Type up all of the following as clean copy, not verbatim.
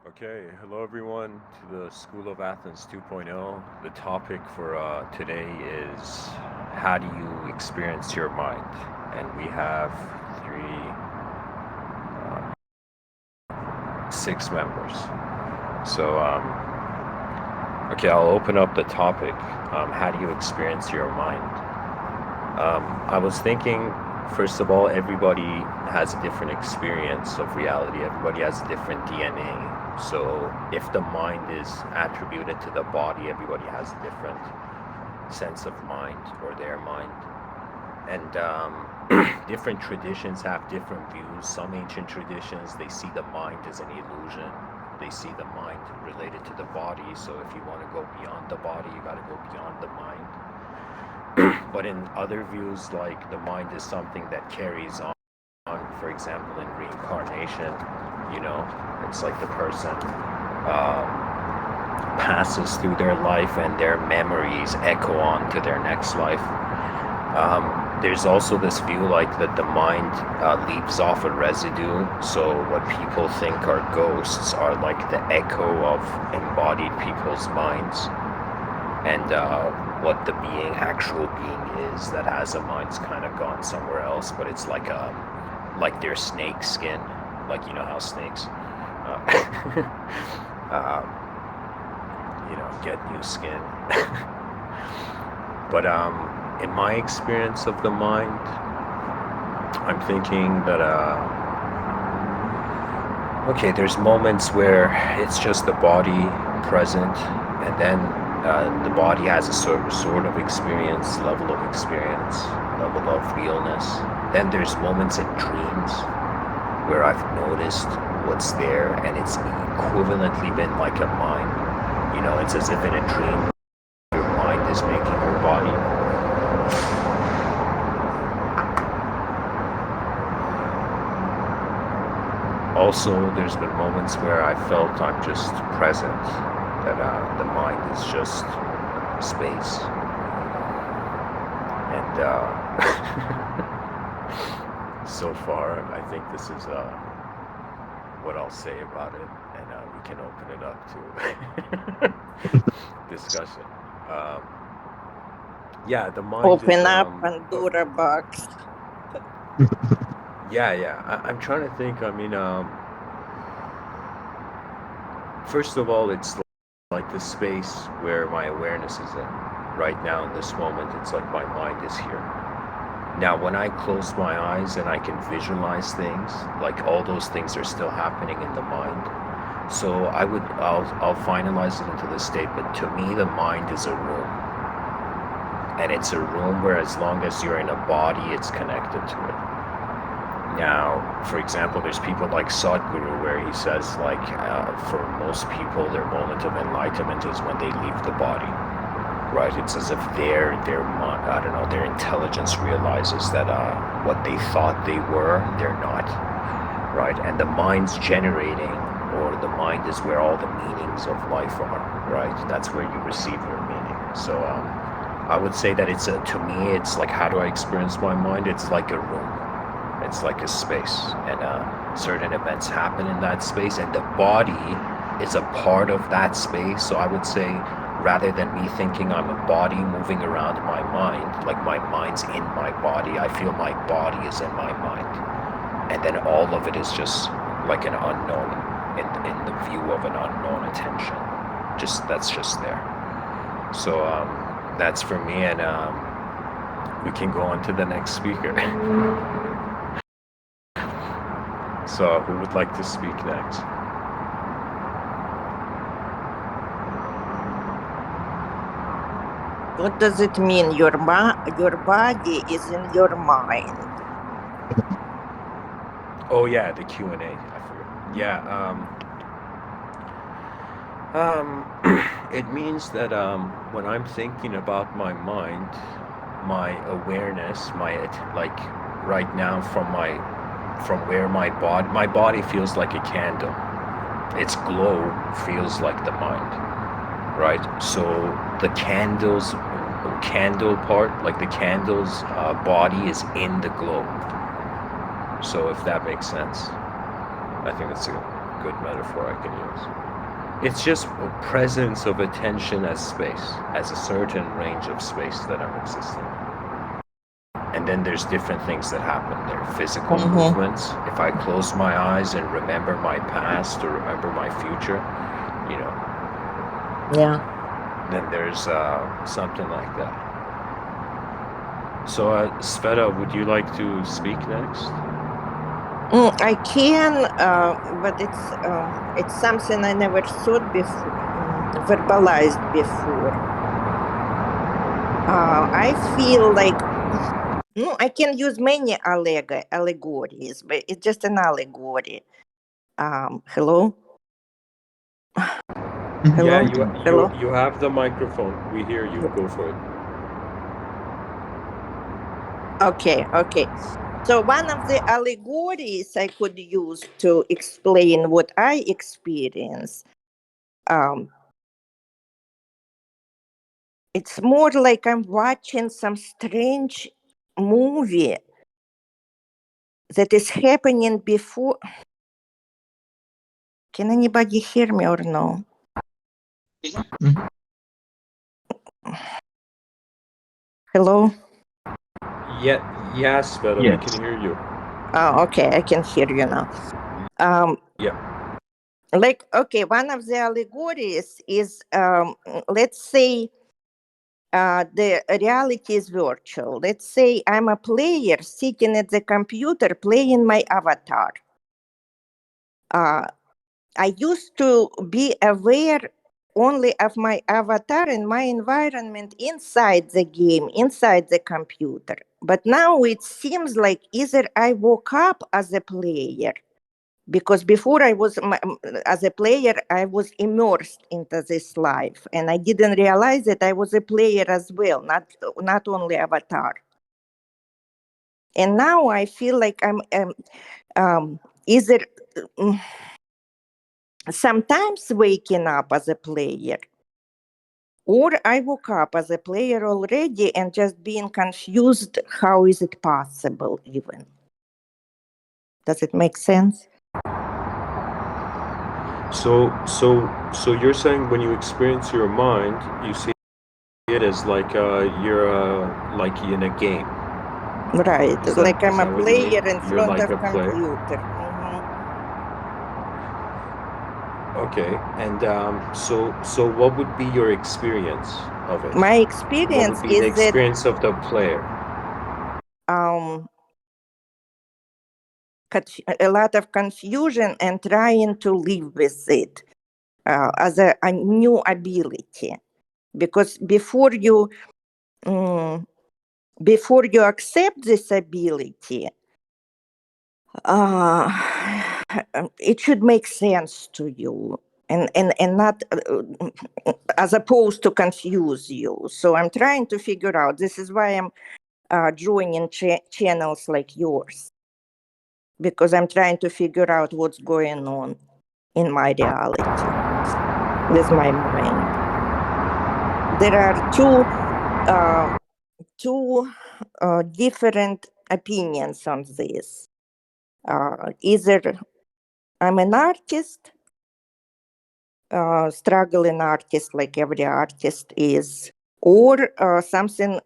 Okay, hello everyone to the School of Athens 2.0. The topic for today is how do you experience your mind? And we have six members. So, okay, I'll open up the topic. How do you experience your mind? I was thinking, first of all, everybody has a different experience of reality. Everybody has a different DNA. So if the mind is attributed to the body, everybody has a different sense of mind or their mind. And different traditions have different views. Some ancient traditions, they see the mind as an illusion. They see the mind related to the body. So if you want to go beyond the body, you got to go beyond the mind. But in other views, like the mind is something that carries on, for example, in reincarnation, it's like the person passes through their life and their memories echo on to their next life. There's also this view like that the mind leaves off a residue, so what people think are ghosts are like the echo of embodied people's minds, and what the actual being is that has a mind's kind of gone somewhere else, but it's like their snake skin, like how snakes get new skin. But in my experience of the mind, I'm thinking that okay, there's moments where it's just the body present, and then the body has a sort of experience, level of realness. Then there's moments in dreams where I've noticed what's there, and it's equivalently been like a mind. It's as if in a dream your mind is making your body. Also, there's been moments where I felt I'm just present, that the mind is just space. And so far, I think this is what I'll say about it, and we can open it up to discussion. Yeah, the mind is Open up Pandora box. yeah. I'm trying to think. I mean, first of all, it's like the space where my awareness is in. Right now, in this moment, it's like my mind is here. Now, when I close my eyes and I can visualize things, like all those things are still happening in the mind. So I'll finalize it into this statement. To me, the mind is a room. And it's a room where as long as you're in a body, it's connected to it. Now, for example, there's people like Sadhguru where he says, like, for most people, their moment of enlightenment is when they leave the body. Right, it's as if their intelligence realizes that what they thought they were, they're not, right? And the mind's generating, or the mind is where all the meanings of life are, right? That's where you receive your meaning. So I would say that to me, it's like, how do I experience my mind? It's like a room, it's like a space, and certain events happen in that space, and the body is a part of that space. So I would say, rather than me thinking I'm a body moving around my mind, like my mind's in my body, I feel my body is in my mind. And then all of it is just like an unknown, in the view of an unknown attention. That's just there. So that's for me, and we can go on to the next speaker. So who would like to speak next? What does it mean? Your body is in your mind. Oh yeah, the Q&A. I forgot. Yeah. It means that when I'm thinking about my mind, my awareness, like right now from where my body feels like a candle. Its glow feels like the mind. Right, so the candle part, like the candle's body is in the glow. So if that makes sense, I think that's a good metaphor I can use. It's just a presence of attention as space, as a certain range of space that I'm existing. And then there's different things that happen there. Physical movements. If I close my eyes and remember my past or remember my future, you know. Yeah. Then there's something like that. So, Sveta, would you like to speak next? I can, but it's something I never thought before, verbalized before. I feel like I can use many allegories, but it's just an allegory. Hello? Hello? Yeah, Hello? you have the microphone. We hear you. Go for it. Okay. So one of the allegories I could use to explain what I experience, it's more like I'm watching some strange movie that is happening before. Can anybody hear me or no? Hello? Yes, Sveta, we can hear you. Oh, okay, I can hear you now. Yeah. Like, okay, one of the allegories is, let's say, the reality is virtual. Let's say I'm a player sitting at the computer playing my avatar. I used to be aware only of my avatar and my environment inside the game, inside the computer. But now it seems like either I woke up as a player, because before I was, as a player, I was immersed into this life, and I didn't realize that I was a player as well, not only avatar. And now I feel like I'm either sometimes waking up as a player, or I woke up as a player already and just being confused. How is it possible even? Does it make sense? So you're saying when you experience your mind, you see it as like you're like in a game. Right, like I'm a player in front like of computer. Okay, and so what would be your experience of it? My experience what would be the is that experience of the player? A lot of confusion and trying to live with it as a new ability, because before you accept this ability, it should make sense to you and not as opposed to confuse you. So I'm trying to figure out. This is why I'm joining channels like yours, because I'm trying to figure out what's going on in my reality with my mind. There are two different opinions on this. Either I'm an artist, struggling artist like every artist is, or something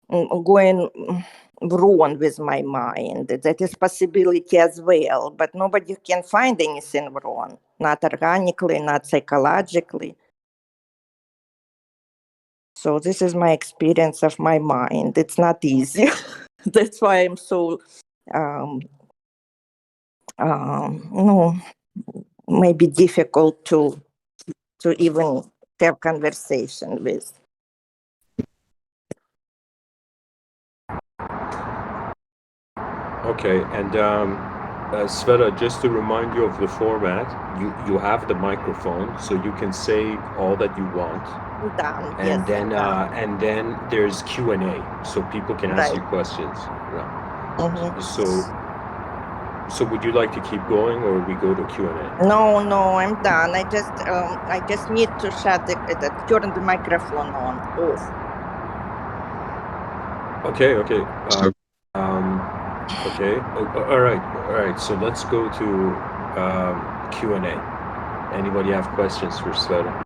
going wrong with my mind. That is possibility as well, but nobody can find anything wrong, not organically, not psychologically. So this is my experience of my mind. It's not easy. That's why I'm so maybe difficult to even have conversation with. Okay, and Sveta, just to remind you of the format, you have the microphone, so you can say all that you want. Done. And Yes, then done. and then there's Q&A, so people can ask you questions. Yeah. So would you like to keep going, or we go to Q&A? No, I'm done. I just need to turn the microphone off. Okay. Okay. All right. So let's go to Q&A. Anybody have questions for Sveta?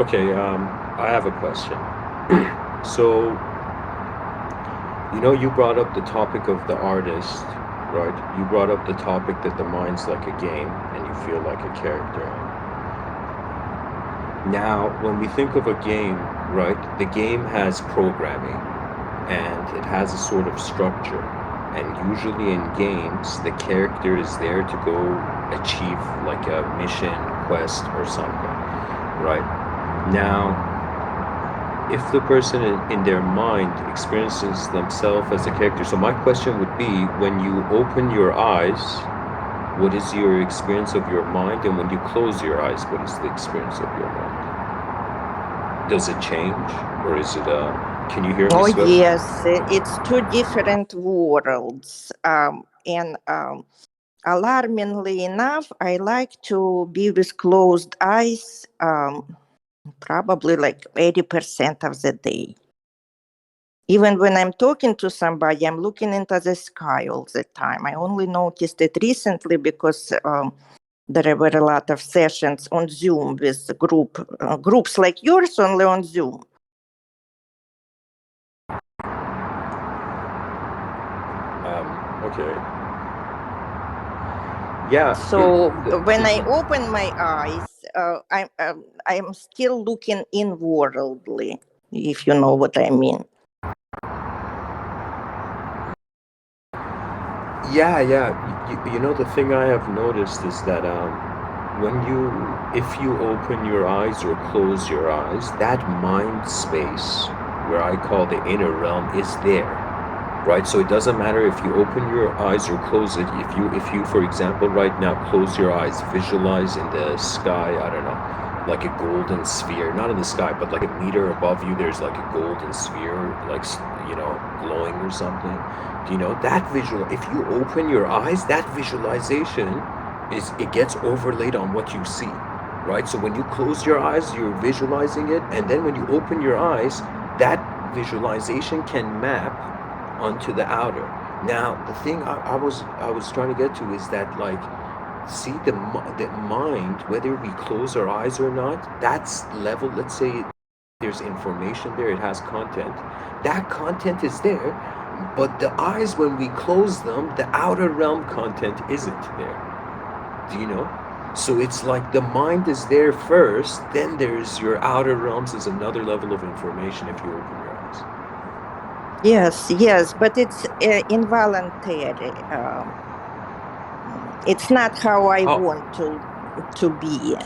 Okay, I have a question. So, you brought up the topic of the artist, right? You brought up the topic that the mind's like a game and you feel like a character. Now, when we think of a game, right, the game has programming and it has a sort of structure. And usually in games, the character is there to go achieve like a mission, quest, or something, right? Now, if the person in their mind experiences themselves as a character, so my question would be, when you open your eyes, what is your experience of your mind? And when you close your eyes, what is the experience of your mind? Does it change? Or is it can you hear me, Oh, Sveta? yes, it's two different worlds. And alarmingly enough, I like to be with closed eyes probably like 80% of the day. Even when I'm talking to somebody, I'm looking into the sky all the time. I only noticed it recently because there were a lot of sessions on Zoom with groups like yours, only on Zoom. Okay. Yeah. So when I open my eyes, I'm still looking inwardly, if you know what I mean. Yeah. The thing I have noticed is that if you open your eyes or close your eyes, that mind space, where I call the inner realm, is there, right? So it doesn't matter if you open your eyes or close it. If you, for example, right now, close your eyes, visualize in the sky, I don't know, like a golden sphere, not in the sky, but like a meter above you, there's like a golden sphere, like, glowing or something. That visual, if you open your eyes, that visualization it gets overlaid on what you see, right? So when you close your eyes, you're visualizing it, and then when you open your eyes, that visualization can map onto the outer. Now, the thing I was trying to get to is that, like, see, the mind, whether we close our eyes or not, that's level. Let's say there's information there, it has content. That content is there, but the eyes, when we close them, the outer realm content isn't there. Do you know? So it's like the mind is there first, then there's your outer realms is another level of information if you open your eyes. Yes, but it's involuntary. It's not how I Oh, want to be.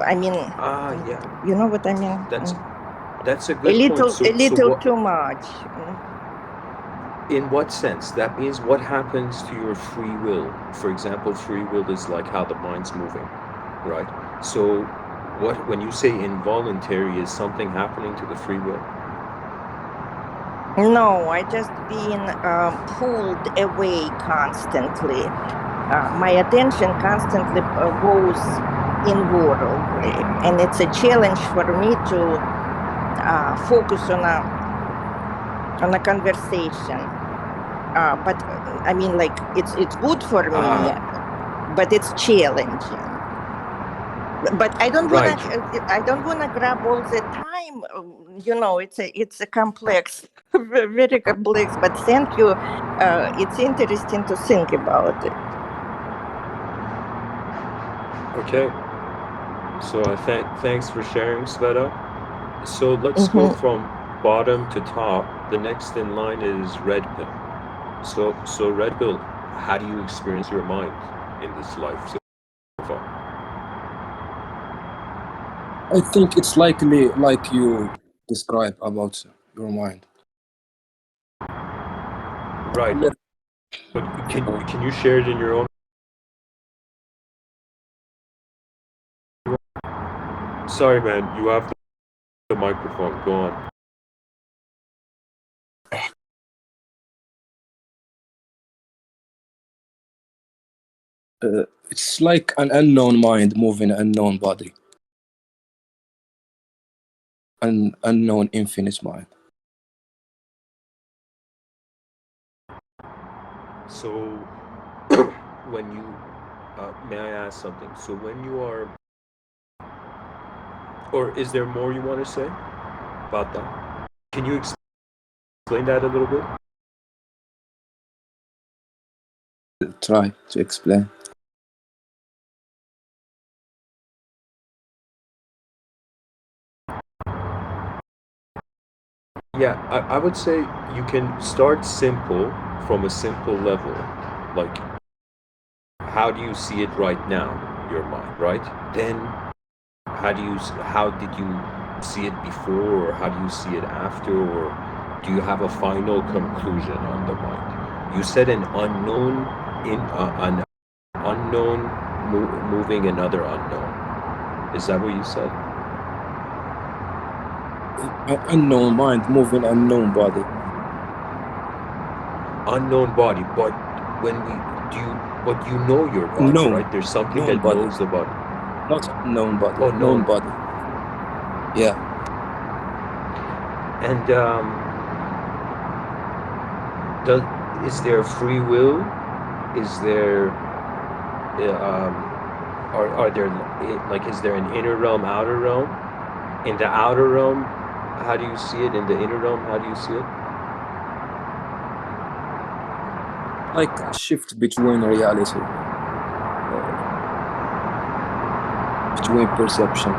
I mean, yeah. you know what I mean. That's a A good point. little, a So little what? too much. In what sense? That means what happens to your free will? For example, free will is like how the mind's moving, right? So, when you say involuntary, is something happening to the free will? No, I just being pulled away constantly. My attention constantly goes inwardly, and it's a challenge for me to focus on a conversation. But I mean, like it's good for me, Ah, but it's challenging. But right. I don't wanna grab all the time. It's a complex, very complex. But thank you. It's interesting to think about it. Okay. So I thanks for sharing, Sveta. So let's go Mhm. from bottom to top. The next in line is red pill. So red pill, how do you experience your mind in this life so far? I think it's likely like you describe about your mind. Right. Let- But can you share it in your own? Sorry, man. You have the microphone. Go on. It's like an unknown mind moving an unknown body. An unknown infinite mind. So, when you, may I ask something? So, when you are, or is there more you want to say about that? Can you explain that a little bit? Try to explain. Yeah, I would say you can start simple from a simple level. Like, how do you see it right now, your mind, right? Then, how did you see it before, or how do you see it after, or do you have a final conclusion on the mind? You said an unknown moving another unknown. Is that what you said? An unknown mind moving unknown body. Unknown body, but when we do you, but you know your body, Known. right? There's something Known that body. knows the body. Not unknown body. Oh, known known. body. Yeah. And is there free will? Is there are there like, is there an inner realm, outer realm? In the outer realm, how do you see it? In the inner realm, how do you see it? Like a shift between reality, between perception,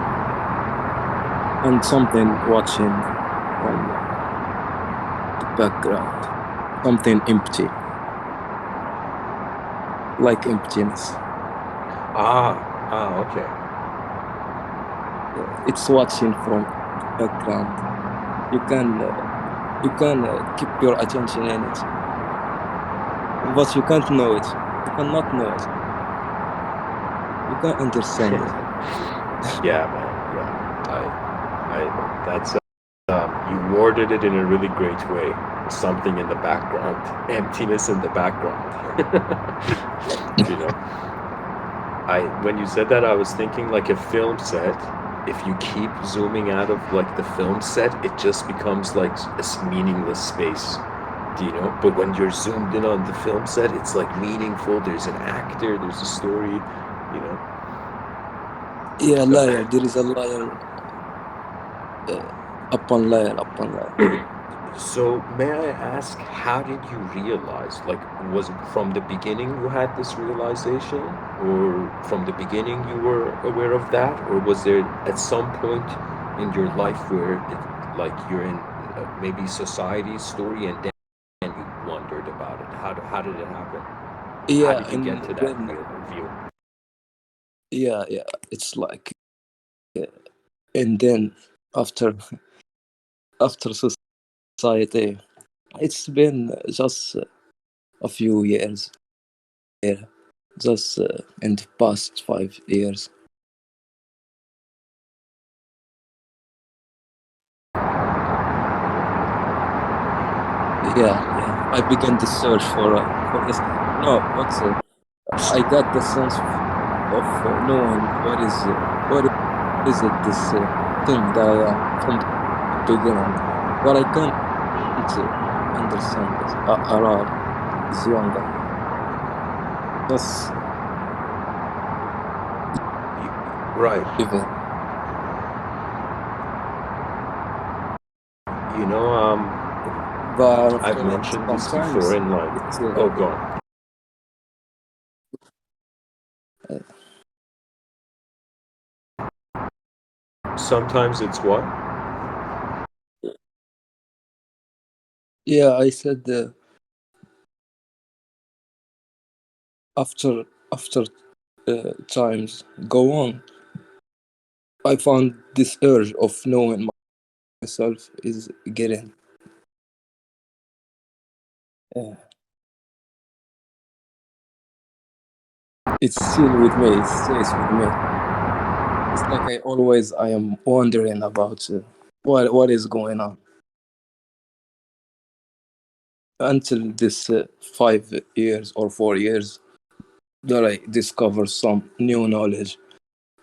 and something watching from the background. Something empty. Like emptiness. Okay. It's watching from the background. You can keep your attention in it, but you can't know it. You cannot know it. You can't understand it. Yeah, man. Yeah, that's you worded it in a really great way. Something in the background, emptiness in the background. You know, when you said that, I was thinking like a film set. If you keep zooming out of like the film set, it just becomes like a meaningless space. Do you know? But when you're zoomed in on the film set, it's like meaningful. There's an actor. There's a story. You know. Yeah, So, layer. There is a layer upon layer upon layer. so may I ask, how did you realize? Like, was it from the beginning you had this realization, or from the beginning you were aware of that, or was there at some point in your life where it, like, you're in maybe society's story, and then you wondered about it? How did it happen? How Yeah, did you and get to that then view? yeah, it's like, and then after society, it's been just a few years. Yeah, just in the past 5 years. Yeah, I began to search for this. No, but I got the sense of knowing what is it this thing that I am from the beginning, but I can't understand this. Arar is younger. Just Right. even. You know, But I've mentioned this sometimes before in life. it's Oh, go on. Sometimes it's what? yeah. I said after times go on, I found this urge of knowing myself is getting. Uh, it's still with me. It stays with me. It's like I am wondering about what is going on until this 5 years or 4 years. that I discover some new knowledge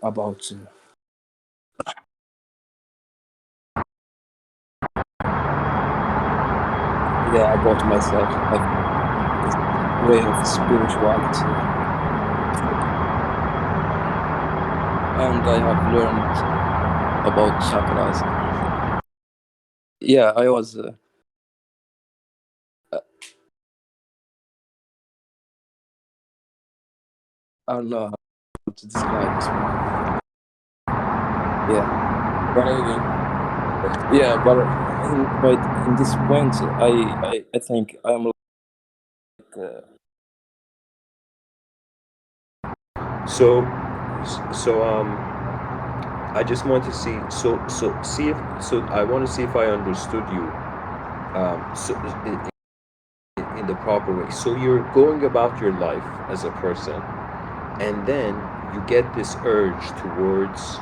about about myself, like this way of spirituality, and I have learned about chakras. Yeah, I was. I don't know how to describe this one. Yeah, but in this point, I think I'm like So, I just want to see. I want to see if I understood you. In the proper way. So you're going about your life as a person, and then you get this urge towards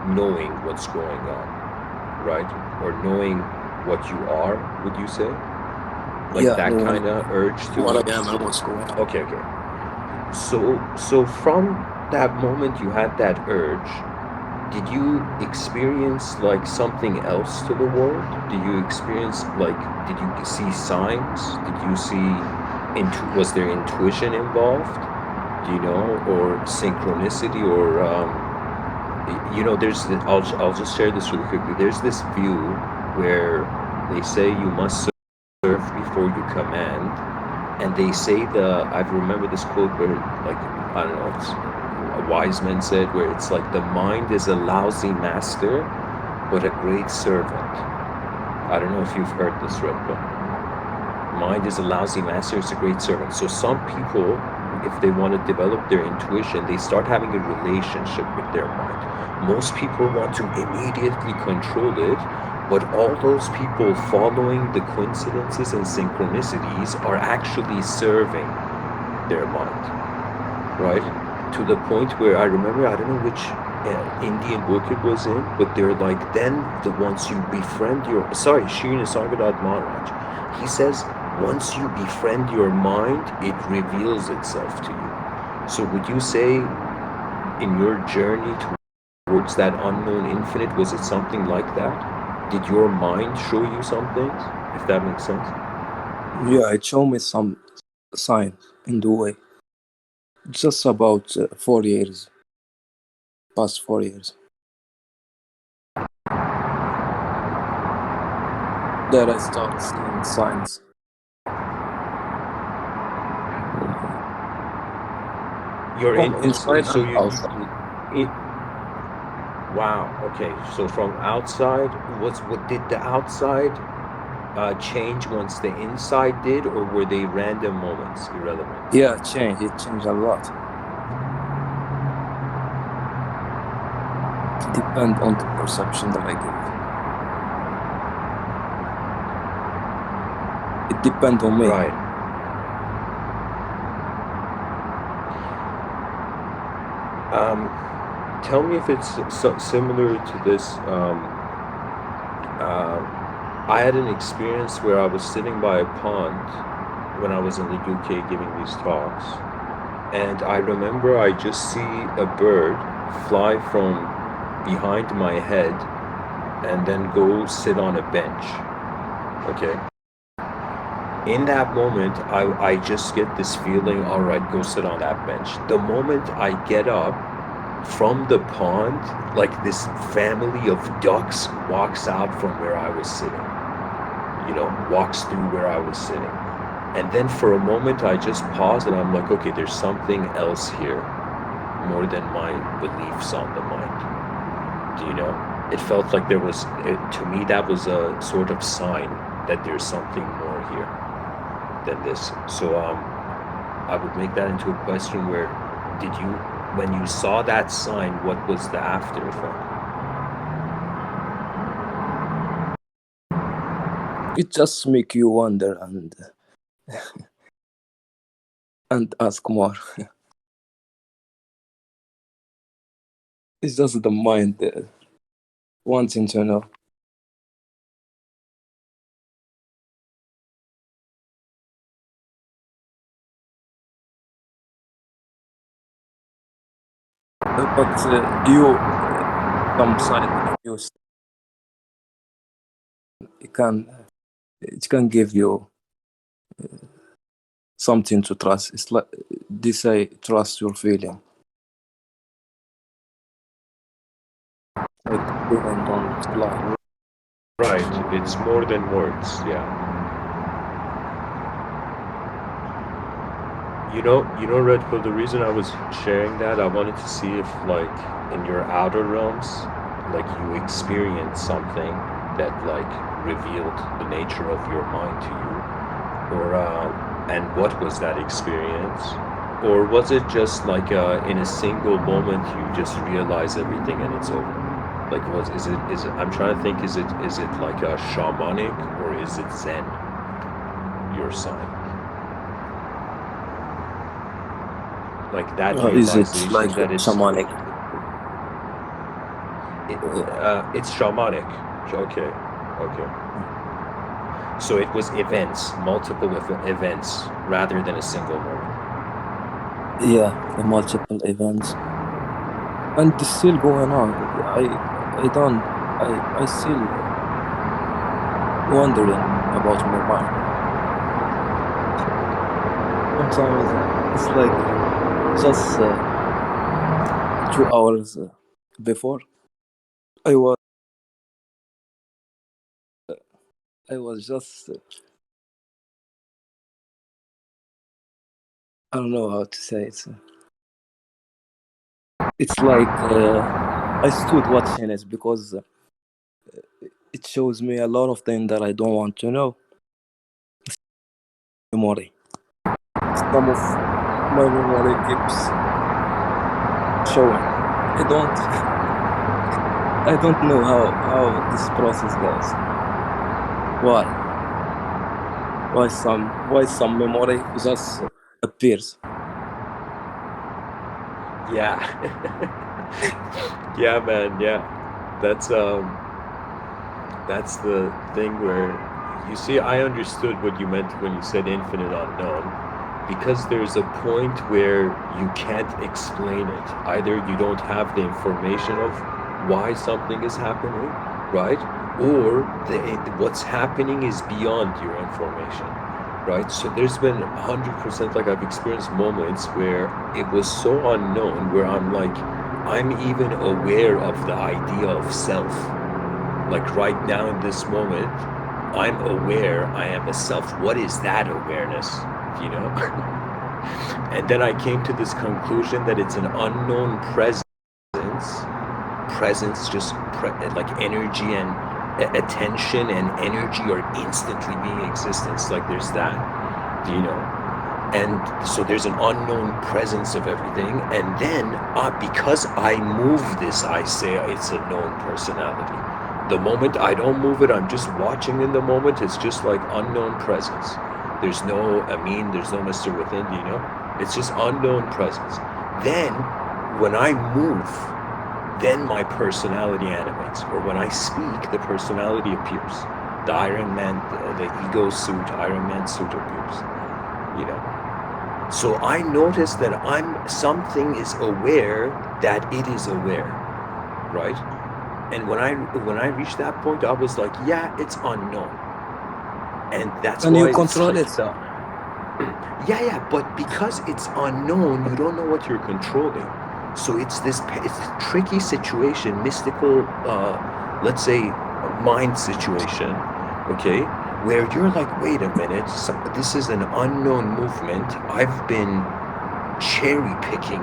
knowing what's going on, right? Or knowing what you are. Would you say like yeah, that knowing kind of urge what towards? I am and what's going on. Okay, okay. So from that moment you had that urge, did you experience like something else to the world? Did you experience like, did you see signs? Did you see was there intuition involved? Do you know, or synchronicity, or there's I'll just share this really quickly. There's this view where they say you must serve before you command, and they say I remember this quote where, like, I don't know, it's a wise man said, where it's like the mind is a lousy master but a great servant. I don't know if you've heard this, Redpa. Mind is a lousy master, it's a great servant. So some people, if they want to develop their intuition, they start having a relationship with their mind. Most people want to immediately control it, but all those people following the coincidences and synchronicities are actually serving their mind, right? To the point where I remember, I don't know which Indian book it was in, but they're like, then once you befriend Srila Sargadad Maharaj, he says, once you befriend your mind, it reveals itself to you. So would you say in your journey towards that unknown infinite, was it something like that? Did your mind show you some things, if that makes sense? Yeah, it showed me some signs in the way. Just about 4 years, past 4 years, that I start seeing signs. You're From in, inside so and outside. wow. Okay. So from outside, what did the outside change once the inside did, or were they random moments, irrelevant? Yeah, it changed a lot. Depend on the perception that I give. It depends on me. Right. Tell me if it's similar to this. I had an experience where I was sitting by a pond when I was in the UK giving these talks, and I remember I just see a bird fly from behind my head and then go sit on a bench. Okay. In that moment, I just get this feeling, all right, go sit on that bench. The moment I get up from the pond, like this family of ducks walks out from where I was sitting, walks through where I was sitting. And then for a moment, I just pause and I'm like, okay, there's something else here more than my beliefs on the mind. Do you know? It felt like to me, that was a sort of sign that there's something more here than this. So I would make that into a question where when you saw that sign, what was the after effect? It just make you wonder and ask more. It's just the mind wanting to know. But you some sign you can it can give you something to trust. It's like they say, trust your feeling. Like feeling don't lie. Right. It's more than words. Yeah. Red Pill, the reason I was sharing that, I wanted to see if, like, in your outer realms, like, you experienced something that, like, revealed the nature of your mind to you. Or, and what was that experience? Or was it just like, in a single moment, you just realize everything and it's over? Like, is it, I'm trying to think, is it like a shamanic or is it Zen, your sign? Like that Is it realization like that it's shamanic? it's shamanic. Okay, okay. So it was events, multiple events, rather than a single moment. Yeah, multiple events, and it's still going on. I still wondering about my mind. Sometimes it's like just 2 hours before I was just I don't know how to say it. It's like I stood watching it because it shows me a lot of things that I don't want to know. Memory. Some of my memory keeps showing. I don't know how this process goes. Why some memory just appears. Yeah. Yeah, man. Yeah. That's the thing where, you see, I understood what you meant when you said infinite unknown, because there's a point where you can't explain it. Either you don't have the information of why something is happening, right? Or what's happening is beyond your information, right? So there's been 100%, like, I've experienced moments where it was so unknown, where I'm like, I'm even aware of the idea of self. Like right now in this moment, I'm aware I am a self. What is that awareness? You know? And then I came to this conclusion that it's an unknown presence, just like energy and attention and energy are instantly being existence. Like there's that, you know? And so there's an unknown presence of everything. And then because I move this, I say it's a known personality. The moment I don't move it, I'm just watching in the moment. It's just like unknown presence. There's no Amin, there's no Mr. Within, you know? It's just unknown presence. Then, when I move, then my personality animates. Or when I speak, the personality appears. The Iron Man, the ego suit, Iron Man suit appears, you know? So I notice that something is aware that it is aware, right? And when I reached that point, I was like, yeah, it's unknown. And that's Can why you it's control like, it though? yeah, but because it's unknown, you don't know what you're controlling. So it's a tricky situation, mystical, let's say, mind situation, okay, where you're like, wait a minute, this is an unknown movement. I've been cherry picking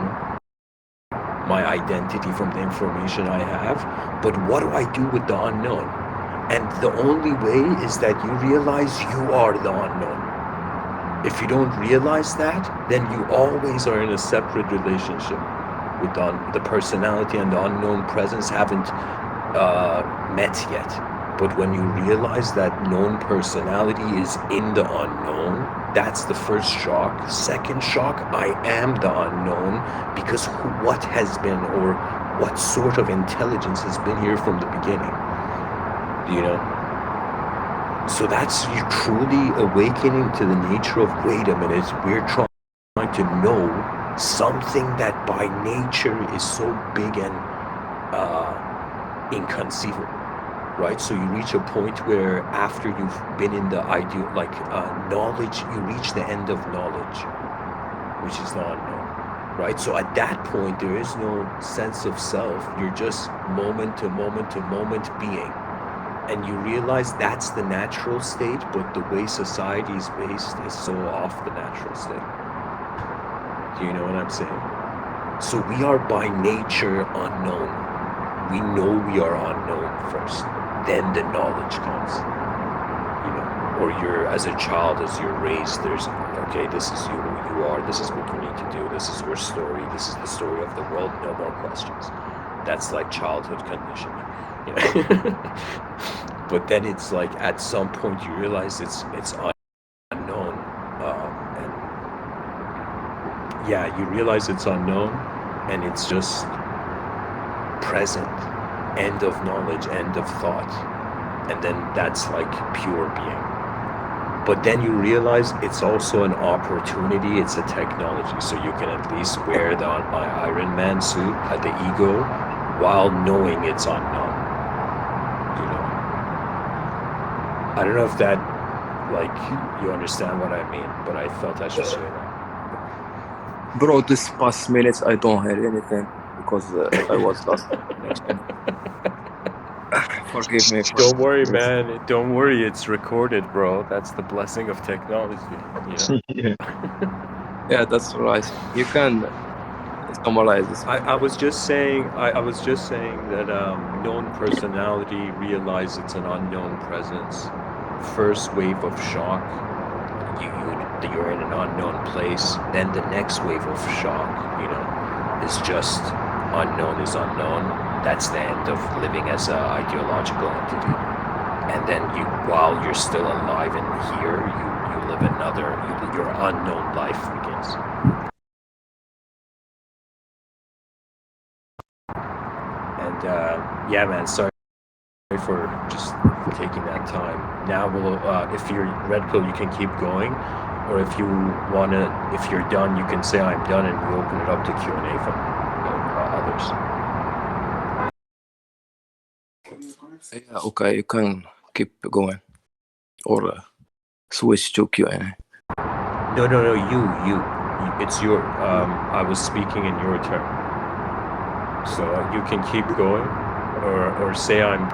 my identity from the information I have, but what do I do with the unknown? And the only way is that you realize you are the unknown. If you don't realize that, then you always are in a separate relationship with the personality, and the unknown presence haven't met yet. But when you realize that known personality is in the unknown, that's the first shock. Second shock, I am the unknown, because what has been, or what sort of intelligence has been here from the beginning, you know? So that's you truly awakening to the nature of, wait a minute, we're trying to know something that by nature is so big and inconceivable, right? So you reach a point where after you've been in the ideal, like knowledge, you reach the end of knowledge, which is the unknown, right? So at that point, there is no sense of self. You're just moment to moment to moment being. And you realize that's the natural state, but the way society is based is so off the natural state. Do you know what I'm saying? So we are by nature unknown. We know we are unknown first, then the knowledge comes. You know, or you're, as a child, as you're raised, there's, okay, this is you, who you are, this is what you need to do, this is your story, this is the story of the world, no more questions. That's like childhood conditioning. You know? But then it's like at some point you realize it's unknown, and yeah, you realize it's unknown, and it's just present, end of knowledge, end of thought, and then that's like pure being. But then you realize it's also an opportunity, it's a technology, so you can at least wear the Iron Man suit at the ego while knowing it's unknown. You know, I don't know if that, like, you understand what I mean, but I felt I should say that. Bro, this past minutes I don't hear anything because I was lost. Forgive me. Don't worry, man. Don't worry. It's recorded, bro. That's the blessing of technology. You know? Yeah. Yeah, that's right. You can summarize this. I was just saying. I was just saying that known personality realize it's an unknown presence. First wave of shock. You're in an unknown place. Then the next wave of shock, you know, is just unknown is unknown. That's the end of living as an ideological entity. And then while you're still alive and here, you live your unknown life begins. And yeah, man, sorry for just taking that time. Now we'll, if you're Red Pill, you can keep going. Or if you if you're done, you can say I'm done, and we open it up to Q&A from others. Yeah, okay, you can keep going or switch to Q&A. No, you. It's your. I was speaking in your turn, so you can keep going, or say I'm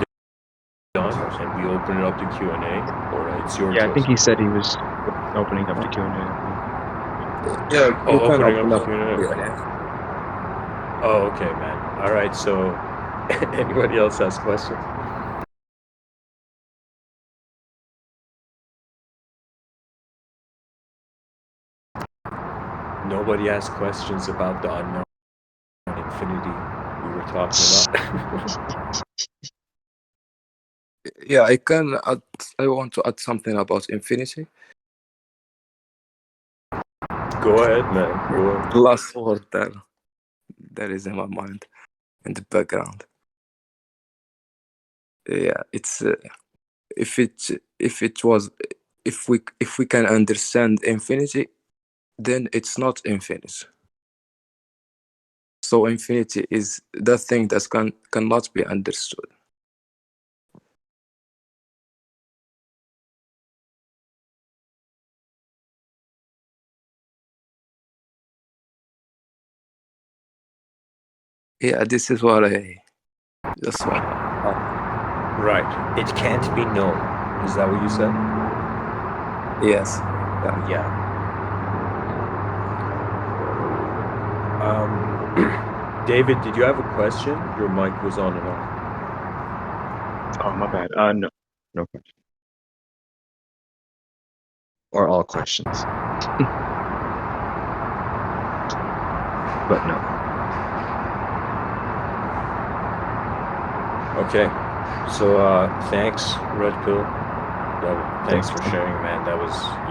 done, and we open it up to Q&A, or it's your. Yeah, choice. I think he said he was opening up to Q&A. Yeah, you can opening up to Q&A. Q&A. Oh, okay, man. All right. So, anybody else has questions? Nobody asked questions about the unknown infinity we were talking about. Yeah, I can add. I want to add something about infinity. Go ahead, man. Go ahead. Last word that is in my mind, in the background. Yeah, it's if we can understand infinity, then it's not infinite. So infinity is the thing that cannot be understood. Yeah, this is what I just want. Right. It can't be known. Is that what you said? Yes. Yeah. David, did you have a question? Your mic was on and off. Oh, my bad. No question. Or all questions. But no. Okay. So thanks, Red Pill. Thanks for sharing, man.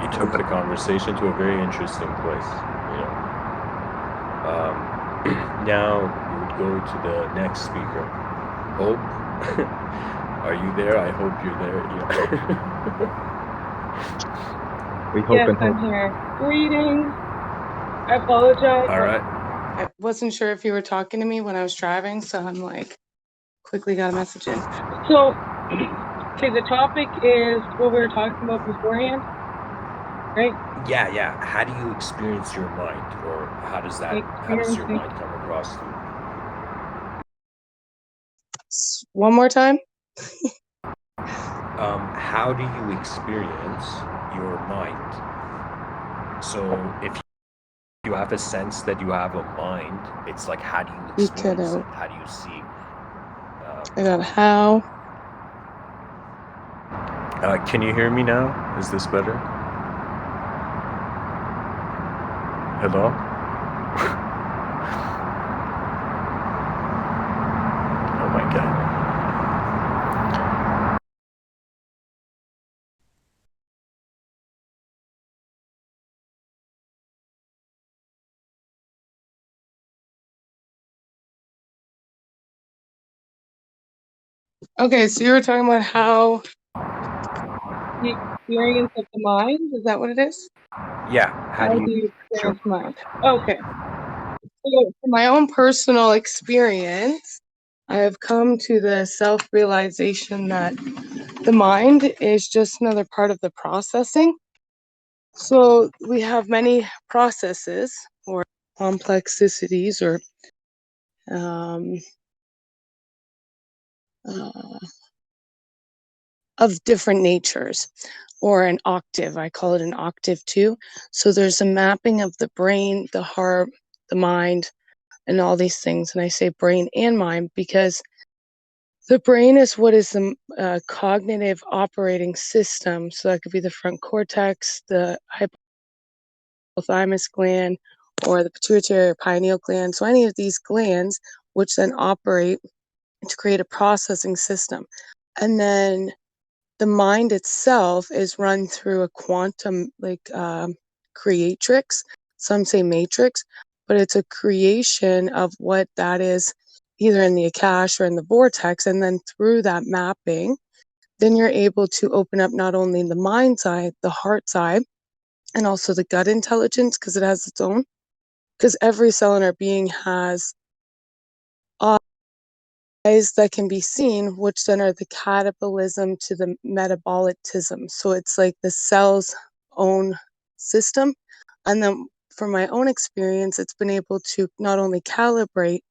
You took the conversation to a very interesting place. You know. Now we would go to the next speaker. Hope. Are you there? I hope you're there. Yeah. We hope Yes, and hope. I'm here. Greetings. I apologize. All right. I wasn't sure if you were talking to me when I was driving, so I'm like, quickly got a message in. So, okay, the topic is what we were talking about beforehand, right? Yeah. How do you experience your mind, or how does your Experiencing. mind come across to you? One more time. How do you experience your mind? So if you have a sense that you have a mind, it's like, how do you You cut experience it? out. How do you see? I got how. Can you hear me now? Is this better? Hello? Oh my god. Okay, so you were talking about how the experience of the mind, is that what it is? Yeah, how How do do you? you Sure. experience mind? Okay. So from my own personal experience, I have come to the self-realization that the mind is just another part of the processing. So we have many processes or complexities or um, uh, of different natures, or an octave. I call it an octave too. So there's a mapping of the brain, the heart, the mind, and all these things. And I say brain and mind because the brain is what is the cognitive operating system. So that could be the front cortex, the hypothalamus gland, or the pituitary or pineal gland. So any of these glands, which then operate to create a processing system. And then the mind itself is run through a quantum creatrix. Some say matrix, but it's a creation of what that is, either in the akash or in the vortex. And then through that mapping, then you're able to open up not only the mind side, the heart side, and also the gut intelligence, because it has its own. Because every cell in our being has eyes that can be seen, which then are the catabolism to the metabolitism. So it's like the cell's own system. And then from my own experience, it's been able to not only calibrate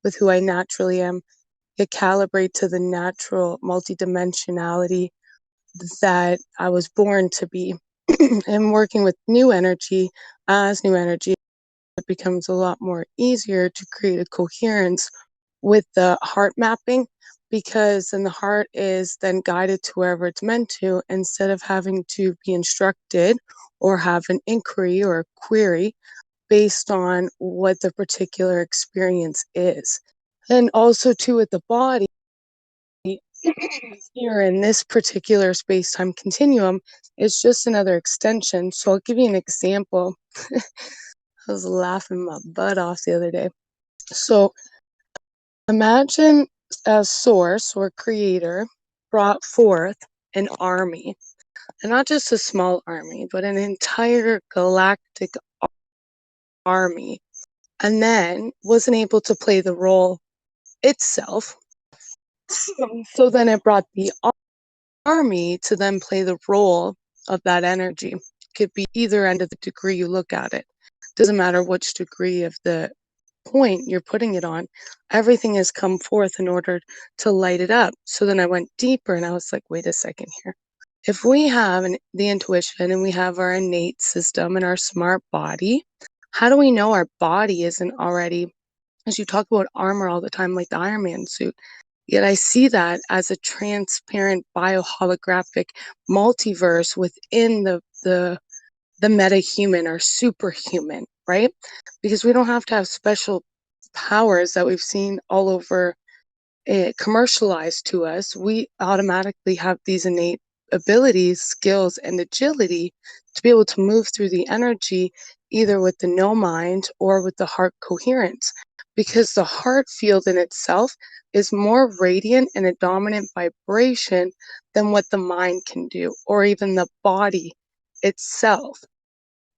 with who I naturally am, yet calibrate to the natural multidimensionality that I was born to be. And working with new energy, as new energy, it becomes a lot more easier to create a coherence with the heart mapping, because then the heart is then guided to wherever it's meant to, instead of having to be instructed or have an inquiry or a query based on what the particular experience is. And also too with the body, here in this particular space-time continuum, is just another extension. So I'll give you an example. I was laughing my butt off the other day. So imagine a source or creator brought forth an army, and not just a small army, but an entire galactic army, and then wasn't able to play the role itself. So then it brought the army to then play the role of that energy. Could be either end of the degree you look at it. Doesn't matter which degree of the point you're putting it on, everything has come forth in order to light it up. So then I went deeper and I was like, wait a second here. If we have the intuition and we have our innate system and our smart body, how do we know our body isn't already, as you talk about armor all the time, like the Iron Man suit? Yet I see that as a transparent bioholographic multiverse within the meta-human or superhuman, right? Because we don't have to have special powers that we've seen all over commercialized to us. We automatically have these innate abilities, skills, and agility to be able to move through the energy, either with the no mind or with the heart coherence. Because the heart field in itself is more radiant and a dominant vibration than what the mind can do, or even the body itself.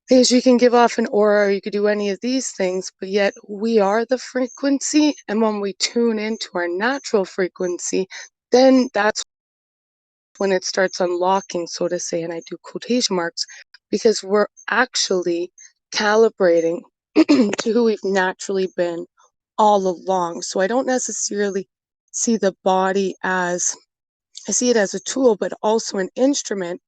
Because you can give off an aura, or you could do any of these things, but yet we are the frequency. And when we tune into our natural frequency, then that's when it starts unlocking, so to say, and I do quotation marks, because we're actually calibrating to who we've naturally been all along. So I don't necessarily see the body as, I see it as a tool, but also an instrument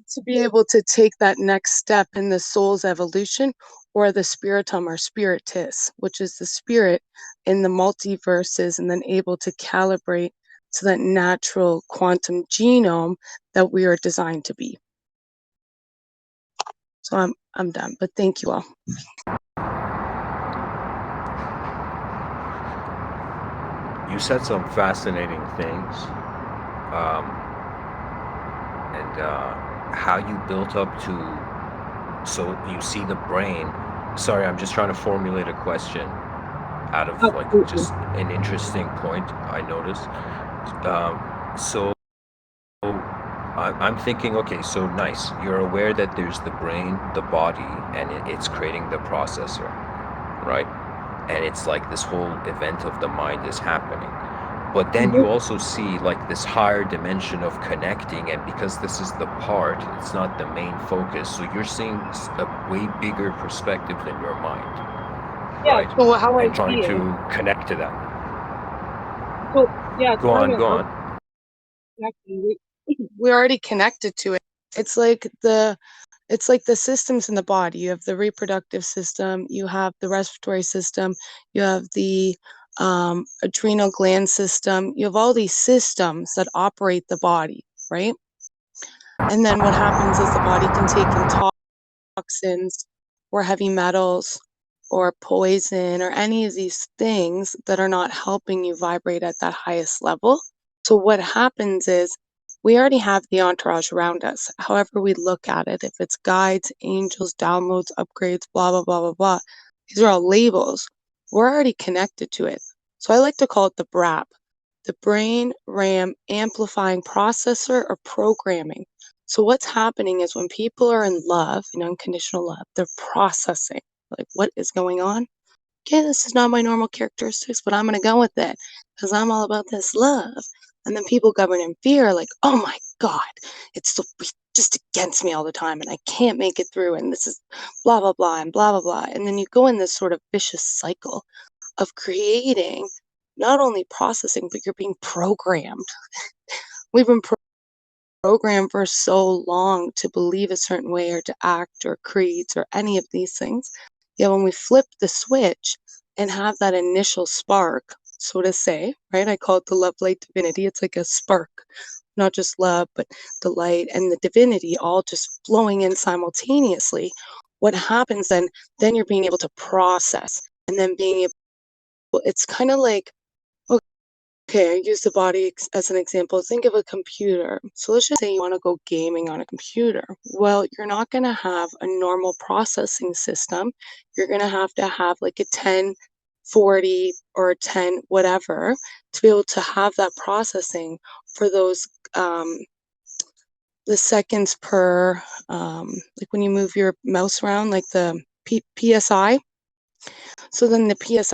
to be able to take that next step in the soul's evolution, or the spiritum or spiritus, which is the spirit in the multiverses, and then able to calibrate to that natural quantum genome that we are designed to be. So I'm done, but thank you all. You said some fascinating things, and how you built up to, so you see the brain. Sorry, I'm just trying to formulate a question out of like just an interesting point I noticed. So I'm thinking, okay, so nice. You're aware that there's the brain, the body, and it's creating the processor, right? And it's like this whole event of the mind is happening. But then you also see like this higher dimension of connecting, and because this is the part, it's not the main focus. So you're seeing a way bigger perspective than your mind, right? So how I And trying see it. to connect to that. So yeah, Go on. we're already connected to it. It's like the systems in the body. You have the reproductive system, you have the respiratory system, you have the adrenal gland system. You have all these systems that operate the body, right? And then what happens is the body can take in toxins or heavy metals or poison or any of these things that are not helping you vibrate at that highest level. So what happens is we already have the entourage around us, however we look at it. If it's guides, angels, downloads, upgrades, blah, blah, blah, blah, blah. These are all labels. We're already connected to it. So I like to call it the BRAP, the brain RAM amplifying processor or programming. So what's happening is when people are in love, in unconditional love, they're processing, like, what is going on? Okay, this is not my normal characteristics, but I'm going to go with it because I'm all about this love. And then people govern in fear, like, oh my God, it's so just against me all the time and I can't make it through. And this is blah, blah, blah, and blah, blah, blah. And then you go in this sort of vicious cycle of creating, not only processing, but you're being programmed. We've been programmed for so long to believe a certain way or to act or creeds or any of these things. Yeah, when we flip the switch and have that initial spark, so to say, right? I call it the love light divinity. It's like a spark, not just love, but the light and the divinity all just flowing in simultaneously. What happens then you're being able to process, and then being able, it's kind of like, okay, I use the body as an example. Think of a computer. So let's just say you want to go gaming on a computer. Well, you're not going to have a normal processing system. You're going to have like a 1040 or a 10 whatever to be able to have that processing for those the seconds per like when you move your mouse around, like the PSI. So then the PSI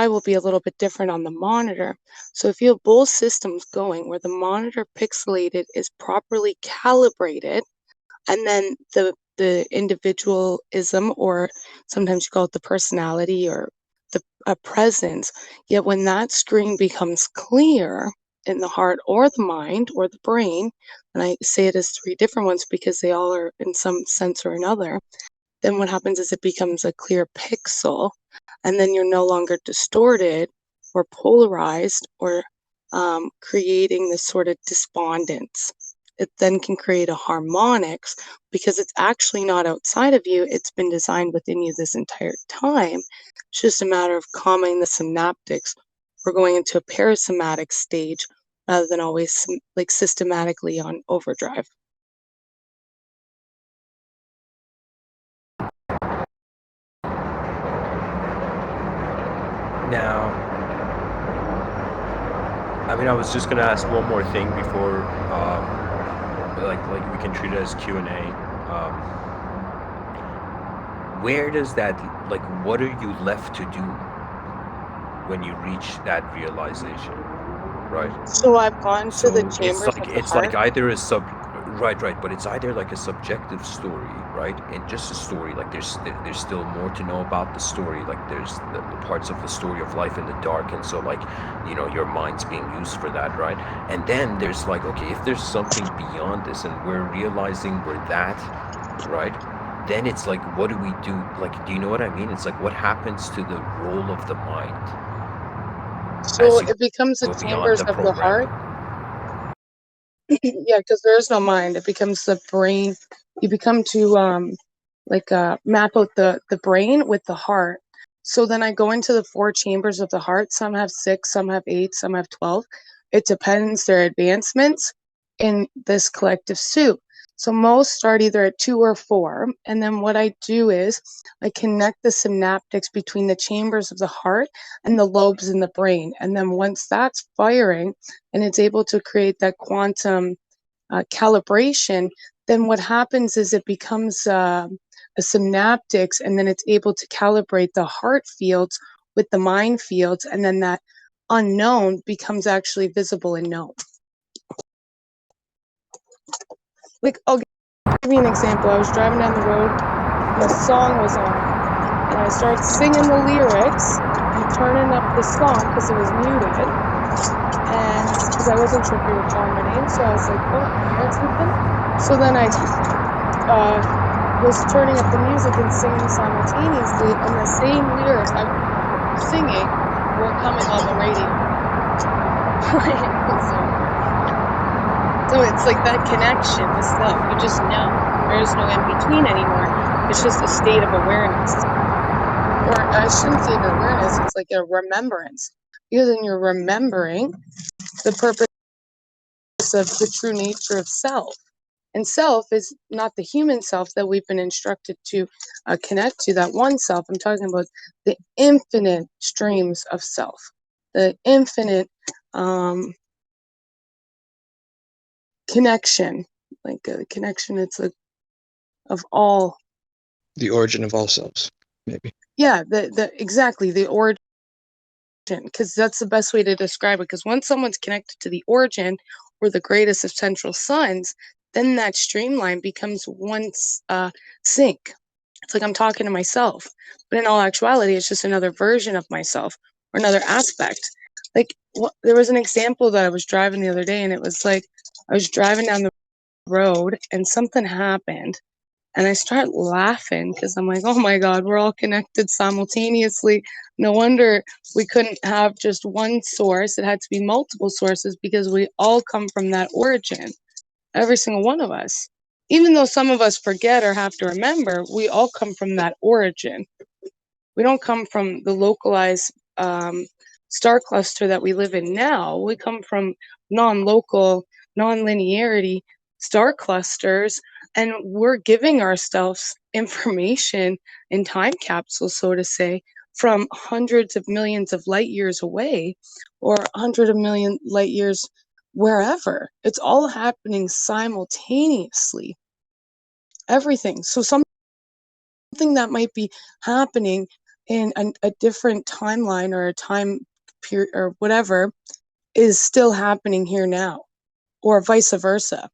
will be a little bit different on the monitor. So if you have both systems going where the monitor pixelated is properly calibrated, and then the individualism, or sometimes you call it the personality or the presence, yet when that screen becomes clear in the heart or the mind or the brain, and I say it as three different ones because they all are in some sense or another, then what happens is it becomes a clear pixel, and then you're no longer distorted or polarized or creating this sort of despondence. It then can create a harmonics because it's actually not outside of you. It's been designed within you this entire time. It's just a matter of calming the synaptics or going into a parasympathetic stage rather than always like systematically on overdrive. Now, I mean, I was just gonna ask one more thing before, like we can treat it as Q&A. where does that, like, what are you left to do when you reach that realization, right? So I've gone to the So chambers of the it's like heart. either right, but it's either like a subjective story, right? And just a story, like there's still more to know about the story, like there's the parts of the story of life in the dark, and so, like, you know, your mind's being used for that, right? And then there's like, okay, if there's something beyond this and we're realizing we're that, right? Then it's like, what do we do? Like, do you know what I mean? It's like, what happens to the role of the mind So as you it becomes the go beyond chambers the of the heart. programming? Yeah, because there is no mind. It becomes the brain. You become to map out the brain with the heart. So then I go into the 4 chambers of the heart. Some have 6, some have 8, some have 12. It depends their advancements in this collective soup. So most start either at 2 or 4. And then what I do is I connect the synaptics between the chambers of the heart and the lobes in the brain. And then once that's firing and it's able to create that quantum calibration, then what happens is it becomes a synaptics, and then it's able to calibrate the heart fields with the mind fields, and then that unknown becomes actually visible and known. Like, I'll give you an example. I was driving down the road and a song was on, and I started singing the lyrics and turning up the song because it was muted, and because I wasn't sure if you were calling my name, so I was like, oh, can I hear something? So then I was turning up the music and singing simultaneously, and the same lyrics I was singing were coming on the radio. So it's like that connection with self. You just know. There's no in between anymore. It's just a state of awareness. Or I shouldn't say an awareness, it's like a remembrance. Because then you're remembering the purpose of the true nature of self. And self is not the human self that we've been instructed to connect to, that one self. I'm talking about the infinite streams of self, the infinite connection, like a connection, it's like of all. The origin of all selves, maybe. Yeah, exactly, the origin, because that's the best way to describe it. Because once someone's connected to the origin or the greatest of central suns, then that streamline becomes one sync. It's like I'm talking to myself, but in all actuality, it's just another version of myself or another aspect. Like, there was an example that I was driving the other day, and it was like I was driving down the road and something happened, and I start laughing because I'm like, oh my God, we're all connected simultaneously. No wonder we couldn't have just one source. It had to be multiple sources because we all come from that origin. Every single one of us. Even though some of us forget or have to remember, we all come from that origin. We don't come from the localized star cluster that we live in now. We come from non-local, non-linearity star clusters, and we're giving ourselves information in time capsules, so to say, from hundreds of millions of light years away or 100 of million light years wherever. It's all happening simultaneously. Everything. So something that might be happening in a different timeline or a time period or whatever is still happening here now, or vice versa.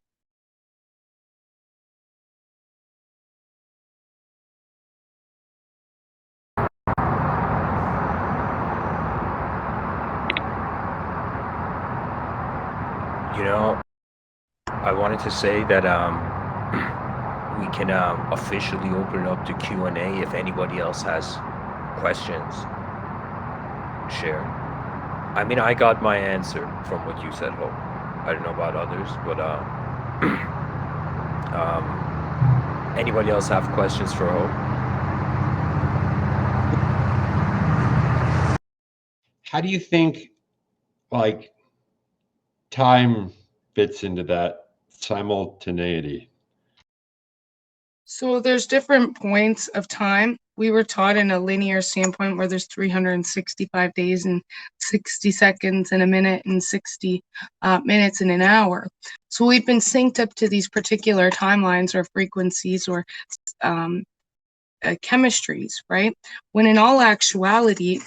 You know, I wanted to say that we can officially open it up to Q&A if anybody else has questions. Share. I mean, I got my answer from what you said, Hope. I don't know about others, but anybody else have questions for Hope? How do you think, like, time fits into that simultaneity? So there's different points of time we were taught in a linear standpoint where there's 365 days and 60 seconds and a minute and 60 minutes in an hour. So we've been synced up to these particular timelines or frequencies or chemistries, right? When in all actuality,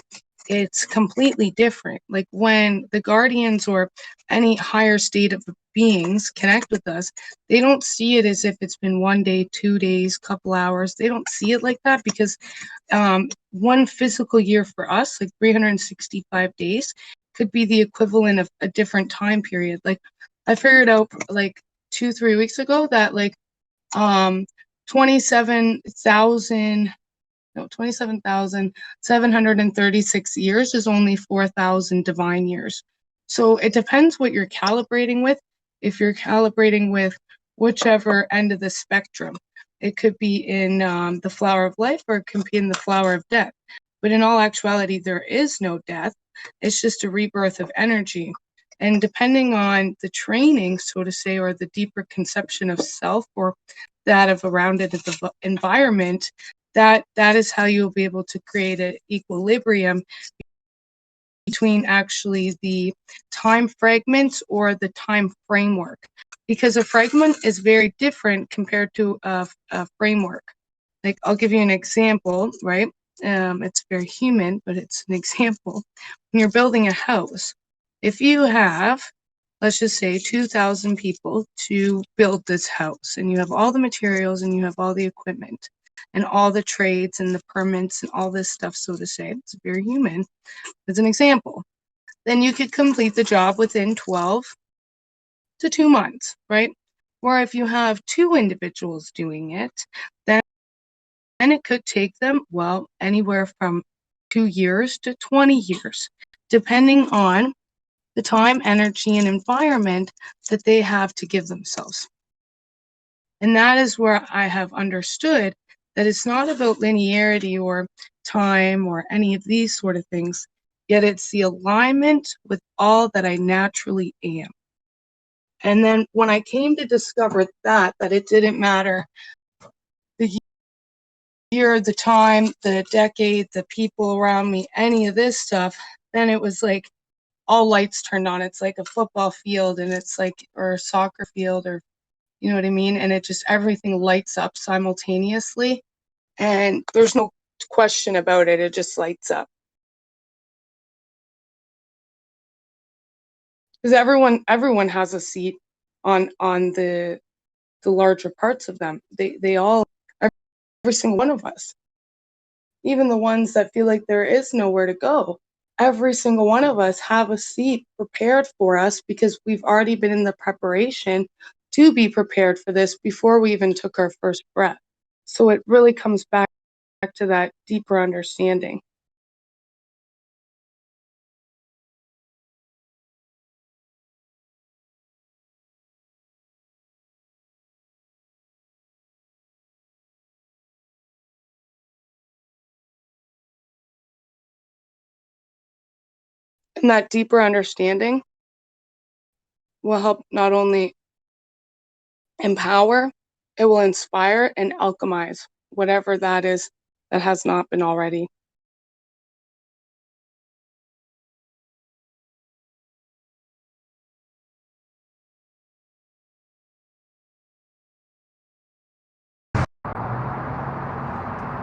it's completely different. Like when the guardians or any higher state of beings connect with us, they don't see it as if it's been 1 day, 2 days, couple hours. They don't see it like that because one physical year for us, like 365 days, could be the equivalent of a different time period. Like I figured out like 2-3 weeks ago that like 27,736 years is only 4,000 divine years. So it depends what you're calibrating with. If you're calibrating with whichever end of the spectrum, it could be in the flower of life or it can be in the flower of death. But in all actuality, there is no death. It's just a rebirth of energy. And depending on the training, so to say, or the deeper conception of self or that of a rounded environment, that is how you'll be able to create an equilibrium between actually the time fragments or the time framework. Because a fragment is very different compared to a framework. Like I'll give you an example, right? It's very human, but it's an example. When you're building a house, if you have, let's just say 2,000 people to build this house and you have all the materials and you have all the equipment and all the trades and the permits and all this stuff, so to say, it's very human as an example, then you could complete the job within 12 to 2 months, right? Or if you have 2 individuals doing it, then it could take them, well, anywhere from 2 years to 20 years, depending on the time, energy, and environment that they have to give themselves. And that is where I have understood that it's not about linearity or time or any of these sort of things, yet it's the alignment with all that I naturally am. And then when I came to discover that it didn't matter the year, the time, the decade, the people around me, any of this stuff, then it was like all lights turned on. It's like a football field and it's like, or a soccer field, or you know what I mean? And it just, everything lights up simultaneously and there's no question about it. It just lights up. Because everyone has a seat on the larger parts of them. They all, every single one of us, even the ones that feel like there is nowhere to go, every single one of us have a seat prepared for us because we've already been in the preparation to be prepared for this before we even took our first breath. So it really comes back to that deeper understanding. And that deeper understanding will help not only empower, it will inspire and alchemize whatever that is that has not been already.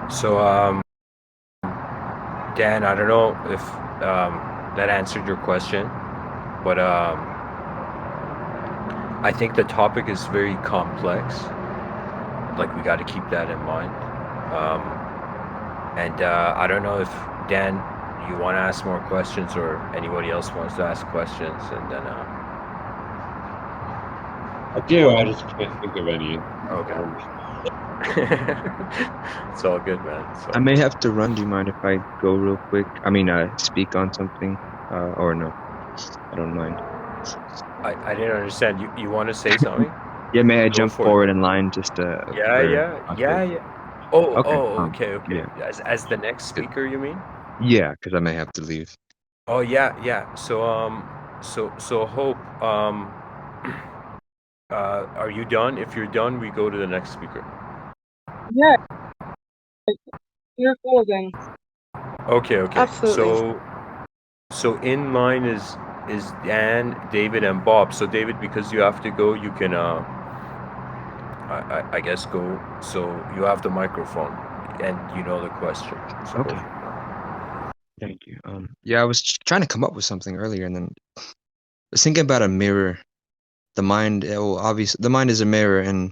So, Dan, I don't know if that answered your question, but I think the topic is very complex. Like, we got to keep that in mind. And I don't know if, Dan, you want to ask more questions or anybody else wants to ask questions, and then... I do, I just can't think of any. Okay. It's all good, man. I may have to run. Do you mind if I go real quick? I mean, speak on something, or no? I don't mind. I didn't understand. You want to say something? Yeah, may I Go jump for it. forward in line just to? Yeah. Oh, Okay, okay. yeah. As the next speaker, you mean? Yeah, because I may have to leave. Oh, yeah. So Hope, are you done? If you're done, we go to the next speaker. Yeah. You're golden. Okay. Absolutely. So in line is Dan, David, and Bob. So David, because you have to go, you can I guess go. So you have the microphone, and you know the question. So go. Okay. Thank you. Yeah, I was trying to come up with something earlier, and then I was thinking about a mirror. The mind, well, obviously, the mind is a mirror, and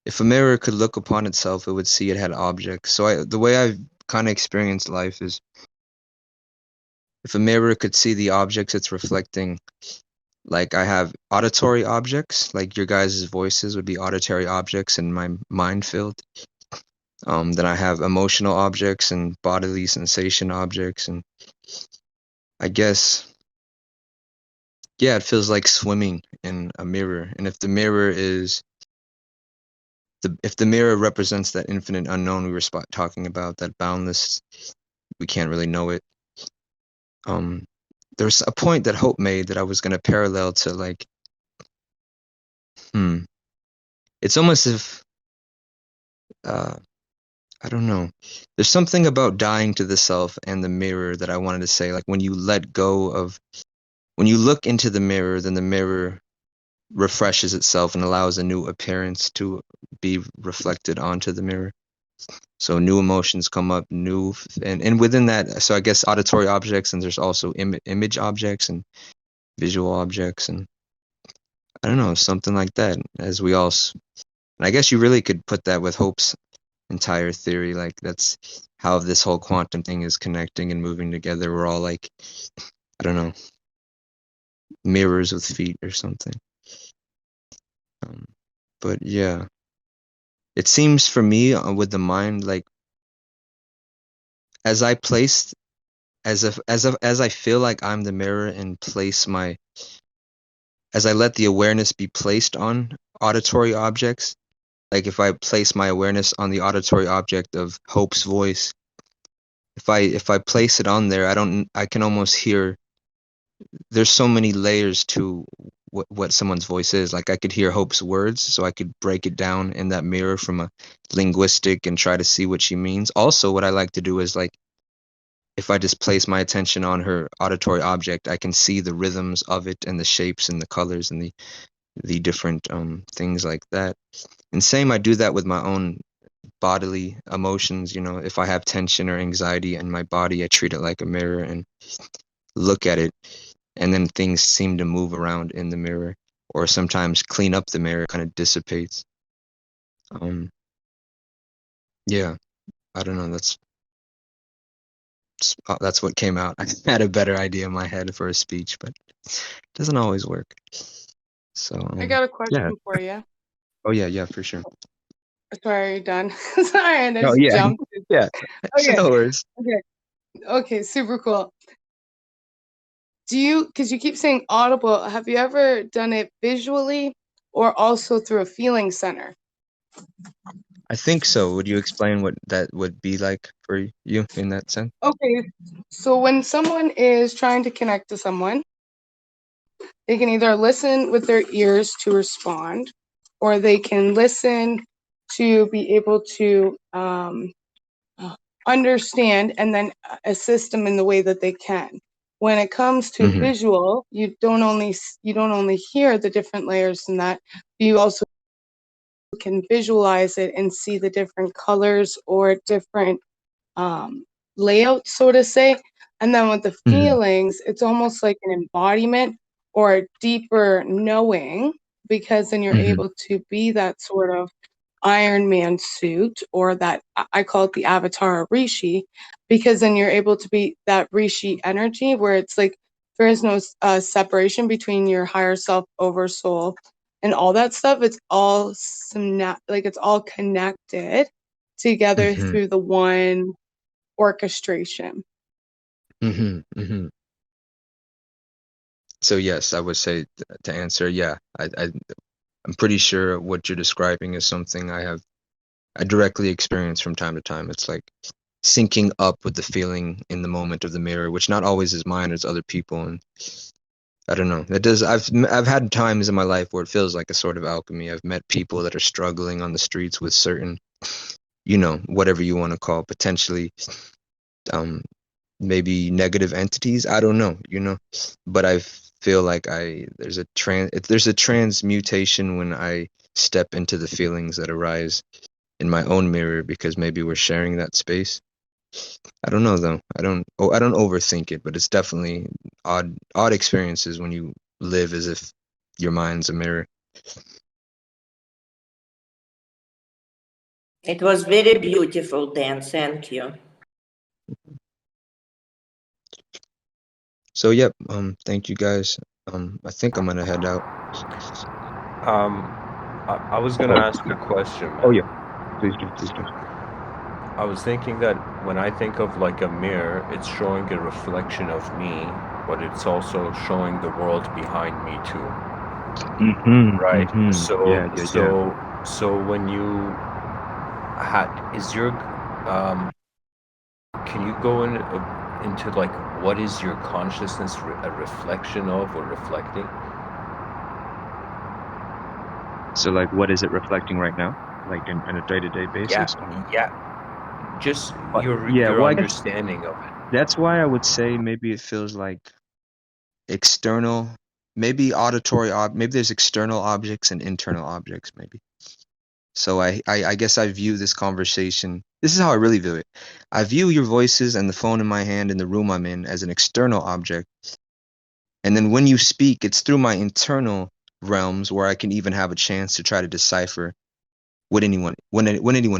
if a mirror could look upon itself, it would see it had objects. So the way I've kind of experienced life is, if a mirror could see the objects it's reflecting, like I have auditory objects, like your guys' voices would be auditory objects in my mind field. Then I have emotional objects and bodily sensation objects, and I guess, yeah, it feels like swimming in a mirror. And if the mirror represents that infinite unknown we were talking about, that boundless, we can't really know it. There's a point that Hope made that I was going to parallel to, like, it's almost if, I don't know. There's something about dying to the self and the mirror that I wanted to say. Like, when you look into the mirror, then the mirror refreshes itself and allows a new appearance to be reflected onto the mirror. So new emotions come up, and within that, so I guess auditory objects, and there's also image objects and visual objects, and I don't know, something like that. And I guess you really could put that with Hope's entire theory. Like, that's how this whole quantum thing is connecting and moving together. We're all like, I don't know, mirrors with feet or something. But yeah, it seems for me, with the mind, like, as I feel like I'm the mirror and as I let the awareness be placed on auditory objects, like if I place my awareness on the auditory object of Hope's voice, if I place it on there, I can almost hear. There's so many layers to what someone's voice is. Like, I could hear Hope's words, so I could break it down in that mirror from a linguistic and try to see what she means. Also, what I like to do is, like, if I just place my attention on her auditory object, I can see the rhythms of it and the shapes and the colors and the different things like that. And same, I do that with my own bodily emotions. If I have tension or anxiety in my body, I treat it like a mirror and look at it, and then things seem to move around in the mirror, or sometimes clean up the mirror, kind of dissipates. Yeah, I don't know. That's what came out. I had a better idea in my head for a speech, but it doesn't always work. So I got a question yeah. for you. Oh yeah, for sure. Sorry, are you done? Sorry, I Oh just yeah, jumped. yeah. Okay. No worries. Okay, super cool. Because you keep saying audible, have you ever done it visually or also through a feeling center? I think so. Would you explain what that would be like for you in that sense? Okay, so when someone is trying to connect to someone, they can either listen with their ears to respond, or they can listen to be able to understand and then assist them in the way that they can. When it comes to visual, you don't only hear the different layers in that, you also can visualize it and see the different colors or different layouts, so to say. And then with the feelings, it's almost like an embodiment or a deeper knowing, because then you're able to be that sort of Iron Man suit, or that I call it the avatar Rishi, because then you're able to be that Rishi energy where it's like there is no separation between your higher self, oversoul, and all that stuff. It's all it's all connected together through the one orchestration. So yes, I would say to answer, yeah, I'm pretty sure what you're describing is something I directly experience from time to time. It's like syncing up with the feeling in the moment of the mirror, which not always is mine, it's other people. And I don't know. It does. I've had times in my life where it feels like a sort of alchemy. I've met people that are struggling on the streets with certain whatever you want to call, potentially maybe negative entities. I don't know, but I feel like there's a transmutation when I step into the feelings that arise in my own mirror, because maybe we're sharing that space. I don't know though. I don't overthink it, but it's definitely odd experiences when you live as if your mind's a mirror. It was very beautiful, Dan. Thank you. So yep, thank you guys. I think I'm gonna head out. I was gonna ask a question, man. Oh yeah, please do. I was thinking that when I think of like a mirror, it's showing a reflection of me, but it's also showing the world behind me too. Right. So when you is your can you go into like what is your consciousness a reflection of or reflecting? So like, what is it reflecting right now? Like on a day-to-day basis? Yeah. Just your understanding of it. That's why I would say maybe it feels like external, maybe auditory, maybe there's external objects and internal objects, maybe. So I guess I view this conversation, this is how I really view it. I view your voices and the phone in my hand in the room I'm in as an external object. And then when you speak, it's through my internal realms where I can even have a chance to try to decipher what anyone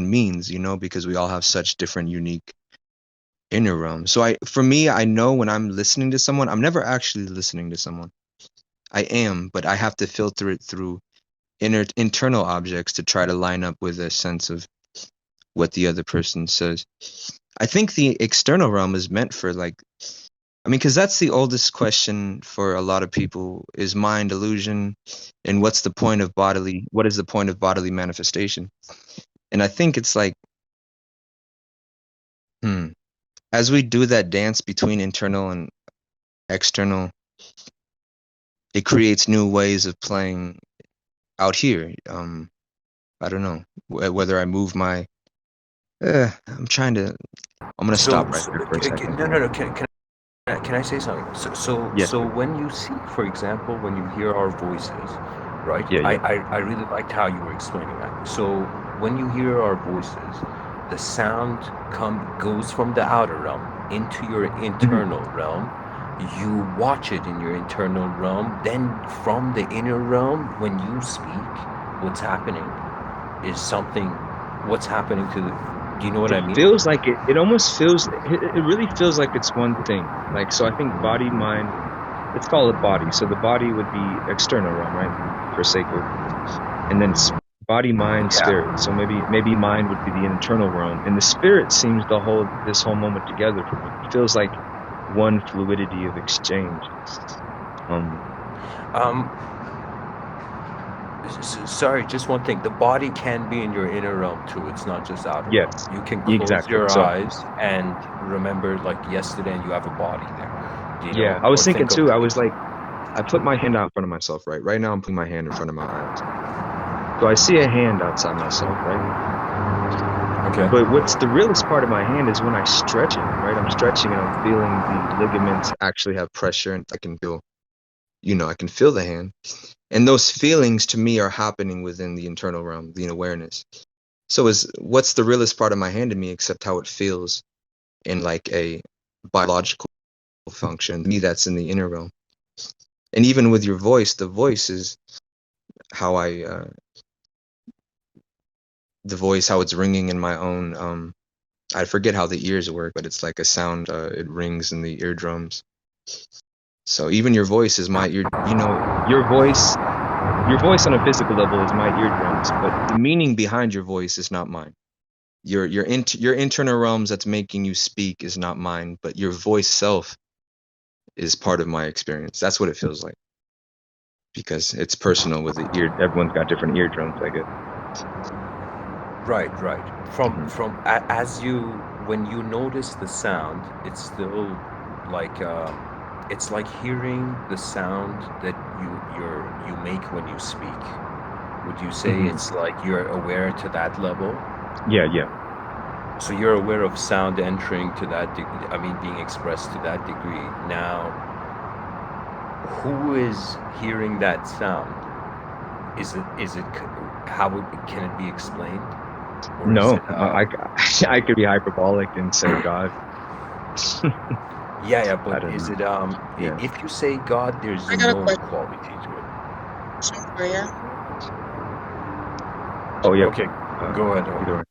means, because we all have such different, unique inner realms. So for me, I know when I'm listening to someone, I'm never actually listening to someone. I am, but I have to filter it through internal objects to try to line up with a sense of what the other person says. I think the external realm is meant for because that's the oldest question for a lot of people, is mind illusion, and what is the point of bodily manifestation? And I think it's like, as we do that dance between internal and external, it creates new ways of playing out here. I don't know whether I move my. I'm gonna stop right there for a second. No. Can I say something? So when you see, for example, when you hear our voices, right? Yeah. I really liked how you were explaining that. So when you hear our voices, the sound goes from the outer realm into your internal realm. You watch it in your internal realm. Then from the inner realm, when you speak, what's happening is what's happening to the. Do you know what I mean? It feels like it almost feels, it really feels like it's one thing. Like, so I think body, mind, let's call it body. So the body would be external realm, right? For sake of, and then body, mind, spirit. So maybe mind would be the internal realm, and the spirit seems to hold this whole moment together for me. It feels like one fluidity of exchange. Sorry, just one thing. The body can be in your inner realm too. It's not just outer Yes, realm. You can close your So, eyes and remember like yesterday, and you have a body there. I was thinking too. I was like, I put my hand out in front of myself, right? Right now I'm putting my hand in front of my eyes. So I see a hand outside myself, right? Okay. But what's the realest part of my hand is when I stretch it, right? I'm stretching and I'm feeling the ligaments actually have pressure, and I can feel the hand. And those feelings to me are happening within the internal realm, the awareness. So what's the realest part of my hand to me except how it feels in like a biological function? To me, that's in the inner realm. And even with your voice, the voice is how how it's ringing in my own, I forget how the ears work, but it's like a sound, it rings in the eardrums. So even your voice is my ear, your voice on a physical level is my eardrums, but the meaning behind your voice is not mine. Your internal realms that's making you speak is not mine, but your voice self is part of my experience. That's what it feels like, because it's personal with the ear. Everyone's got different eardrums, I guess. Right. When you notice the sound, it's still like it's like hearing the sound that you make when you speak. Would you say it's like you're aware to that level? Yeah. So you're aware of sound entering to that degree, I mean, being expressed to that degree. Now, who is hearing that sound? How can it be explained? Or is No, it, I could be hyperbolic and say God. yeah, I but don't is know. it, Yeah. if you say God, there's I a got a known quality to it. question for you. Oh yeah. Okay, go ahead. Either way.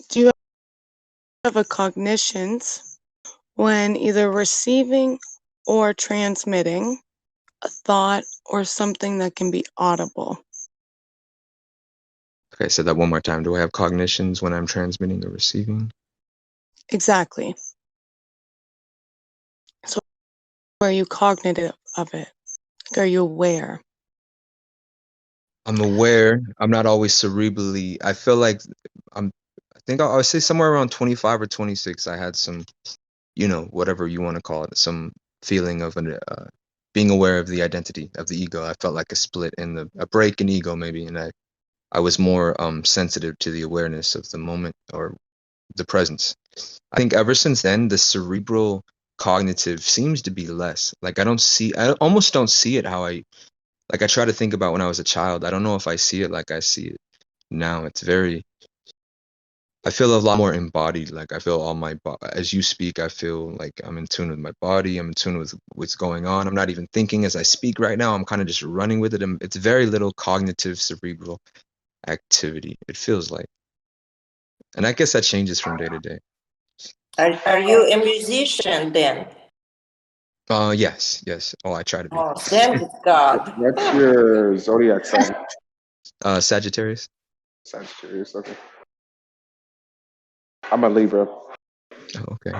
Do you have a cognitions when either receiving or transmitting a thought or something that can be audible? Okay, say that one more time. Do I have cognitions when I'm transmitting or receiving? Exactly. So are you cognitive of it? Like, are you aware? I'm aware. I'm not always cerebrally. I feel like I think I would say somewhere around 25 or 26. I had some, whatever you want to call it, some feeling of being aware of the identity of the ego. I felt like a split in a break in ego maybe, and I was more sensitive to the awareness of the moment or the presence. I think ever since then, the cerebral cognitive seems to be less. Like I almost don't see it how I try to think about when I was a child. I don't know if I see it like I see it now. I feel a lot more embodied. Like I feel as you speak, I feel like I'm in tune with my body. I'm in tune with what's going on. I'm not even thinking as I speak right now. I'm kind of just running with it. And it's very little cognitive cerebral activity, it feels like. And I guess that changes from day to day. Are you a musician then? Yes. Oh, I try to be. Oh, thank God. What's your zodiac sign? Sagittarius. Sagittarius. Okay. I'm a Libra. Oh, okay.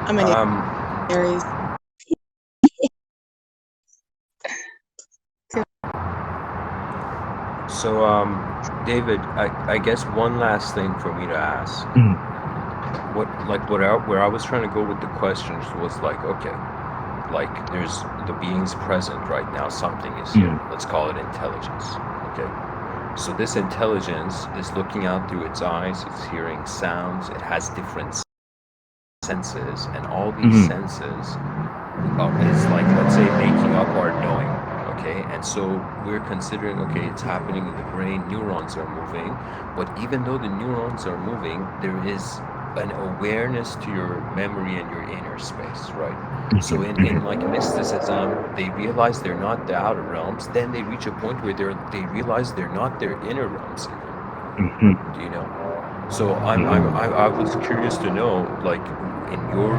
I'm an Aries. So, David, I guess one last thing for me to ask. Where I was trying to go with the questions was like, okay, like there's the beings present right now, something is here. Let's call it intelligence. Okay. So this intelligence is looking out through its eyes, it's hearing sounds, it has different senses, and all these senses is like, let's say, making up our knowing. Okay, and so we're considering, okay, it's happening in the brain, neurons are moving, but even though the neurons are moving, there is an awareness to your memory and your inner space, right? So in like mysticism, they realize they're not the outer realms, then they reach a point where they realize they're not their inner realms even. Do you know? So I was curious to know, like, in your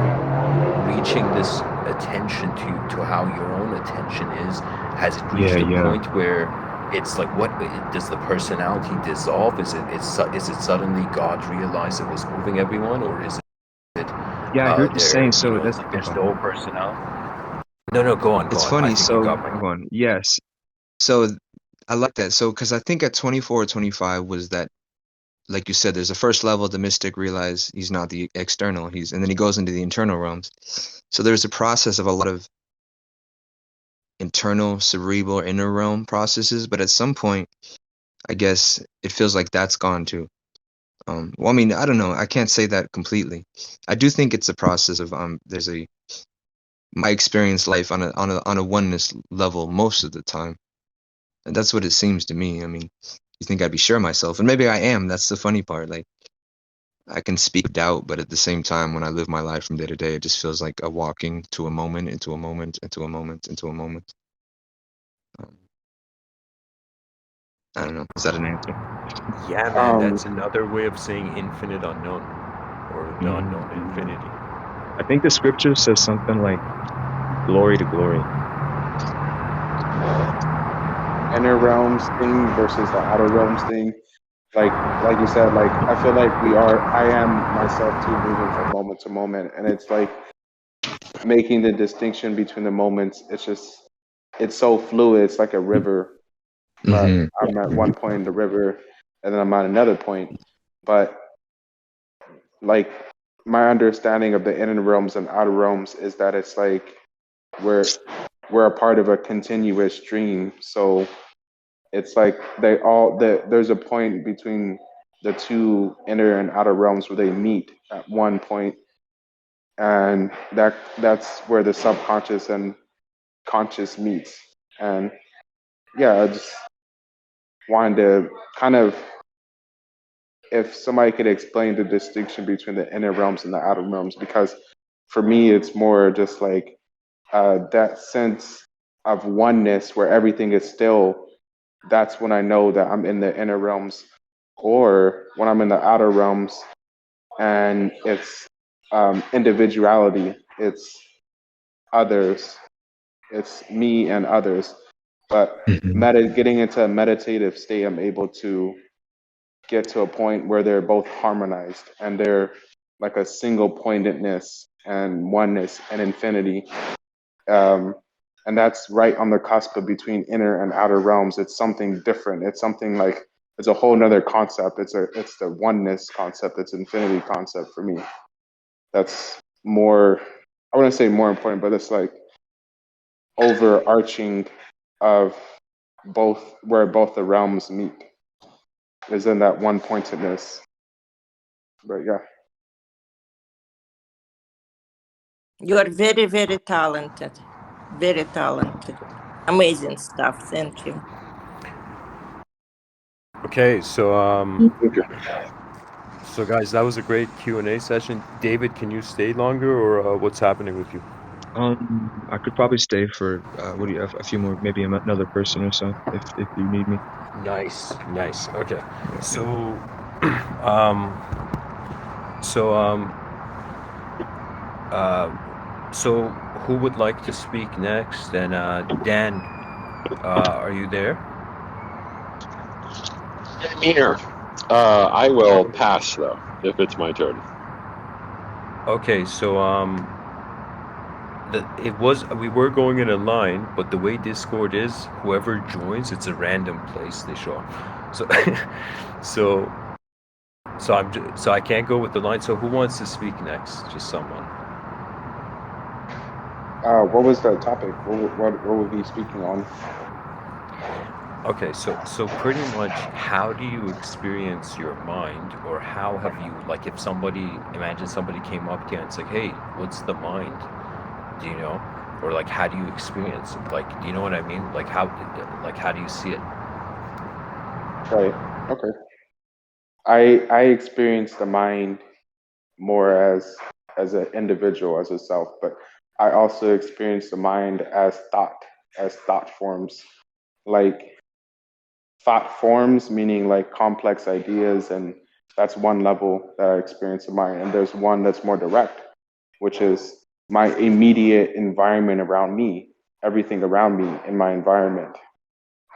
reaching this attention to how your own attention is, has it reached a point where it's like, what does the personality dissolve? Is it suddenly God realized it was moving everyone, or is it Yeah, I heard you saying so. That's like there's no personality? No, go on. It's I funny. think you So got my go on. Yes. So I like that. So because I think at 24 or 25 was that, like you said, there's a first level. The mystic realize he's not the external. And then he goes into the internal realms. So there's a process of a lot of internal, cerebral, inner realm processes. But at some point, I guess it feels like that's gone too. Well, I mean, I don't know. I can't say that completely. I do think it's a process of my experience life on a oneness level most of the time, and that's what it seems to me. I mean, you think I'd be sure of myself, and maybe I am. That's the funny part. Like, I can speak doubt, but at the same time, when I live my life from day to day, it just feels like a walking to a moment, into a moment, into a moment, into a moment. I don't know. Is that an answer? Yeah, man, that's another way of saying infinite unknown, or the unknown infinity. I think the scripture says something like glory to glory. Inner realms thing versus the outer realms thing. Like you said, like I feel like I am myself too, moving from moment to moment, and it's like making the distinction between the moments. It's so fluid. It's like a river. But I'm at one point in the river, and then I'm at another point. But like my understanding of the inner realms and outer realms is that it's like we're a part of a continuous stream. So it's like there's a point between the two inner and outer realms where they meet at one point, and that's where the subconscious and conscious meets. And yeah, I just wanted to kind of, if somebody could explain the distinction between the inner realms and the outer realms, because for me it's more just like that sense of oneness where everything is still. That's when I know that I'm in the inner realms, or when I'm in the outer realms and it's individuality, it's others, it's me and others. But getting into a meditative state, I'm able to get to a point where they're both harmonized and they're like a single pointedness and oneness and infinity. And that's right on the cusp of between inner and outer realms. It's something different. It's something like, it's a whole nother concept. It's the oneness concept. It's infinity concept for me. That's more, I wouldn't say more important, but it's like overarching of both, where both the realms meet, is in that one pointedness. But yeah. You are very, very talented. Very talented. Amazing stuff. Thank you. Okay, so Thank you. so guys, that was a great Q&A session. David, can you stay longer, or what's happening with you? I could probably stay for what do you have? A few more, maybe another person or so, if you need me. Nice. Okay. Yeah. So who would like to speak next? And Dan, are you there? I'm here. I will pass though, if it's my turn. Okay, so we were going in a line, but the way Discord is, whoever joins, it's a random place they show up. So so I can't go with the line. So who wants to speak next? Just someone. What was the topic? What were we speaking on? Okay, so pretty much, how do you experience your mind, or how have you, like, if imagine somebody came up to you and it's like, hey, what's the mind? Do you know? Or like, how do you experience it? Like, do you know what I mean? Like, how do you see it? Right. Okay. I experience the mind more as an individual, as a self, but I also experience the mind as thought forms, like thought forms, meaning like complex ideas, and that's one level that I experience the mind. And there's one that's more direct, which is my immediate environment around me, everything around me in my environment.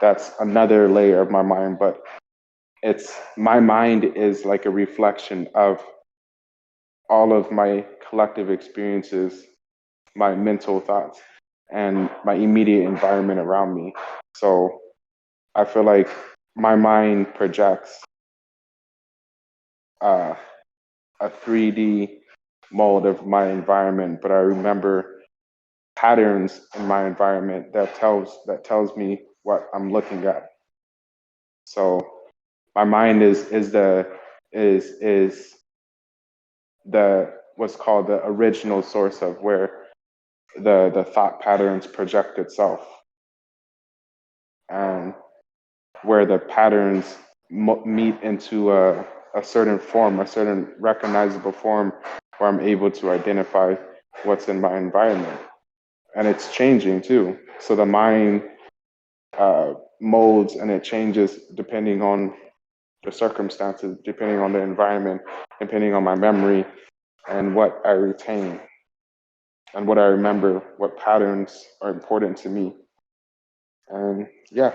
That's another layer of my mind, but my mind is like a reflection of all of my collective experiences, my mental thoughts, and my immediate environment around me. So I feel like my mind projects a 3D mold of my environment, but I remember patterns in my environment that tells me what I'm looking at. So my mind is the what's called the original source of where the thought patterns project itself, and where the patterns meet into a certain form, a certain recognizable form, where I'm able to identify what's in my environment. And it's changing too. So the mind molds and it changes depending on the circumstances, depending on the environment, depending on my memory and what I retain and what I remember, what patterns are important to me. And yeah,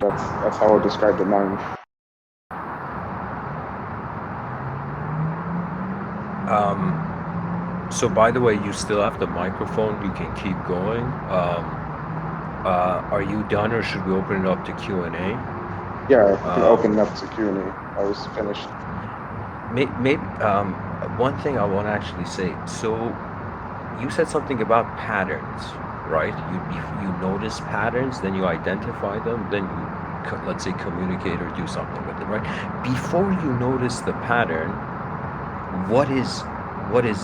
that's how I describe the mind. So by the way, you still have the microphone. You can keep going. Are you done, or should we open it up to Q&A? Yeah, we can open it up to Q&A. I was finished. Maybe one thing I want to actually say. So you said something about patterns, right? You notice patterns, then you identify them, then you let's say communicate or do something with it, right? Before you notice the pattern, what is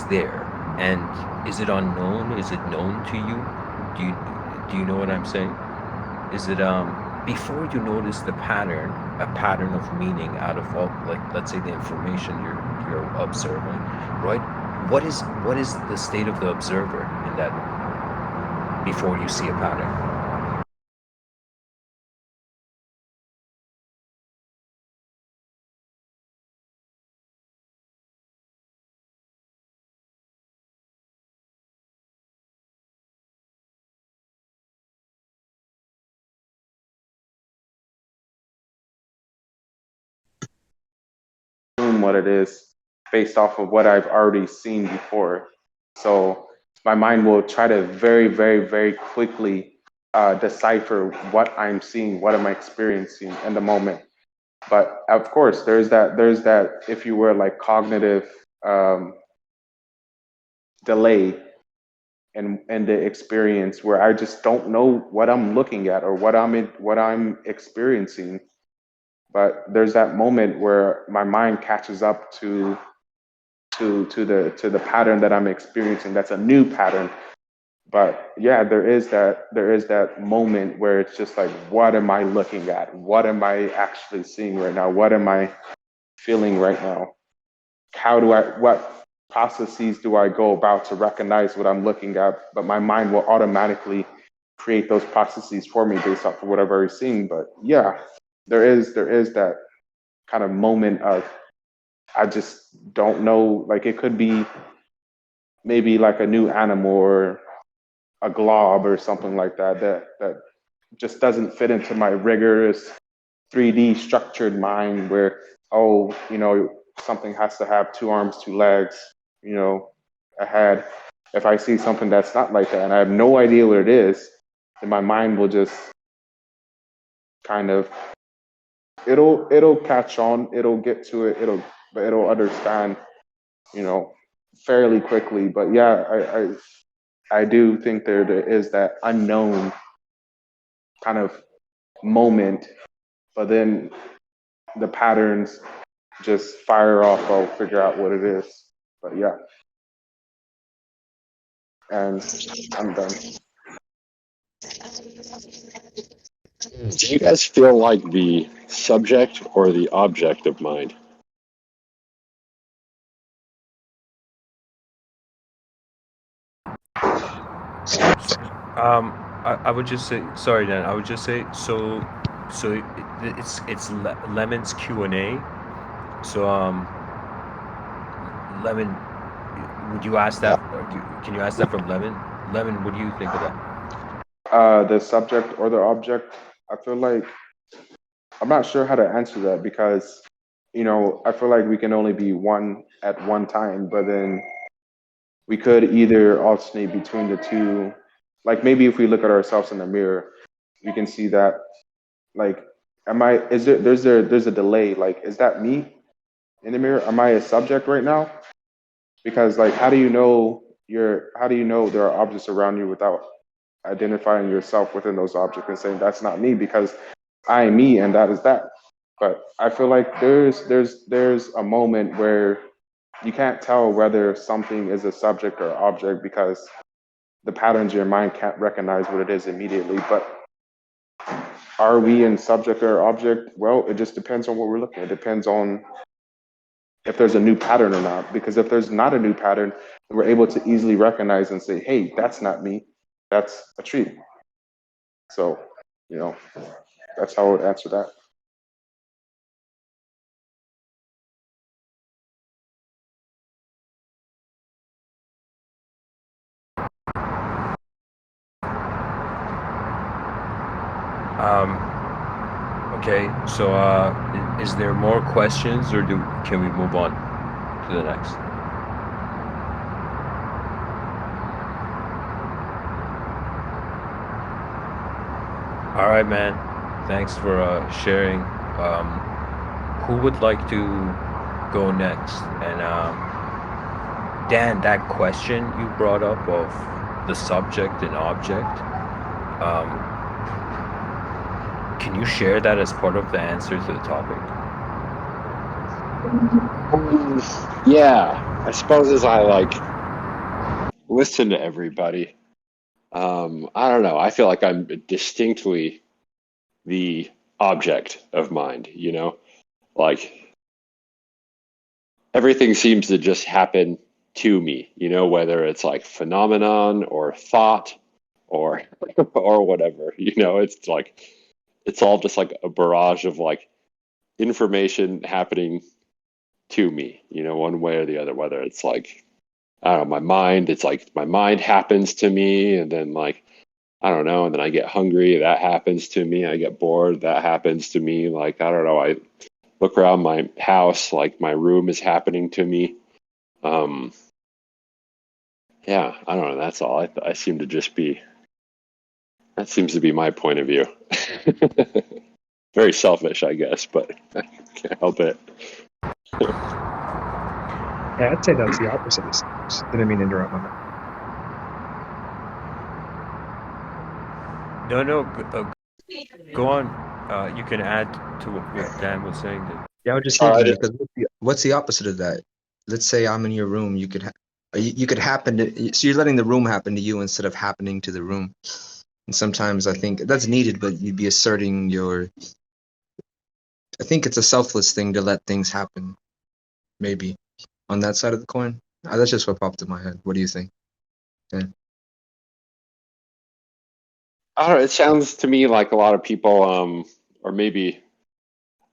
there, and is it unknown? Is it known to you? Do you know what I'm saying? Is it before you notice the pattern, a pattern of meaning out of all, like let's say the information you're observing, right? What is the state of the observer in that before you see a pattern? What it is based off of what I've already seen before. So my mind will try to very, very, very quickly decipher what I'm seeing, what am I experiencing in the moment. But of course, there's that, if you were like cognitive delay in the experience where I just don't know what I'm looking at or what I'm experiencing. But there's that moment where my mind catches up to the pattern that I'm experiencing. That's a new pattern. But yeah, there is that moment where it's just like, what am I looking at? What am I actually seeing right now? What am I feeling right now? What processes do I go about to recognize what I'm looking at? But my mind will automatically create those processes for me based off of what I've already seen. But yeah, there is that kind of moment of, I just don't know, like it could be maybe like a new animal or a glob or something like that just doesn't fit into my rigorous 3D structured mind where, oh, something has to have 2 arms, 2 legs, a head. If I see something that's not like that and I have no idea what it is, then my mind will just kind of, it'll catch on, it'll get to it, it'll understand, fairly quickly. But yeah, I do think there is that unknown kind of moment, but then the patterns just fire off. I'll figure out what it is. But yeah, and I'm done. Do you guys feel like the subject or the object of mind? I would just say, sorry, Dan. I would just say, so it's Lemon's Q&A. So Lemon, would you ask that? Or can you ask that from Lemon? Lemon, what do you think of that? The subject or the object. I feel like I'm not sure how to answer that because, I feel like we can only be one at one time, but then we could either alternate between the two. Like maybe if we look at ourselves in the mirror, we can see that, like, there's a delay. Like, is that me in the mirror? Am I a subject right now? Because like, how do you know there are objects around you without identifying yourself within those objects and saying that's not me because I am me and that is that. But I feel like there's a moment where you can't tell whether something is a subject or object because the patterns in your mind can't recognize what it is immediately. But are we in subject or object? Well, it just depends on what we're looking at. It depends on if there's a new pattern or not. Because if there's not a new pattern, we're able to easily recognize and say, hey, that's not me. That's a tree. So, that's how I would answer that. Okay, so is there more questions, or can we move on to the next? All right, man. Thanks for sharing. Who would like to go next? And Dan, that question you brought up of the subject and object. Can you share that as part of the answer to the topic? Yeah, I suppose as I like listen to everybody, I don't know. I feel like I'm distinctly the object of mind, you know? Like everything seems to just happen to me, you know, whether it's like phenomenon or thought or or whatever, you know, it's like it's all just like a barrage of like information happening to me, you know, one way or the other, whether it's like I don't know, my mind, it's like my mind happens to me, and then like I don't know, and then I get hungry, that happens to me. I get bored, that happens to me. Like I don't know, I look around my house, like my room is happening to me. Yeah, I don't know. That's all. I seem to just be. That seems to be my point of view. Very selfish, I guess, but I can't help it. Yeah, I'd say that's the opposite of selfish. Didn't mean to interrupt, my man. No, go on. You can add to what Dan was saying. Yeah, I would just Oh, say because what's the opposite of that? Let's say I'm in your room. You could you could happen to, so you're letting the room happen to you instead of happening to the room. And sometimes I think that's needed, but you'd be asserting your. I think it's a selfless thing to let things happen. Maybe on that side of the coin. That's just what popped in my head. What do you think? Yeah. I don't know. It sounds to me like a lot of people, or maybe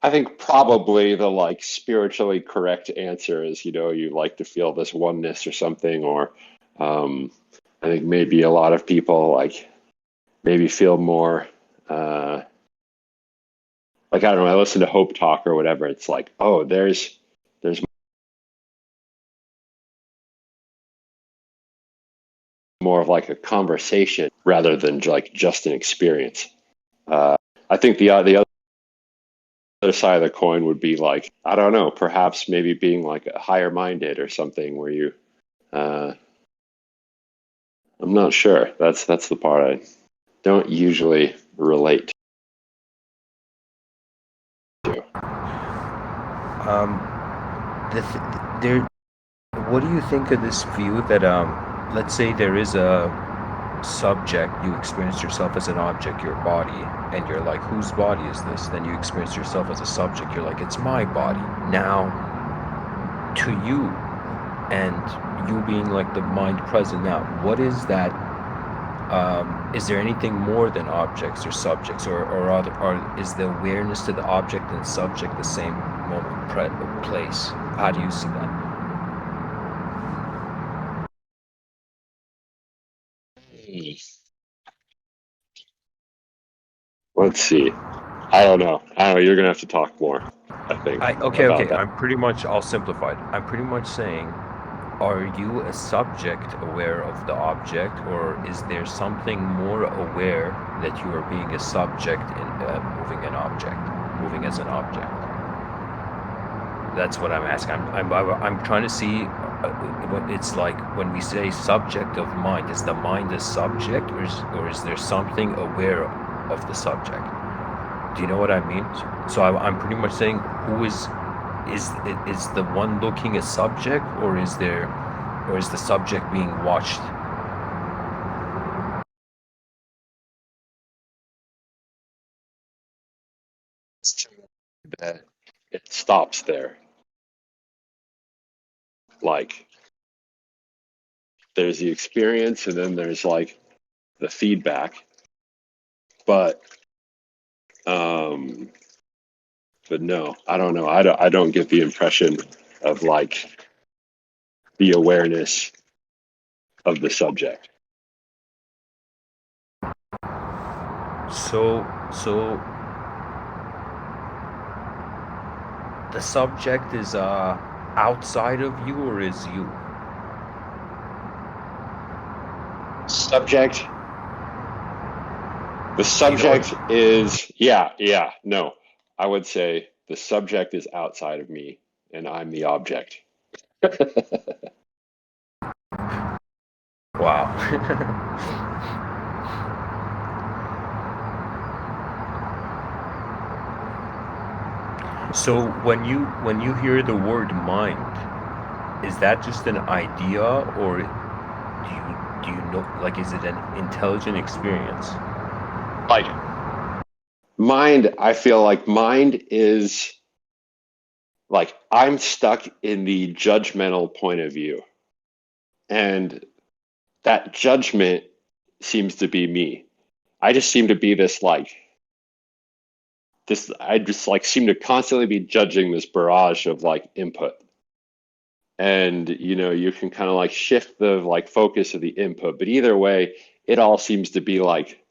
I think probably the like spiritually correct answer is, you know, you like to feel this oneness or something, or I think maybe a lot of people like maybe feel more like I don't know, I listen to Hope Talk or whatever. It's like, oh, there's more of like a conversation rather than like just an experience. I think the other side of the coin would be like, I don't know, perhaps maybe being like higher minded or something where you I'm not sure. That's the part I don't usually relate to. What do you think of this view that let's say there is a subject, you experience yourself as an object, your body, and you're like, whose body is this? Then you experience yourself as a subject, you're like, it's my body. Now, to you, and you being like the mind present now, what is that? Is there anything more than objects or subjects, or is the awareness to the object and subject the same moment, place? How do you see that? Let's see. I don't know. You're gonna have to talk more, I think. Okay. That. I'll simplify it. I'm pretty much saying, are you a subject aware of the object, or is there something more aware that you are being a subject in moving as an object? That's what I'm asking. I'm trying to see what it's like when we say subject of mind. Is the mind a subject, or is there something aware of the subject? Do you know what I mean? So I'm pretty much saying, who is the one looking a subject, or is the subject being watched? That it stops there. Like there's the experience, and then there's like the feedback, but no, I don't know. I don't get the impression of like the awareness of the subject. So the subject is outside of you, or is you? Subject. The subject is no. I would say the subject is outside of me, and I'm the object. Wow. So when you hear the word mind, is that just an idea, or do you know, like, is it an intelligent experience? Like mind, I feel like mind is like I'm stuck in the judgmental point of view. And that judgment seems to be me. I just seem to be I just like seem to constantly be judging this barrage of like input. And you can kind of like shift the like focus of the input, but either way, it all seems to be like,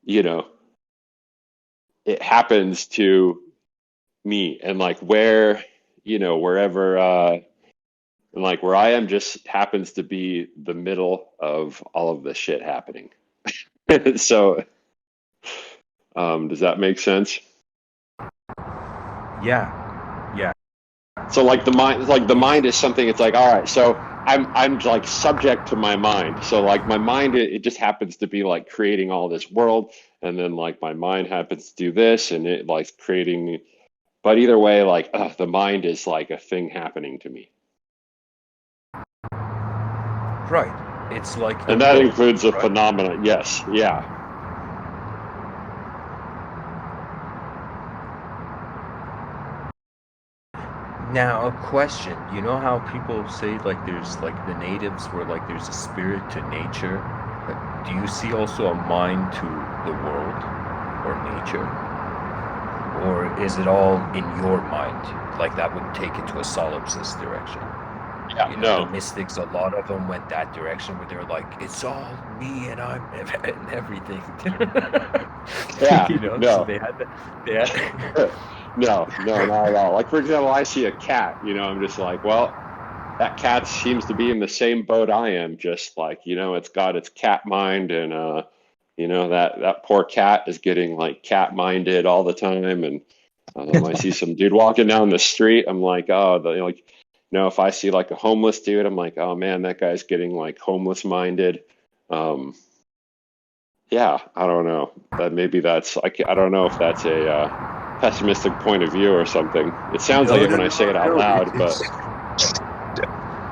you know, it happens to me and like wherever and like where I am just happens to be the middle of all of the shit happening. So, does that make sense? Yeah, yeah. So like the mind is something. It's like, all right, so I'm like subject to my mind. So like my mind, it just happens to be like creating all this world, and then like my mind happens to do this, and it like creating. But either way, like the mind is like a thing happening to me, Right. It's like the and that world, includes a right? phenomena. Yes, yeah. Now, a question. You know how people say like there's like the natives where like there's a spirit to nature? Do you see also a mind to the world or nature? Or is it all in your mind? Like that would take it to a solipsist direction. Yeah, The no. mystics, a lot of them went that direction where they're like, it's all me and I'm and everything. Yeah, So no. they had No, no, not at all. Like for example, I see a cat, I'm just like, well, that cat seems to be in the same boat I am, just like, it's got its cat mind and that poor cat is getting like cat minded all the time. And I see some dude walking down the street, I'm like, oh, if I see like a homeless dude, I'm like, oh man, that guy's getting like homeless minded. Um, yeah, I don't know. That maybe I don't know if that's a pessimistic point of view or something. It sounds like no, it no, when I no, say it out no. loud, but It's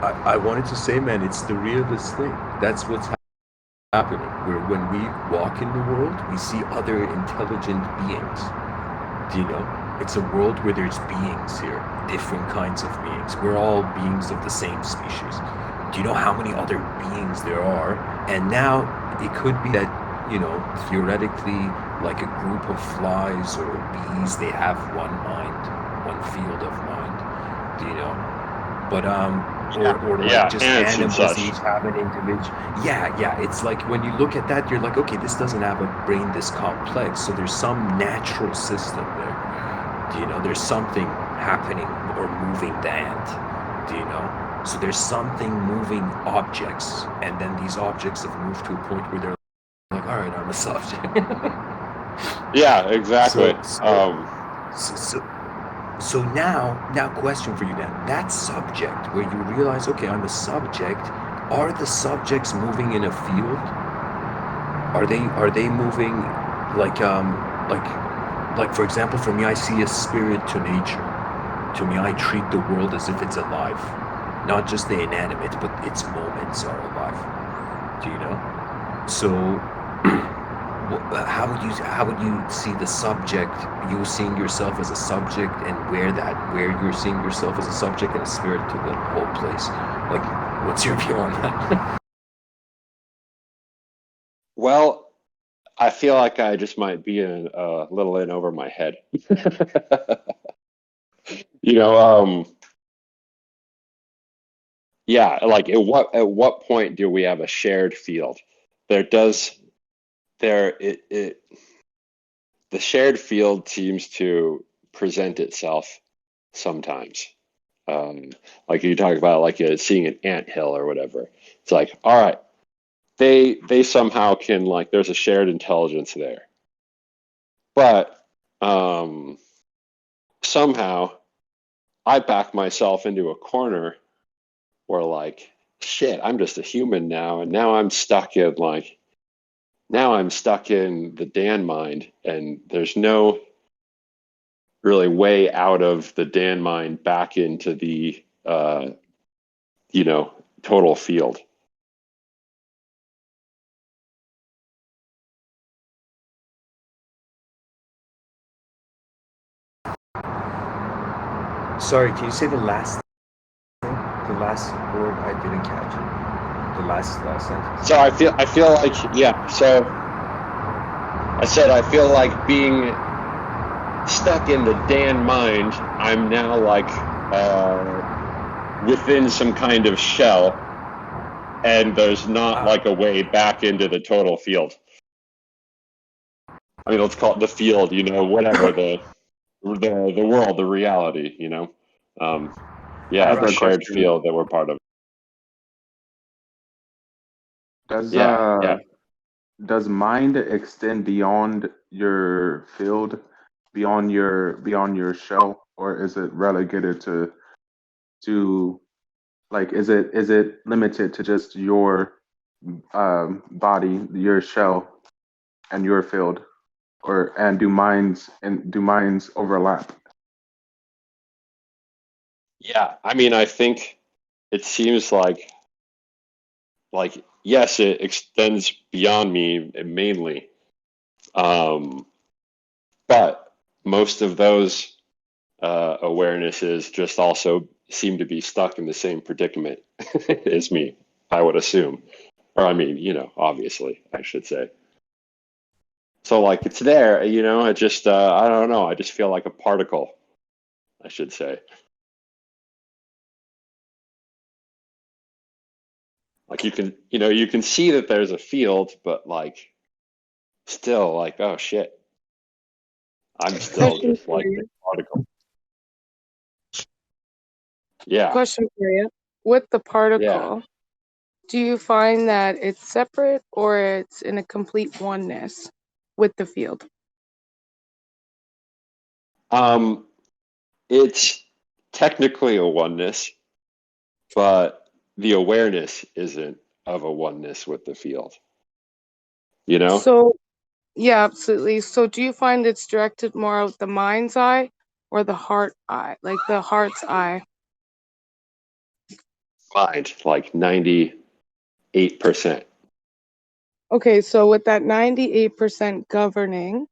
I wanted to say, man, it's the realest thing. That's what's happening. Where when we walk in the world, we see other intelligent beings. Do you know? It's a world where there's beings here, different kinds of beings. We're all beings of the same species. Do you know how many other beings there are? And now it could be that, theoretically, like a group of flies or bees, they have one mind, one field of mind. Do you know? But yeah, or like yeah, just ants and animals such. each have an individual. Yeah, yeah. It's like when you look at that, you're like, okay, this doesn't have a brain this complex. So there's some natural system there. Do you know? There's something happening or moving the ant. Do you know? So there's something moving objects, and then these objects have moved to a point where they're like, all right, I'm a subject. Yeah, exactly. so so so, so now question for you then. That subject where you realize, okay, I'm a subject, are the subjects moving in a field? Are they moving like like like for example, for me I see a spirit to nature. To me I treat the world as if it's alive. Not just the inanimate, but its moments are alive. Do you know? So how would you see the subject, you seeing yourself as a subject, and where you're seeing yourself as a subject and a spirit to the whole place? Like, what's your view on that? Well, I feel like I just might be a little in over my head. You know, yeah, like at what point do we have a shared field? There does there it the shared field seems to present itself sometimes. Um, like you talk about like seeing an anthill or whatever. It's like, all right, they somehow can like there's a shared intelligence there. But somehow I back myself into a corner where like shit, I'm just a human now, and now I'm stuck in the Dan mind, and there's no really way out of the Dan mind back into the total field. Sorry, can you say the last thing? The last word I didn't catch it. The last sentence. So I feel like, yeah. So I said I feel like being stuck in the Dan mind. I'm now like within some kind of shell, and there's not like a way back into the total field. I mean, let's call it the field, whatever the world, the reality, I the have a shared question. field that we're part of. Does mind extend beyond your field, beyond your shell, or is it relegated to like is it limited to just your body, your shell, and your field, and do minds overlap? Yeah, I mean, I think it seems like yes, it extends beyond me mainly, but most of those awarenesses just also seem to be stuck in the same predicament as me, I would assume, or I mean, obviously, I should say. So like it's there, it just I don't know, I just feel like a particle, I should say. Like you can see that there's a field, but like still like, oh shit, I'm still Question just for like you. a particle. Yeah, Question for you. With the yeah. particle, do you find that it's separate or it's in a complete oneness with the field? It's technically a oneness, but the awareness isn't of a oneness with the field. So, yeah, absolutely. So, do you find it's directed more with the mind's eye or the heart eye, like the heart's eye? Mind, like 98%. Okay, so with that 98% governing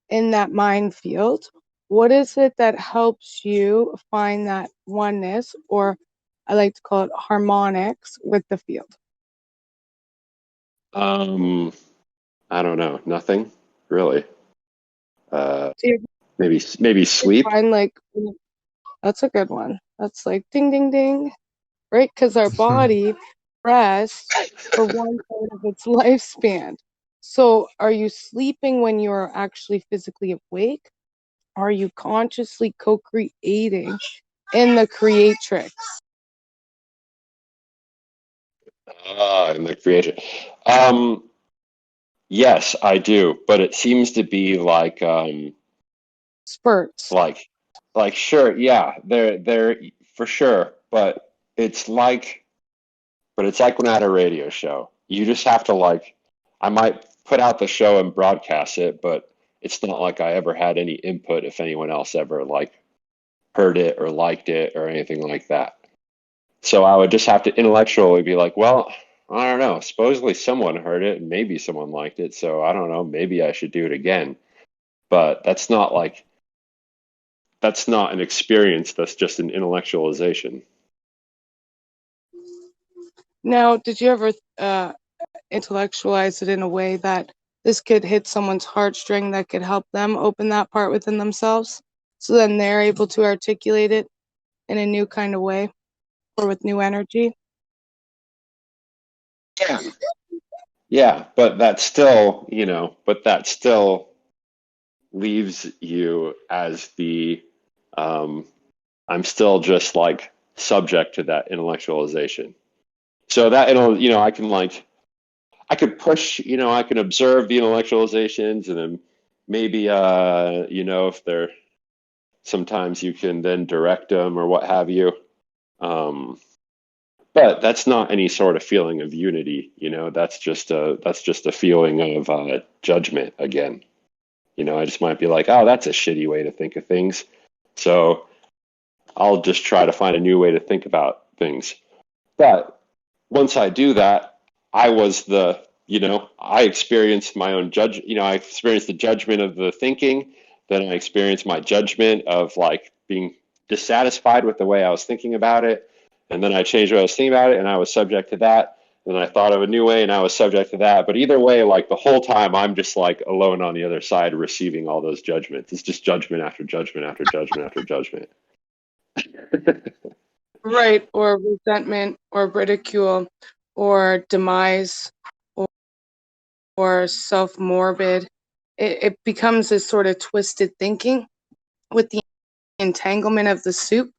in that mind field, what is it that helps you find that oneness, or I like to call it harmonics, with the field? I don't know, nothing really. Do you Maybe sleep. find like that's a good one. That's like ding ding ding, right? Because our body rests for one part of its lifespan. So, are you sleeping when you are actually physically awake? Are you consciously co-creating in the creatrix? In the creation. Yes, I do, but it seems to be Spurts. like sure, yeah, they're for sure, but it's like when I had a radio show. You just have to I might put out the show and broadcast it, but it's not like I ever had any input if anyone else ever heard it or liked it or anything like that. So I would just have to intellectually be like, well, I don't know. Supposedly someone heard it and maybe someone liked it. So I don't know. Maybe I should do it again. But that's not an experience. That's just an intellectualization. Now, did you ever intellectualize it in a way that this could hit someone's heartstring that could help them open that part within themselves? So then they're able to articulate it in a new kind of way or with new energy? Yeah. Yeah, but that still leaves you as I'm still just subject to that intellectualization. So that I could push, I can observe the intellectualizations, and then maybe if they're sometimes you can then direct them or what have you. But that's not any sort of feeling of unity, that's just a feeling of judgment again. I just might be like, oh, that's a shitty way to think of things. So I'll just try to find a new way to think about things. But once I do that, I experienced my own I experienced the judgment of the thinking. Then I experienced my judgment of like being dissatisfied with the way I was thinking about it. And then I changed what I was thinking about it, and I was subject to that. And then I thought of a new way, and I was subject to that. But either way, like the whole time, I'm just like alone on the other side, receiving all those judgments. It's just judgment after judgment after judgment after judgment. Right, or resentment, or ridicule, or demise, or self-morbid. It becomes this sort of twisted thinking with the entanglement of the soup.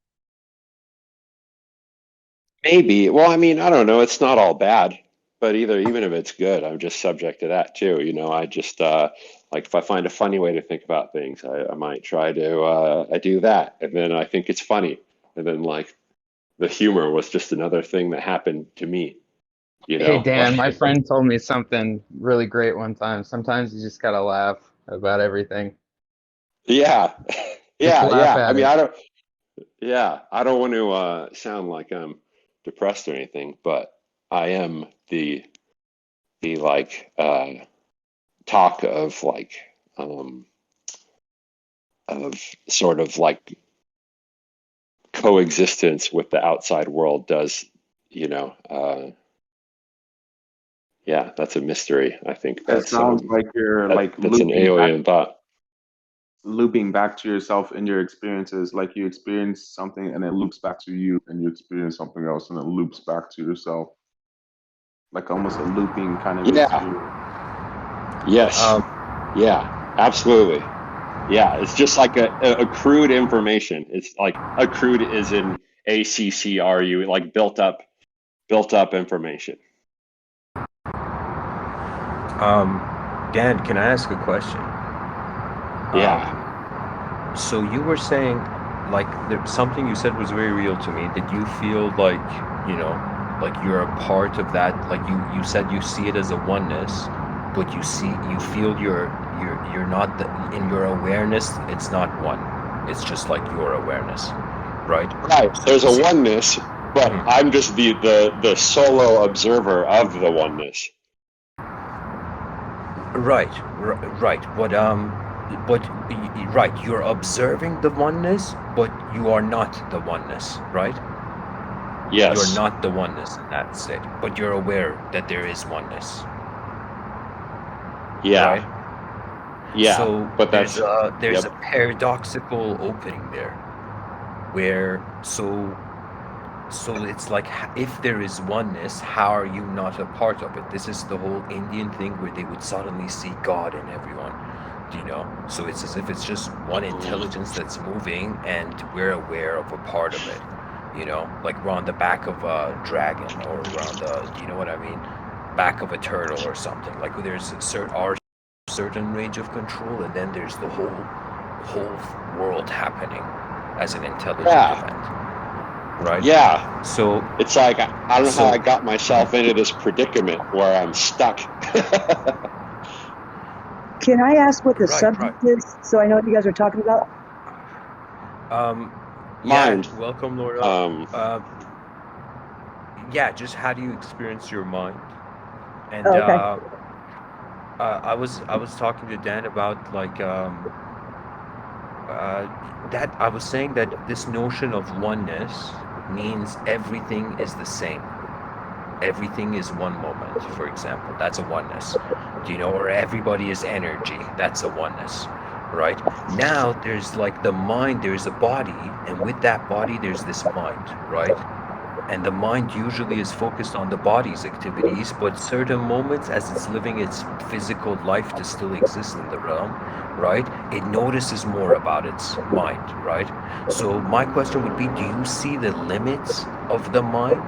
Maybe. Well, I mean, I don't know. It's not all bad, but even if it's good, I'm just subject to that too. I just like if I find a funny way to think about things, I might try to I do that, and then I think it's funny, and then like the humor was just another thing that happened to me. Hey Dan, my friend told me something really great one time. Sometimes you just gotta laugh about everything. Yeah, Just laugh at I mean, it. I don't want to sound like I'm depressed or anything, but I am the like talk of like of sort of like coexistence with the outside world does, yeah, that's a mystery. I think It that's sounds like you're like that's an alien thought. looping back to yourself in your experiences. Like you experience something and it loops back to you, and you experience something else and it loops back to yourself. Like almost a looping kind of experience. Yes. Yeah, absolutely. Yeah, it's just like a accrued information. It's like accrued is in ACCRU, like built up information. Dan, can I ask a question? Yeah. So you were saying, like, something you said was very real to me. Did you feel like, like you're a part of that? Like you said you see it as a oneness, but you feel you're not in your awareness. It's not one. It's just like your awareness, right? Right. There's a oneness, but I'm just the solo observer of the oneness. Right. But you're observing the oneness, but you are not the oneness, right? Yes. You're not the oneness in that state, but you're aware that there is oneness. Yeah. Right? Yeah. So but there's a paradoxical opening there, where so it's like, if there is oneness, how are you not a part of it? This is the whole Indian thing where they would suddenly see God in everyone. So it's as if it's just one intelligence that's moving and we're aware of a part of it, like we're on the back of a dragon, or we're on the, you know what I mean, back of a turtle or something. Like there's our certain range of control, and then there's the whole world happening as an intelligent event, right? Yeah. So it's like, I don't know how I got myself into this predicament where I'm stuck. Can I ask what the subject is, so I know what you guys are talking about? Mind. Yeah, welcome, Laura. Yeah, just how do you experience your mind? And okay. I was talking to Dan about like that. I was saying that this notion of oneness means everything is the same. Everything is one moment, for example. That's a oneness. Or everybody is energy. That's a oneness, right? Now there's like the mind, there's a body, and with that body there's this mind, right? And the mind usually is focused on the body's activities, but certain moments, as it's living its physical life to still exist in the realm, right, it notices more about its mind, right? So my question would be, do you see the limits of the mind?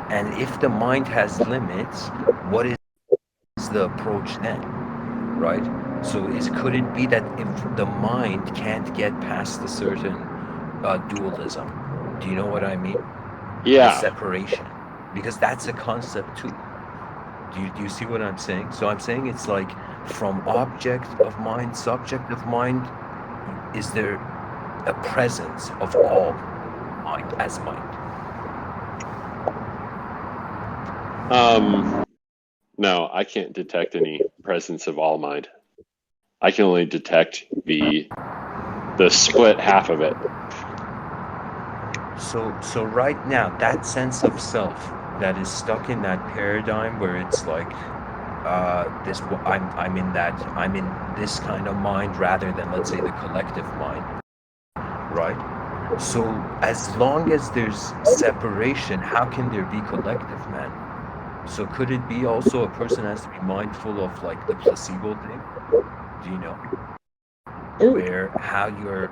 And if the mind has limits, what is the approach then, right? So could it be that if the mind can't get past a certain dualism, do you know what I mean? Yeah. The separation. because that's a concept too. Do you see what I'm saying? So I'm saying it's like from object of mind, subject of mind, is there a presence of all mind as mind? No, I can't detect any presence of all mind. I can only detect the split half of it. So right now, that sense of self that is stuck in that paradigm where it's like I'm in this kind of mind rather than, let's say, the collective mind, right? So as long as there's separation, how can there be collective, man? So could it be also a person has to be mindful of like the placebo thing? Do you know? Where how you're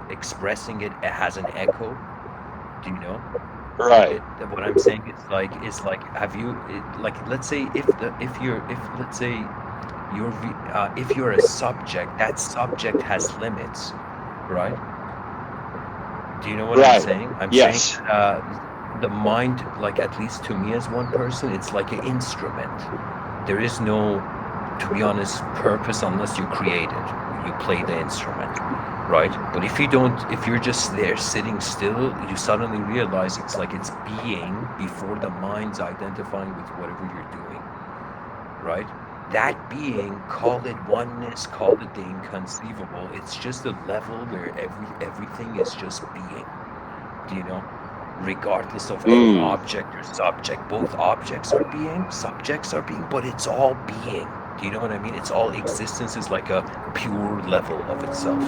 expressing it has an echo? Do you know? Right. What I'm saying is like have you like let's say if let's say if you're a subject, that subject has limits, right? Do you know what I'm saying? I'm Yes. saying the mind, like at least to me as one person, it's like an instrument. There is no, to be honest, purpose unless you create it. You play the instrument, right? But if you're just there sitting still, you suddenly realize it's like it's being before the mind's identifying with whatever you're doing, right? That being, call it oneness, call it the inconceivable. It's just a level where everything is just being. Do you know? Regardless of any object or subject, both objects are being, subjects are being, but it's all being. Do you know what I mean? It's all existence is like a pure level of itself.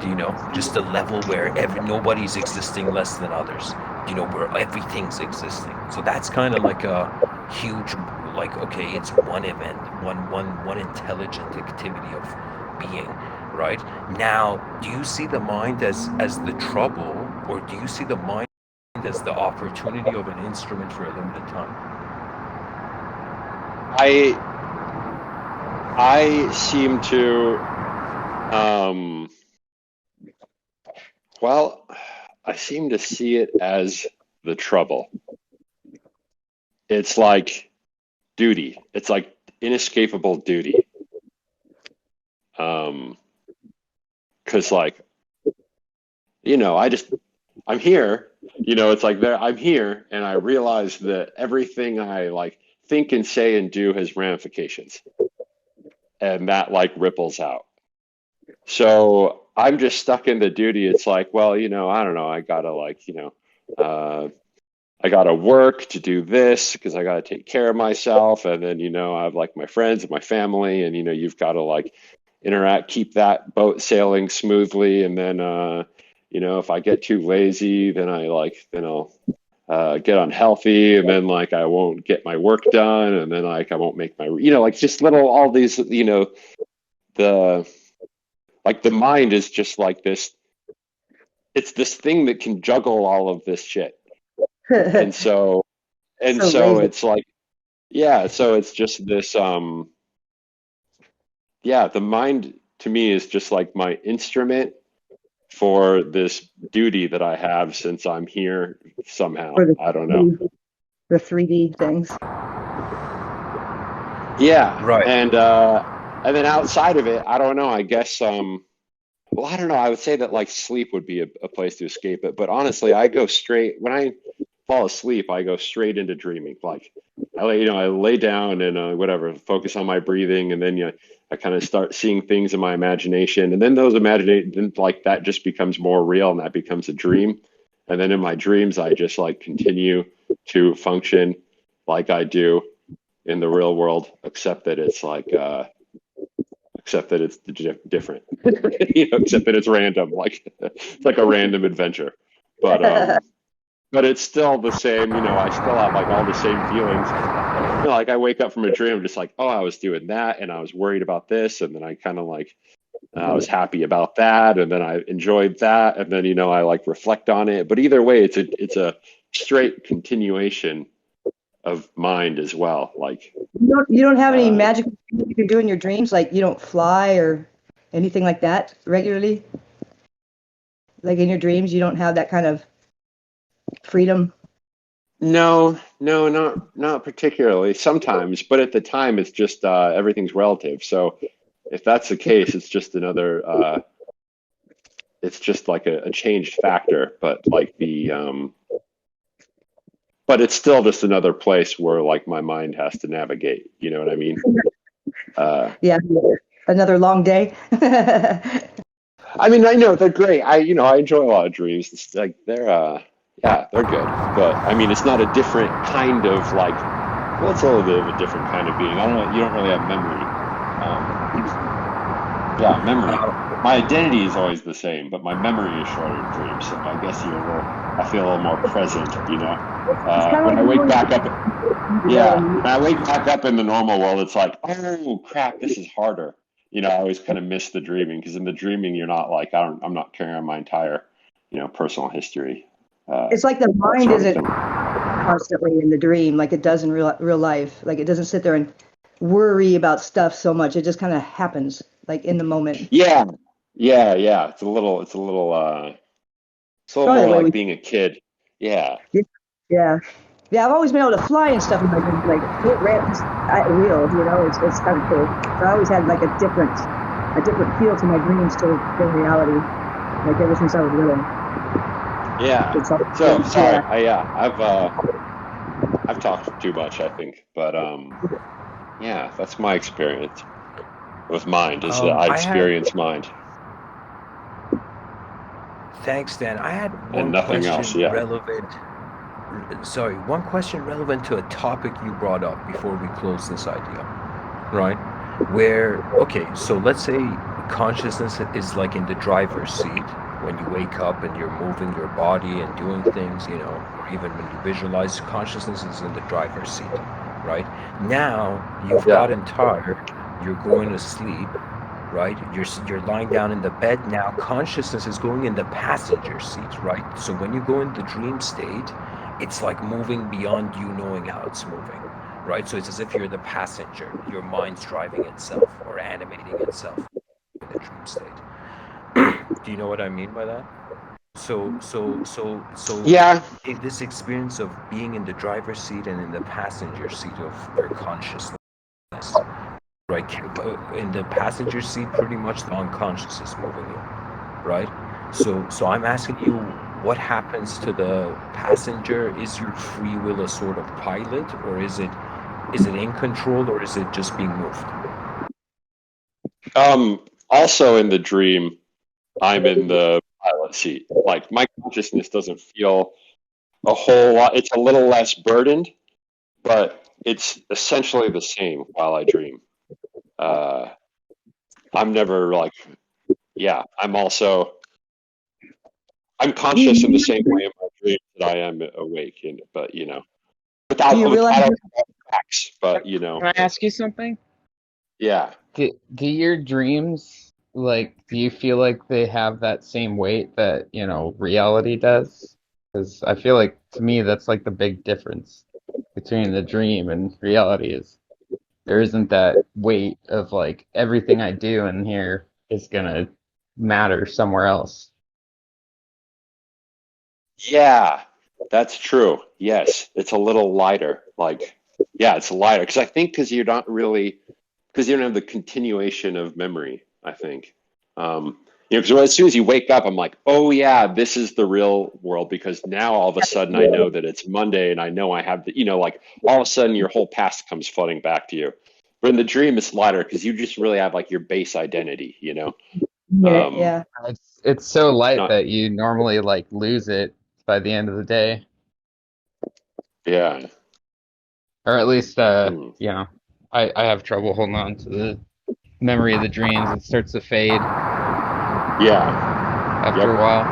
Do you know? Just a level where nobody's existing less than others. You know, where everything's existing. So that's kind of like a huge, like, okay, it's one event, one intelligent activity of being, right? Now, do you see the mind as the trouble, or do you see the mind as the opportunity of an instrument for a limited time? I seem to well, I seem to see it as the trouble. It's like duty. It's like inescapable duty. 'Cause like, you know, I'm here, you know, it's like I'm here and I realize that everything I like think and say and do has ramifications. And that like ripples out. So I'm just stuck in the duty. It's like, well, you know, I don't know. I gotta like, you know, I gotta work to do this because I gotta take care of myself. And then, you know, I have like my friends and my family, and you know, you've got to like interact, keep that boat sailing smoothly. And then, you know, if I get too lazy, then I'll get unhealthy, and then like I won't get my work done, and then like I won't make my, you know, like just all these, you know, the mind is just like this. It's this thing that can juggle all of this shit. And so it's like, yeah, so it's just this, yeah, the mind to me is just like my instrument for this duty that I have since I'm here somehow. I don't know. The 3D things. Yeah. Right. And then outside of it, I don't know, I guess, well, I don't know. I would say that like sleep would be a place to escape it. But honestly, I go straight, when I fall asleep, I go straight into dreaming. Like I lay down and whatever, focus on my breathing. And then, you know, I kind of start seeing things in my imagination. And then those imagination, like that just becomes more real and that becomes a dream. And then in my dreams, I just like continue to function like I do in the real world, except that it's like, except that it's different, you know, except that it's random, like it's like a random adventure, but it's still the same, you know, I still have like all the same feelings. You know, like I wake up from a dream, I'm just like, oh, I was doing that and I was worried about this, and then I kind of like, I was happy about that, and then I enjoyed that, and then, you know, I like reflect on it. But either way, it's a straight continuation of mind as well. Like You don't have any magical things you can do in your dreams, like you don't fly or anything like that regularly? Like in your dreams, you don't have that kind of freedom? No, no, not particularly. Sometimes, but at the time, it's just everything's relative. So if that's the case, it's just another. It's just like a changed factor, but like but it's still just another place where like my mind has to navigate. You know what I mean? Yeah, another long day. I mean, I know they're great. I enjoy a lot of dreams. It's like yeah, they're good. But I mean, it's not a different kind of like, well, it's a little bit of a different kind of being. I don't know. You don't really have memory. Yeah, memory. My identity is always the same, but my memory is shorter in dreams. So I guess I feel a little more present, you know. When I wake back up, yeah, when I wake back up in the normal world, it's like, oh crap, this is harder. You know, I always kind of miss the dreaming because in the dreaming, you're not like, I'm not carrying my entire, personal history. It's like the mind sort of isn't thing. constantly in the dream like it does in real life. Like it doesn't sit there and worry about stuff so much. It just kind of happens like in the moment. Yeah, yeah. It's a little Probably the more way like being a kid. Yeah. yeah. Yeah, I've always been able to fly and stuff in my dreams, like real, it's kind of cool. So I always had like a different feel to my dreams to reality, like ever since I was little. Yeah. It's all, So sorry. yeah. I've talked too much, I think, but yeah, that's my experience with mind. Is that I I had experience mind Thanks, Dan. I had and one nothing else. question Yeah. relevant. Sorry, one question relevant to a topic you brought up before we close this idea, right? Okay, so let's say consciousness is like in the driver's seat when you wake up and you're moving your body and doing things, or even when you visualize, consciousness is in the driver's seat, right? Now you've Yeah. gotten tired, you're going to sleep, right? You're lying down in the bed now. Consciousness is going in the passenger seat, right? So when you go in the dream state, it's like moving beyond you knowing how it's moving, right? So it's as if you're the passenger. Your mind's driving itself or animating itself in the dream state. Do you know what I mean by that? So Yeah. in this experience of being in the driver's seat and in the passenger seat of your consciousness, right? In the passenger seat, pretty much the unconscious is moving you, right? So I'm asking you, what happens to the passenger? Is your free will a sort of pilot, or is it in control, or is it just being moved? Also in the dream, I'm in the pilot seat. Like my consciousness doesn't feel a whole lot. It's a little less burdened, but it's essentially the same while I dream. I'm never like, yeah, I'm conscious in the same way in my dreams that I am awake in, but Do you realize? I don't have facts, but Can I ask you something? yeah. Do your dreams, like, do you feel like they have that same weight that, reality does? Because I feel like, to me, that's like the big difference between the dream and reality is there isn't that weight of like everything I do in here is gonna matter somewhere else. Yeah, that's true. Yes, it's a little lighter. Like, yeah, it's lighter because I think because you don't have the continuation of memory. I think, because as soon as you wake up, I'm like, oh yeah, this is the real world because now all of a sudden I know that it's Monday and I know I have like all of a sudden your whole past comes flooding back to you. But in the dream, it's lighter because you just really have like your base identity. Yeah. It's so light Not that you normally like lose it by the end of the day, yeah. or at least Hmm. I have trouble holding on to the memory of the dreams. It starts to fade Yeah. after a while.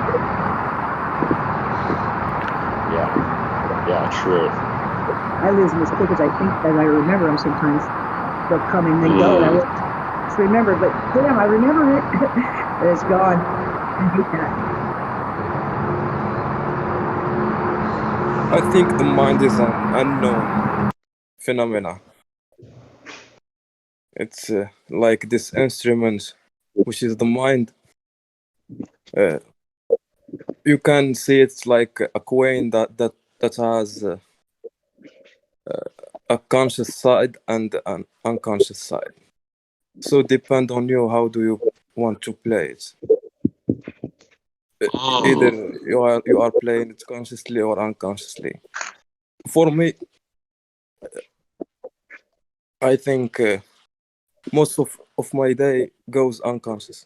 Yeah. True. I lose them as quick as I think as I remember them sometimes. They'll come and then go, and I won't just remember, but damn, I remember it. And it's gone. I hate that. I think the mind is an unknown phenomena. It's like this instrument, which is the mind. You can see it's like a coin that has a conscious side and an unconscious side. So depend on you, how do you want to play it? Either you are playing it consciously or unconsciously. For me, I think most of my day goes unconscious.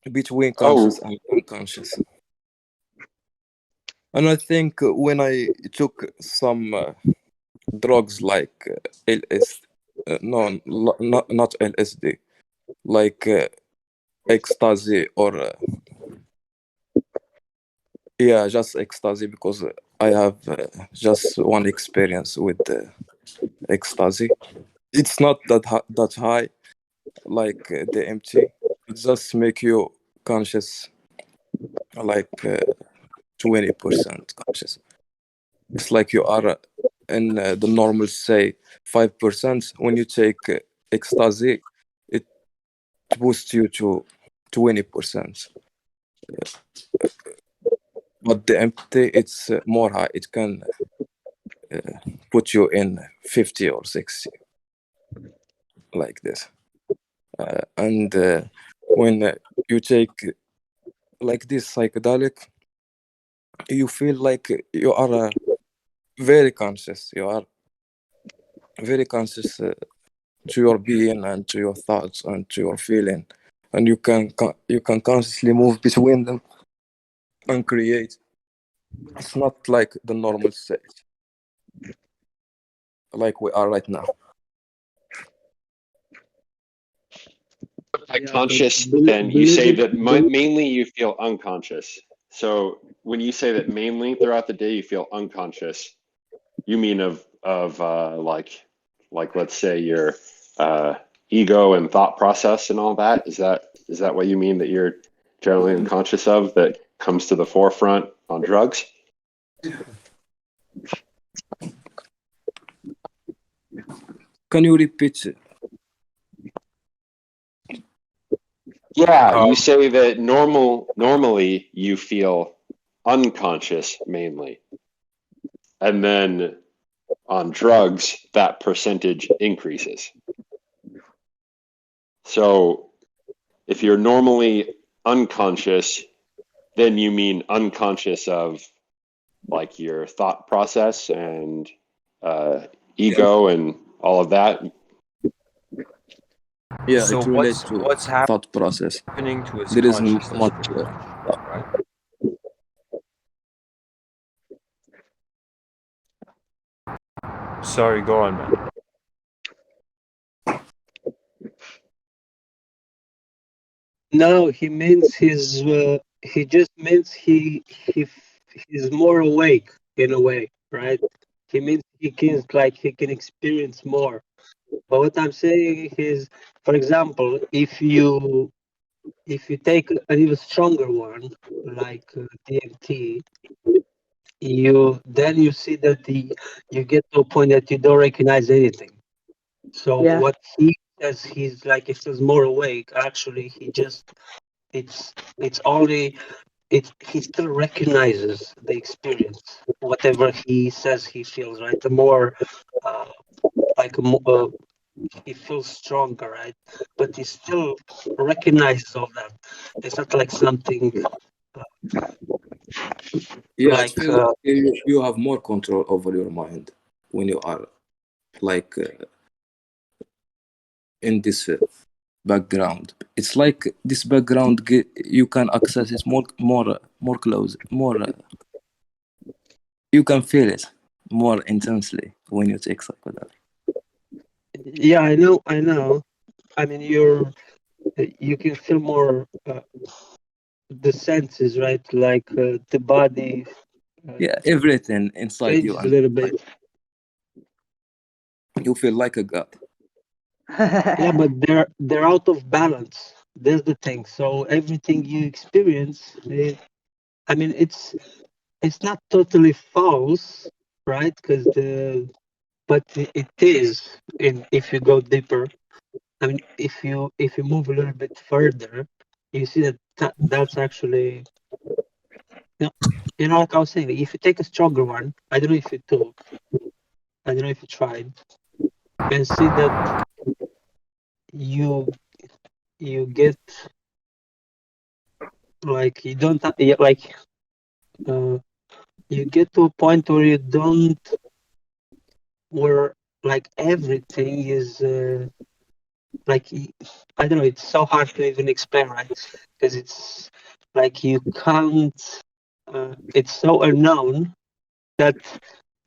Between conscious and unconscious. And I think when I took some drugs like not LSD, like ecstasy or yeah, just ecstasy, because I have just one experience with ecstasy. It's not that high like DMT. It just make you conscious, like 20% conscious. It's like you are in the normal, say 5%. When you take ecstasy, it boosts you to 20%. But the empty, it's more high. It can put you in 50 or 60, like this. And when you take like this psychedelic, you feel like you are very conscious. You are very conscious to your being and to your thoughts and to your feeling, and you can consciously move between them and create. It's not like the normal state, like we are right now. By conscious, then you say that mainly you feel unconscious. So when you say that mainly throughout the day you feel unconscious, you mean of like let's say your ego and thought process and all that. Is that what you mean that you're generally unconscious of, that comes to the forefront on drugs? Can you repeat it? Yeah, you say that normally you feel unconscious mainly, and then on drugs that percentage increases. So if you're normally unconscious, then you mean unconscious of like your thought process and ego and all of that. Yeah, So it relates to what's thought process. happening to his There isn't consciousness much. pretty much, right? Sorry, go on, man. No, he means he just means he's more awake in a way, right? He means he can experience more. But what I'm saying is, for example, if you take an even stronger one like DMT, you see that you get to a point that you don't recognize anything. So Yeah. what he says, he's like, if he's more awake, actually he still recognizes the experience, whatever he says he feels, right? The more he feels stronger, right? But he still recognizes all that. It's not like something Yeah, like I feel you have more control over your mind when you are like in this background. It's like this background you can access it more close, more you can feel it more intensely when you take psychedelic. yeah, I know. I mean, you can feel more the senses, right? Like the body. Yeah, everything inside you, Changes a little bit. you feel like a god. Yeah, but they're out of balance. That's the thing. So everything you experience, I mean, it's not totally false, right? But it is. If you go deeper, I mean, if you move a little bit further, you see that that's actually, You know, like I was saying, if you take a stronger one, I don't know if you took, I don't know if you tried, you can see that you get like you don't like you get to a point where you don't where like everything is like I don't know. It's so hard to even explain, right? Because it's like you can't. It's so unknown that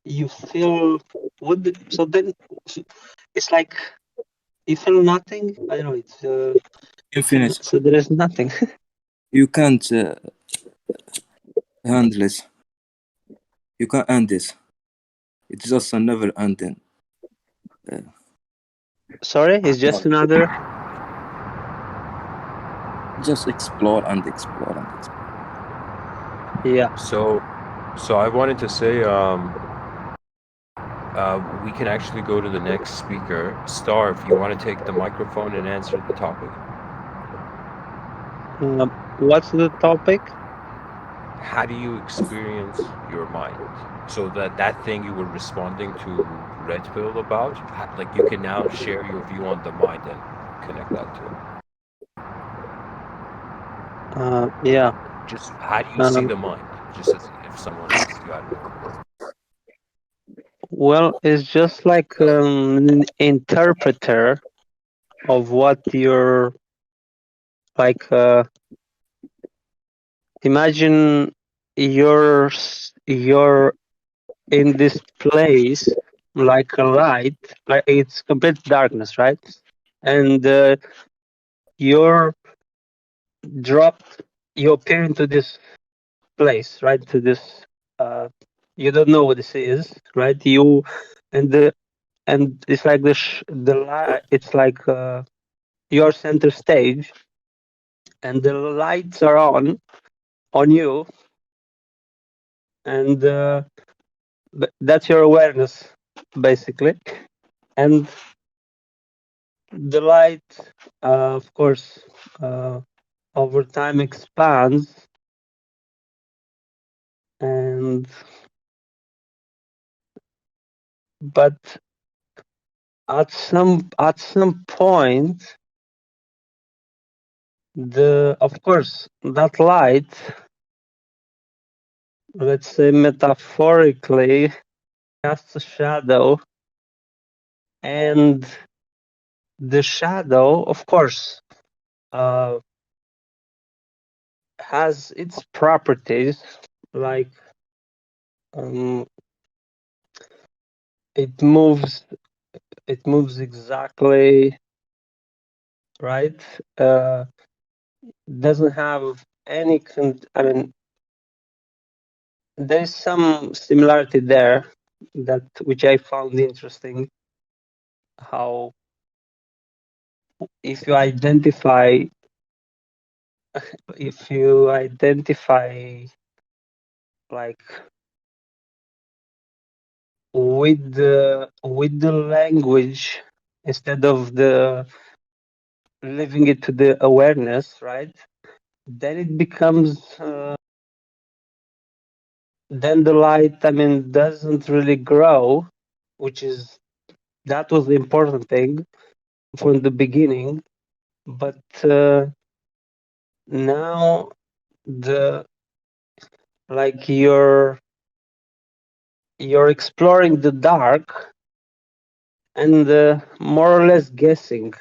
you feel so then it's like you feel nothing. I don't know. It's Infinite. so there is nothing. You can't handle it. You can't end this. It's just a never ending. Sorry, it's just another. Just explore and explore and explore. Yeah. So I wanted to say, we can actually go to the next speaker. Star, if you want to take the microphone and answer the topic. What's the topic? How do you experience your mind? So that thing you were responding to Red Pill about, like you can now share your view on the mind and connect that to it. Yeah. Just how do you see the mind? Just as if someone asked you, I don't know. Well, it's just like an interpreter of what you're like. Imagine you're in this place like a light, like it's complete darkness, right? And you're dropped. You appear into this place, right? To this. You don't know what this is, right? You and it's like the light. It's like your center stage, and the lights are on you, and that's your awareness, basically. And the light, of course, over time expands, and but at some point, of course that light, let's say metaphorically, casts a shadow, and the shadow, of course, has its properties, like it moves exactly right. Doesn't have any I mean, there's some similarity there that which I found interesting, how if you identify like with the language instead of the leaving it to the awareness, right? Then it becomes then the light, I mean, doesn't really grow, that was the important thing from the beginning. But now like you're exploring the dark and more or less guessing,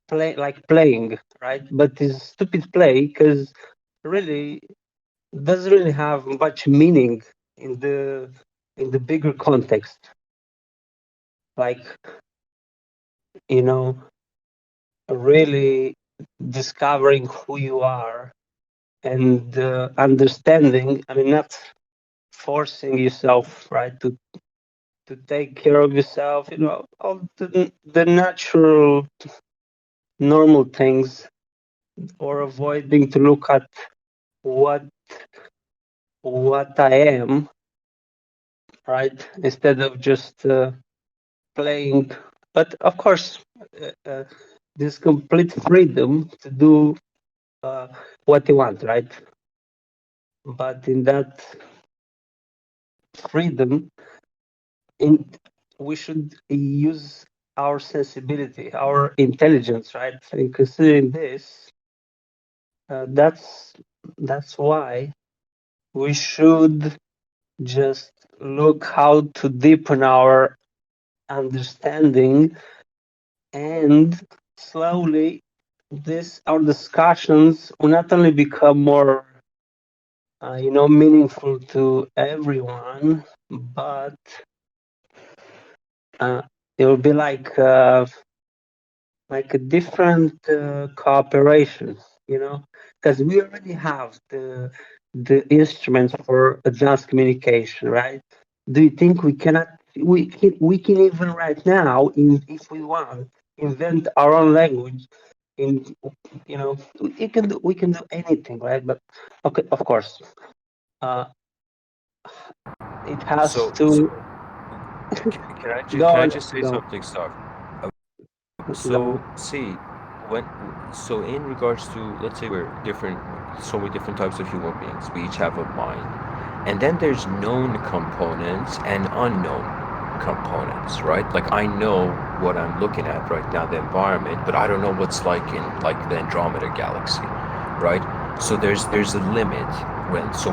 playing, right? But it's stupid play because really doesn't really have much meaning in the bigger context. Like, you know, really discovering who you are and understanding. I mean, not forcing yourself, right, to take care of yourself. You know, all the natural, normal things, or avoiding to look at what I am, right, instead of just playing. But of course, this complete freedom to do what you want, right? but in that freedom, we should use our sensibility, our intelligence, right? In considering this, that's why we should just look how to deepen our understanding, and slowly our discussions will not only become more meaningful to everyone, but it will be like a different cooperation, because we already have the instruments for advanced communication, right? Do you think we cannot? We can even right now, if we want, invent our own language. We can do anything, right? But okay, of course, it has to. Can I just say something, Star? So see, so in regards to, let's say we're different, so many different types of human beings. We each have a mind, and then there's known components and unknown components, right? Like I know what I'm looking at right now, the environment, but I don't know what's like in like the Andromeda galaxy, right? So there's a limit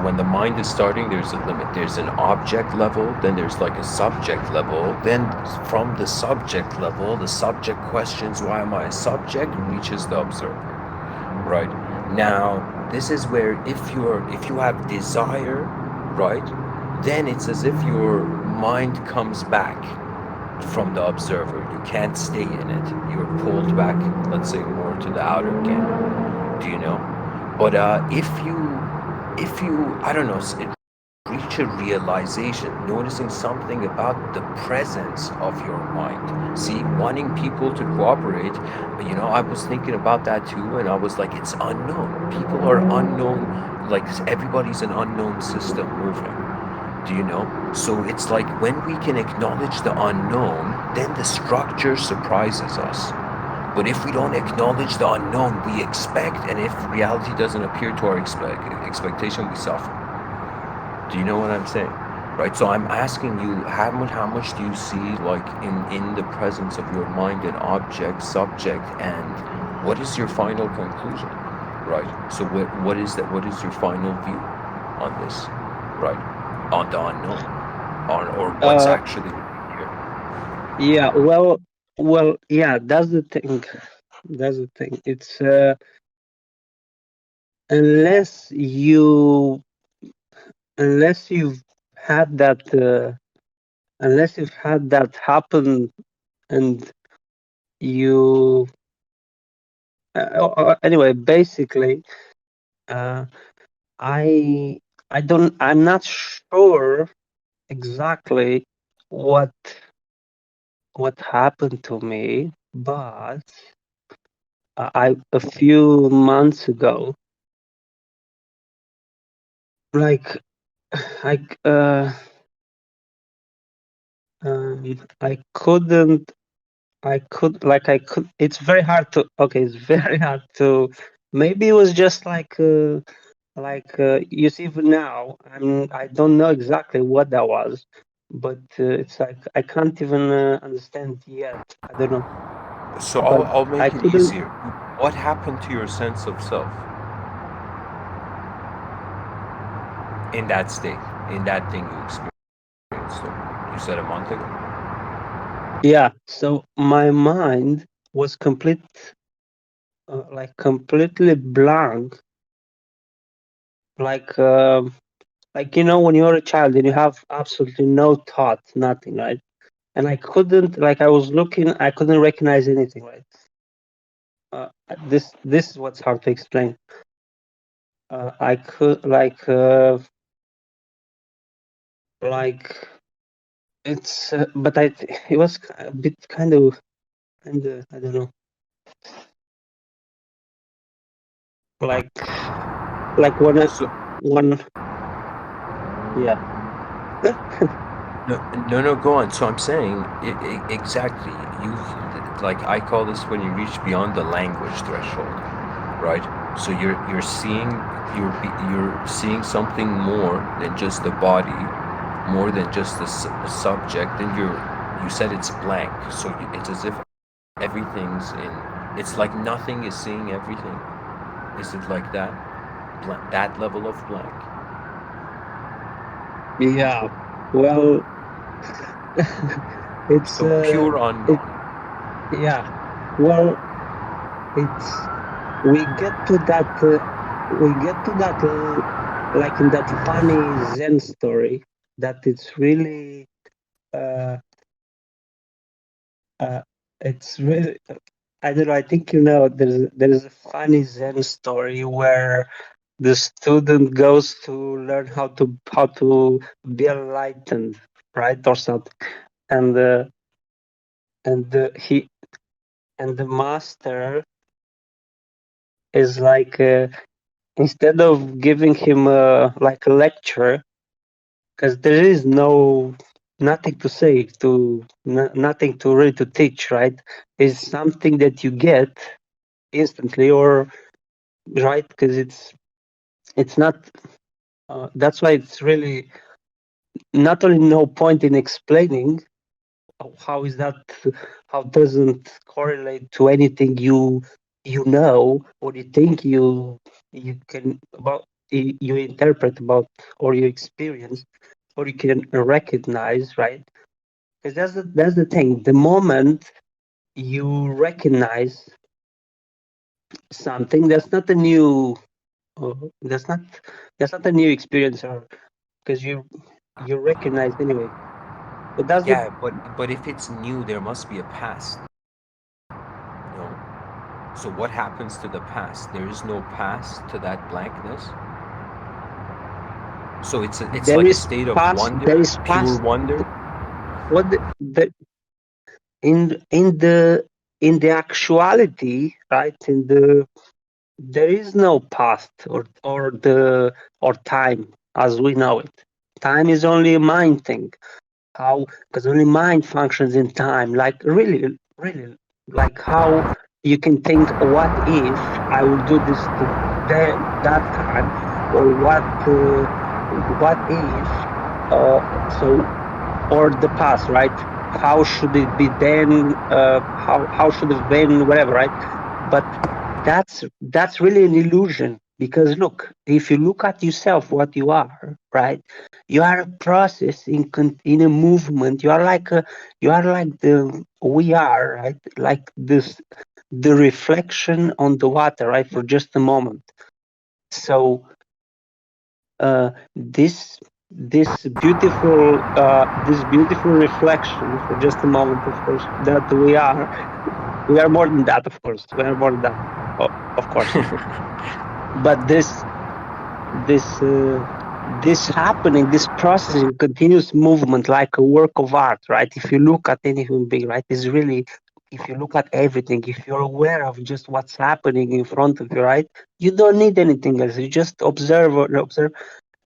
when the mind is starting, there's a limit. There's an object level, then there's like a subject level. Then from the subject level, the subject questions, why am I a subject, reaches the observer, right? Now, this is where if you have desire, right, then it's as if your mind comes back from the observer. You can't stay in it. You're pulled back, let's say, more to the outer again. Do you know? But if you I don't know, reach a realization, noticing something about the presence of your mind. See, wanting people to cooperate, I was thinking about that too, and I was like, it's unknown. People are unknown, like everybody's an unknown system moving. Do you know? So it's like when we can acknowledge the unknown, then the structure surprises us. But if we don't acknowledge the unknown, we expect, and if reality doesn't appear to our expectation, we suffer. Do you know what I'm saying? Right? So I'm asking you, how much do you see like in the presence of your mind and object, subject, and what is your final conclusion? Right? So what is that? What is your final view on this? Right? On the unknown, or what's actually here? Yeah, well, yeah, that's the thing. That's the thing. It's unless you've had that, unless you've had that happen, and you anyway, basically, I'm not sure exactly what happened to me, but a few months ago, like I couldn't. It's very hard to. Okay, it's very hard to. Maybe it was just like you see now. I don't know exactly what that was, but it's like I can't even understand yet. I don't know. So But I'll make I it couldn't. easier. What happened to your sense of self in that state, in that thing you experienced? You said a month ago. Yeah. So my mind was completely blank. Like when you're a child and you have absolutely no thought, nothing, right? And I couldn't, I was looking, I couldn't recognize anything, right? This is what's hard to explain. I could it's, but it was a bit kind of I don't know, like one, yeah. No, go on. So I'm saying exactly. You, like I call this when you reach beyond the language threshold, right? So you're seeing you're seeing something more than just the body, more than just the subject, and you said it's blank. So it's as if everything's in. It's like nothing is seeing everything. Is it like that? That level of blank? Yeah. Well, it's So pure unknown. yeah. Well, it's we get to that like in that funny Zen story that it's really it's really I don't know. I think there's a funny Zen story where the student goes to learn how to be enlightened, right, or something, and the master is like instead of giving him like a lecture, because there is nothing to say nothing to really to teach, right? It's something that you get instantly, or right, because it's not that's why it's really not only no point in explaining how is that, how doesn't correlate to anything you know or you think you can about you interpret about or you experience or you can recognize, right? Because that's the thing. The moment you recognize something, that's not a new uh, that's not that's not a new experience, or because you recognize anyway. So that's the Yeah, but if it's new, there must be a past. No. So what happens to the past? There is no past to that blankness. So it's there like a is state of past wonder, there is pure past wonder. what the in the actuality, right? There is no past or time as we know it. Time is only a mind thing. How? Because only mind functions in time. Like really, like how you can think, what if I will do this to that time, or what if so, or the past, right? How should it be then? How should it have been? Whatever, right? But that's really an illusion, because look, if you look at yourself, what you are, right? You are a process in a movement. You are like the we are, right? Like this, the reflection on the water, right? For just a moment. So this beautiful reflection for just a moment, of course, that we are more than that, of course, we are more than that, of course. But this happening, this processing, continuous movement, like a work of art, right? If you look at any human being, right, is really, if you look at everything, if you're aware of just what's happening in front of you, right, you don't need anything else. You just observe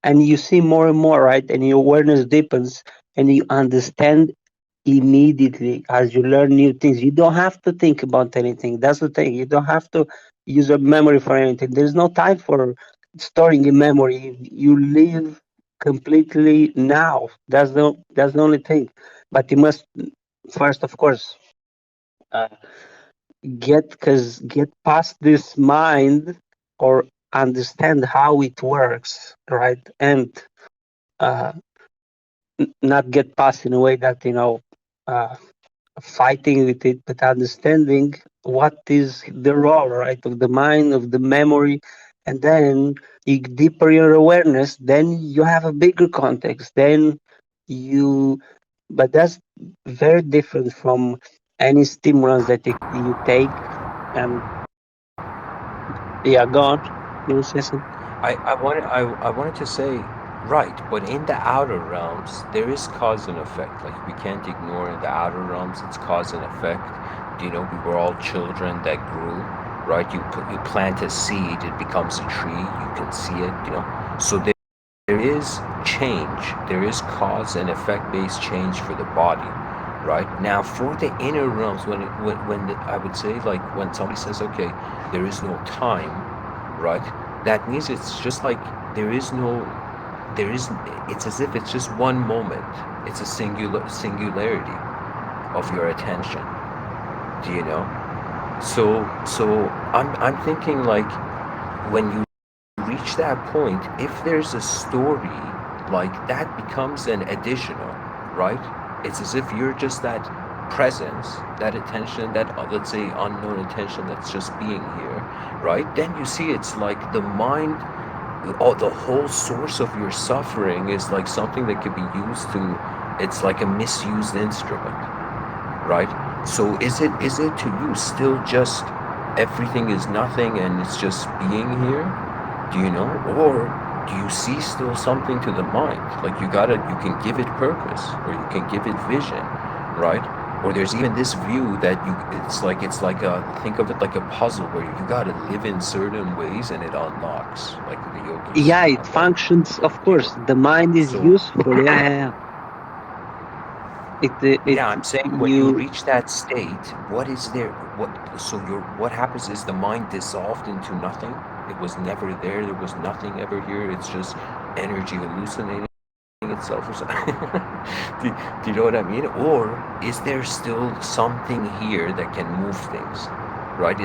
and you see more and more, right? And your awareness deepens and you understand immediately as you learn new things. You don't have to think about anything. That's the thing. You don't have to use a memory for anything. There's no time for storing a memory. You live completely now. That's the only thing. But you must first, of course, uh, get past this mind or understand how it works, right? And uh, not get past in a way that uh, fighting with it, but understanding what is the role, right, of the mind, of the memory, and then you deeper your awareness, then you have a bigger context. Then you, but that's very different from any stimulants that you take. And yeah, go on. You want to say something? I wanted to say, right, but in the outer realms there is cause and effect. Like we can't ignore in the outer realms it's cause and effect. You know, we were all children that grew, right? You plant a seed, it becomes a tree, you can see it, you know. So there is change, there is cause and effect based change for the body, right? Now for the inner realms, when I would say, like when somebody says, okay, there is no time, right? That means it's just like there is no, it's as if it's just one moment. It's a singularity of your attention. Do you know? So I'm thinking like when you reach that point, if there's a story, like that becomes an additional, right? It's as if you're just that presence, that attention, that let's say unknown attention that's just being here, right? Then you see it's like the mind, the whole source of your suffering is like something that could be used to, it's like a misused instrument, right? So is it to you still just everything is nothing and it's just being here? Do you know? Or do you see still something to the mind? Like you can give it purpose, or you can give it vision, right? Or there's even this view that it's like think of it like a puzzle where you gotta live in certain ways and it unlocks, like the yogis. Yeah, it functions. Of course, the mind is useful. Yeah. Yeah, I'm saying when you reach that state, what is there? What happens is the mind dissolved into nothing. It was never there. There was nothing ever here. It's just energy hallucinating itself or something. do you know what I mean? Or is there still something here that can move things? Right?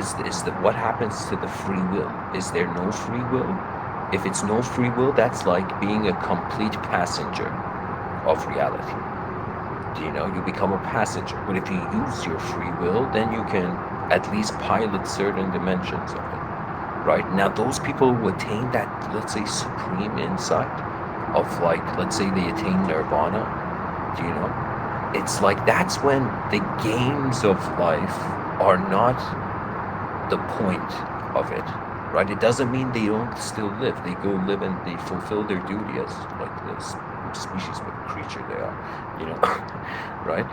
What happens to the free will? Is there no free will? If it's no free will, that's like being a complete passenger of reality. Do you know? You become a passenger. But if you use your free will, then you can at least pilot certain dimensions of it. Right? Now, those people who attain that, let's say, supreme insight of, like, let's say they attain nirvana, do you know? It's like that's when the games of life are not the point of it, right? It doesn't mean they don't still live. They go live and they fulfill their duty as, like, this species of creature they are, you know, right?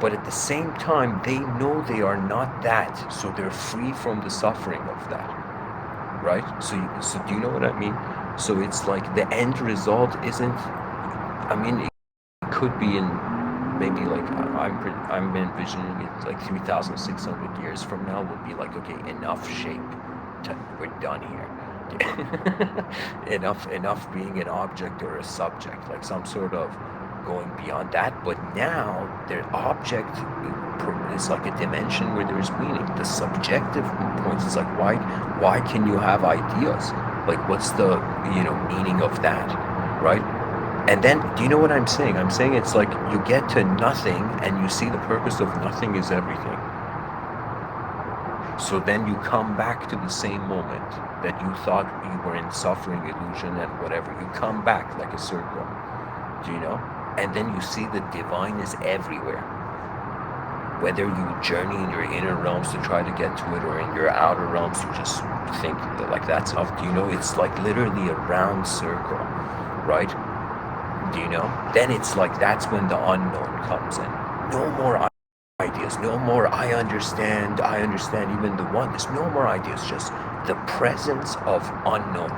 But at the same time, they know they are not that, so they're free from the suffering of that. Right? So do you know what I mean? So it's like the end result isn't, I mean, it could be in maybe like, I'm envisioning it like 3,600 years from now will be like, okay, enough shape, we're done here. enough being an object or a subject, like some sort of going beyond that. But now their object is like a dimension where there's meaning. The subjective point is like, why can you have ideas? Like, what's the meaning of that, right? And then, do you know what I'm saying? I'm saying it's like you get to nothing and you see the purpose of nothing is everything. So then you come back to the same moment that you thought you were in suffering, illusion, and whatever. You come back like a circle, do you know? And then you see the divine is everywhere. Whether you journey in your inner realms to try to get to it, or in your outer realms you just think that, like, that's enough. Do you know? It's like literally a round circle, right? Do you know? Then it's like that's when the unknown comes in. No more ideas, no more I understand even the one. There's no more ideas, just the presence of unknown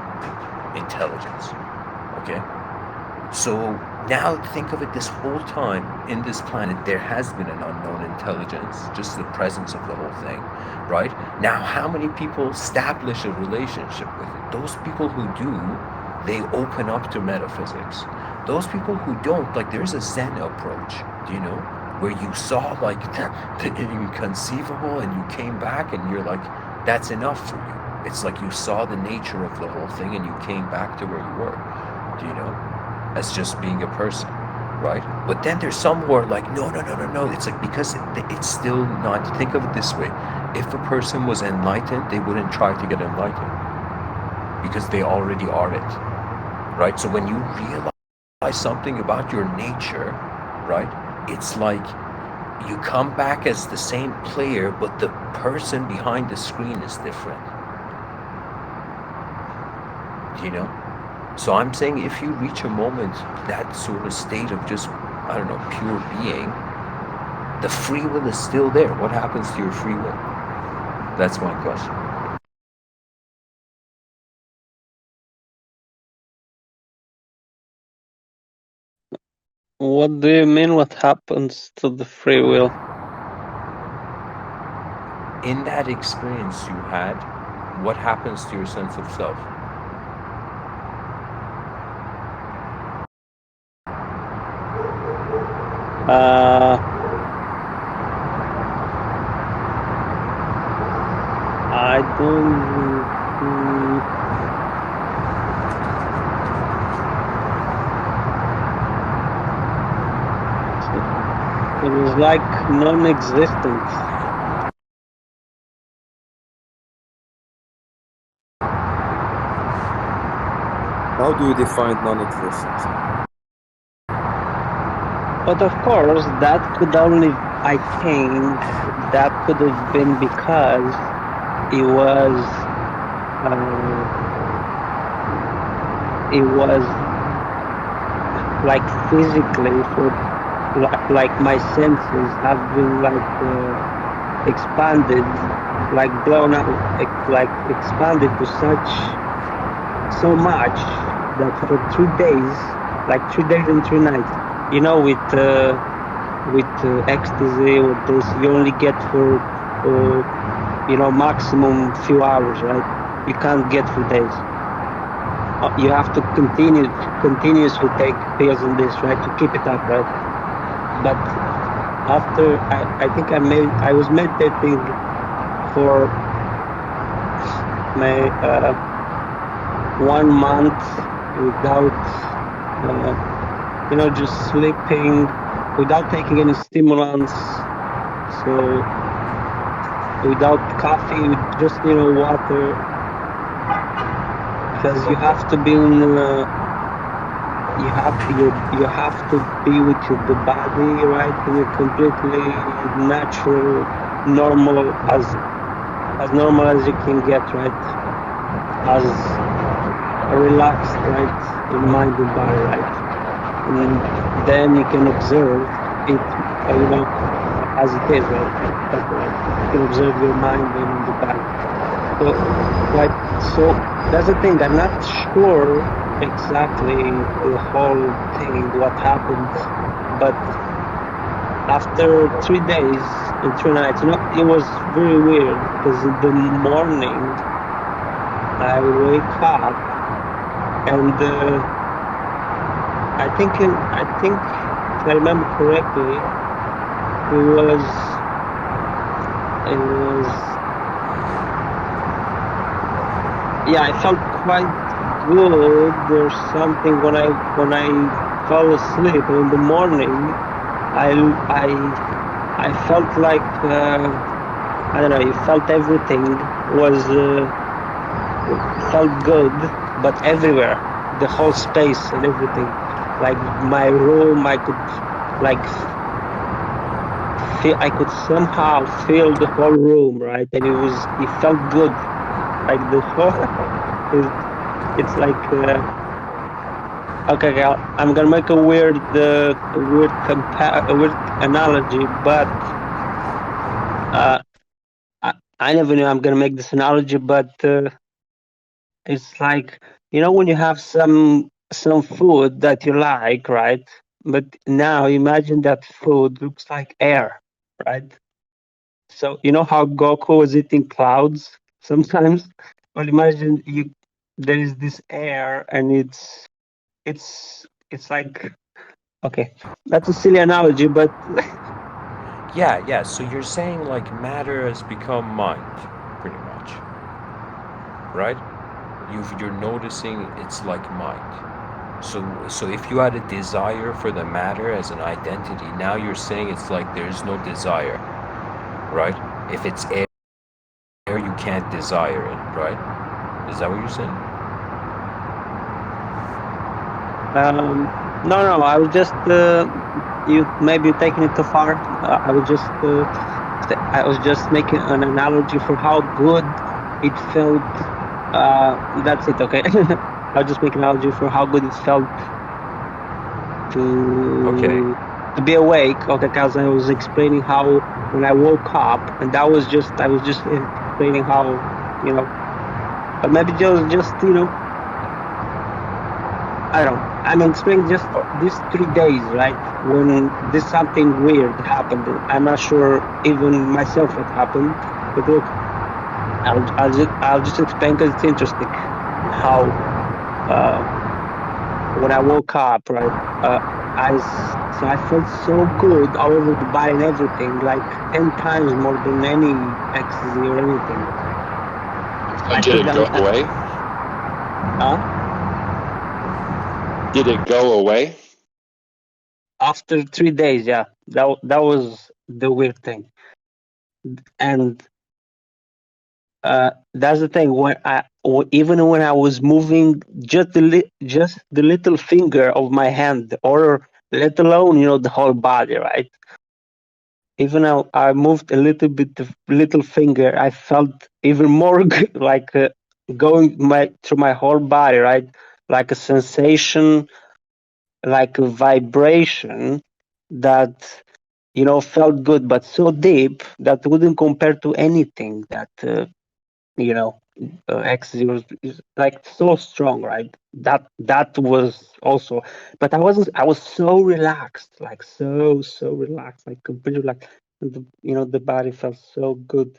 intelligence. Okay? So now think of it, this whole time in this planet there has been an unknown intelligence, just the presence of the whole thing, right? Now how many people establish a relationship with it? Those people who do, they open up to metaphysics. Those people who don't, like, there's a Zen approach, do you know, where you saw like the inconceivable and you came back and you're like, that's enough for you. It's like you saw the nature of the whole thing and you came back to where you were, do you know, as just being a person, right? But then there's some who are like, no. It's like, because it's still not, think of it this way. If a person was enlightened, they wouldn't try to get enlightened because they already are it, right? So when you realize something about your nature, right? It's like you come back as the same player, but the person behind the screen is different. Do you know? So I'm saying if you reach a moment, that sort of state of just, I don't know, pure being, the free will is still there. What happens to your free will? That's my question. What do you mean what happens to the free will? In that experience you had, what happens to your sense of self? I don't. It was like non-existent. How do you define non-existence? But of course, that could only, I think, that could have been because it was like physically for like my senses have been like expanded, like blown out, like expanded to so much that for 3 days, like 3 days and 3 nights, you know, with ecstasy, with this, you only get for you know, maximum few hours, right? You can't get for days. You have to continuously take pills in this, right, to keep it up, right? But after I think I was meditating for my 1 month without you know, just sleeping without taking any stimulants, so without coffee, with just, you know, water, because you have to be in you have to be with the body, right, in a completely natural, normal, as normal as you can get, right, as relaxed, right, in mind and body, right, and then you can observe it, you know, as it is, right, you can observe your mind and the body. So, like, so that's the thing. I'm not sure exactly the whole thing, what happened, but after 3 days and 3 nights, you know, it was very weird because in the morning I wake up and I think if I remember correctly, it was yeah, I felt quite good or something when I fell asleep. And in the morning, I felt like I don't know. You felt everything was felt good, but everywhere, the whole space and everything. Like my room, I could like feel. I could somehow feel the whole room, right? And it felt good. Like the whole, it's like okay, I'm gonna make a weird analogy, but I never knew I'm gonna make this analogy, but it's like, you know, when you have some food that you like, right? But now imagine that food looks like air, right? So you know how Goku was eating clouds sometimes? Well, imagine there is this air and it's like, okay, that's a silly analogy, but Yeah. So you're saying like matter has become mind, pretty much, right? You're noticing it's like mind. So if you had a desire for the matter as an identity, now you're saying it's like there's no desire, right? If it's air, you can't desire it, right? Is that what you're saying? no, I was just maybe taking it too far. I was just making an analogy for how good it felt. That's it, okay. I'll just make an analogy for how good it felt to be awake, okay, because I was explaining how when I woke up, and I was just explaining how, you know, but maybe just you know, I don't know. I'm explaining just these 3 days, right? When this something weird happened. I'm not sure even myself what happened, but look, I'll just explain because it's interesting how when I woke up, right? So I felt so good all over the body and everything, like 10 times more than any ecstasy or anything. Did it go away? Huh? Did it go away? After 3 days, yeah. That was the weird thing. And that's the thing. Even when I was moving just the little finger of my hand, or let alone the whole body, right? Even I moved a little bit of little finger, I felt even more like going through my whole body, right? Like a sensation, like a vibration that felt good, but so deep that wouldn't compare to anything that you know ecstasy is like so strong, right? That was also, but I was so relaxed, like so relaxed, like completely relaxed. And the body felt so good,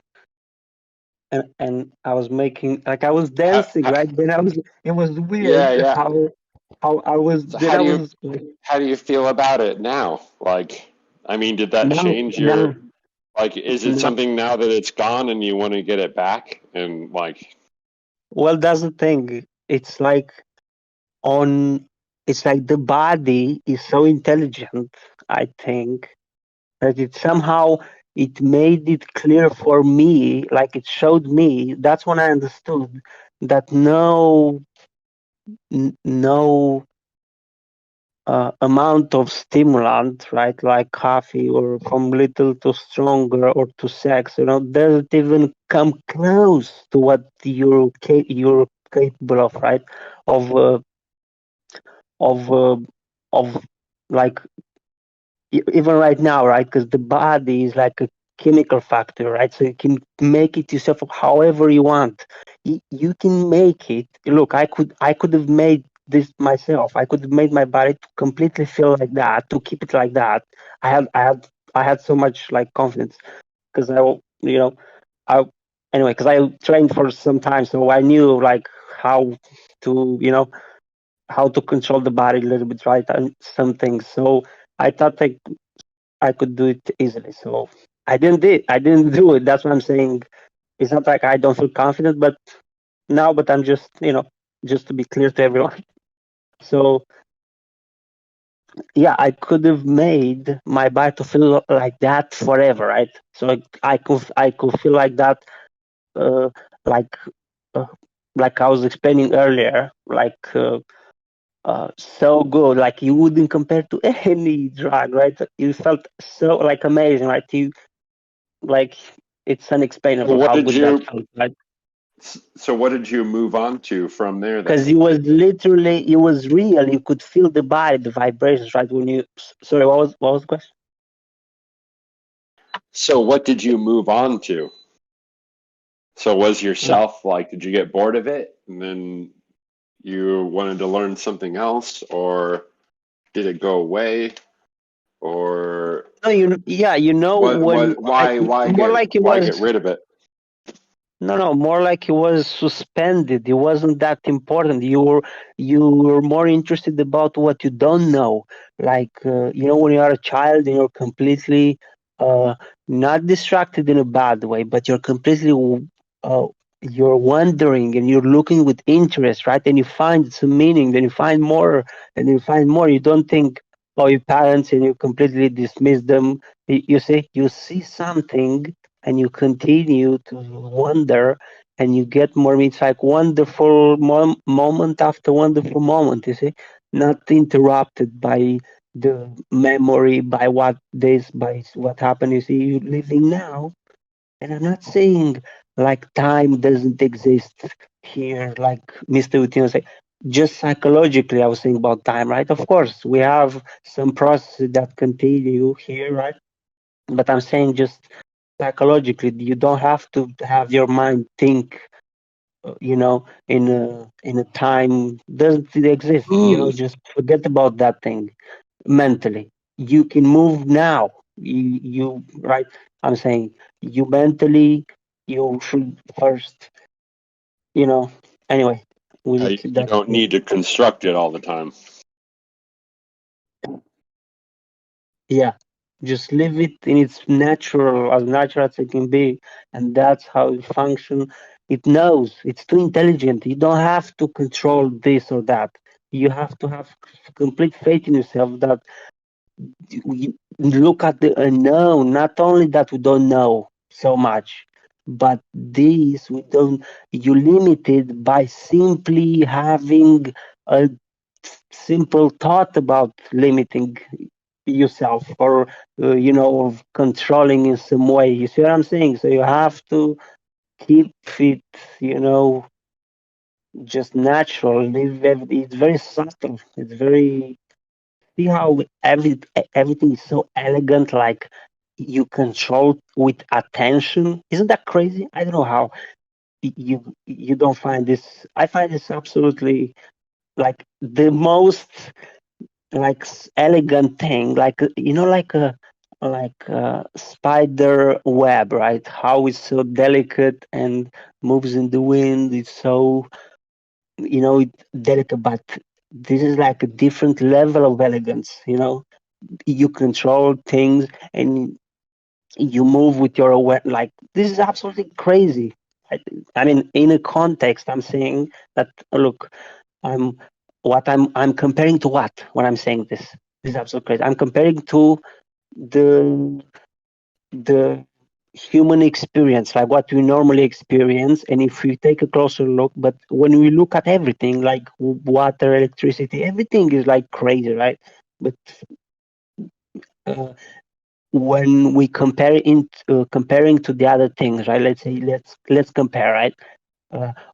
and I was making, like, I was dancing, right? Then it was Yeah, weird yeah. how I was, So then I was how do you feel about it now? Like, I mean, did that change now, your, like, is it now. something now that it's gone and you want to get it back? And like, Well, that's the thing. On it's like the body is so intelligent, I think, that it made it clear for me, like it showed me. That's when I understood that no amount of stimulant, right, like coffee, or from little to stronger, or to sex, doesn't even come close to what you're capable of, right? Of of uh, of like even right now, right? Because the body is like a chemical factor, right? So you can make it yourself however you want. You can make it. Look, I could have made this myself. I could have made my body to completely feel like that, to keep it like that. I had so much like confidence, because I anyway, because I trained for some time, so I knew like how to how to control the body a little bit, right? And some things. So I thought I could do it easily. So I didn't do it. That's what I'm saying. It's not like I don't feel confident, but I'm just, just to be clear to everyone. So yeah, I could have made my body to feel like that forever, right? So I could feel like that, uh, like uh, like I was explaining earlier, so good, like you wouldn't compare to any drug, right? You felt so like amazing, right? You like, it's so unexplainable what how did good that you, felt, right? so what did you move on to from there then? Because it was real. You could feel the body, the vibrations, right? When you, sorry, what was the question? So what did you move on to? So was yourself like, did you get bored of it and then you wanted to learn something else, or did it go away, or No, yeah, when more like it why get was. rid of it? No, more like it was suspended. It wasn't that important. You were more interested about what you don't know. Like, when you are a child and you're completely not distracted in a bad way, but you're completely uh, you're wondering and you're looking with interest, right? And you find some meaning, then you find more, and you find more. You don't think, oh, your parents, and you completely dismiss them. You see something, and you continue to wonder, and you get more. It's like wonderful moment after wonderful moment, you see, not interrupted by the memory, by what happened. You see, you're living now, and I'm not saying like time doesn't exist here, like Mr. Utino said. Just psychologically, I was saying about time, right? Of course, we have some processes that continue here, right? But I'm saying just psychologically, you don't have to have your mind think, in a time doesn't exist. Just forget about that thing mentally. You can move now. You right? I'm saying you mentally, you should first, anyway, we'll keep You that. don't need to construct it all the time. Yeah, just leave it in its natural, as natural as it can be, and that's how it functions. It knows it's too intelligent. You don't have to control this or that. You have to have complete faith in yourself that you look at the unknown. Not only that we don't know so much, but this we don't. You limited by simply having a simple thought about limiting yourself or of controlling in some way. You see what I'm saying? So you have to keep it just natural. It's very subtle. It's very, see how everything is so elegant, like you control with attention. Isn't that crazy? I don't know how you don't find this. I find this absolutely like the most like elegant thing, like like a spider web, right? How it's so delicate and moves in the wind. It's so delicate, but this is like a different level of elegance. You control things and you move with your aware. Like this is absolutely crazy. I mean, in a context, I'm saying that look, I'm I'm comparing to what when I'm saying this. This is absolutely crazy. I'm comparing to the human experience, like what we normally experience. And if we take a closer look, but when we look at everything, like water, electricity, everything is like crazy, right? But when we compare comparing to the other things, right? Let's say let's compare, right?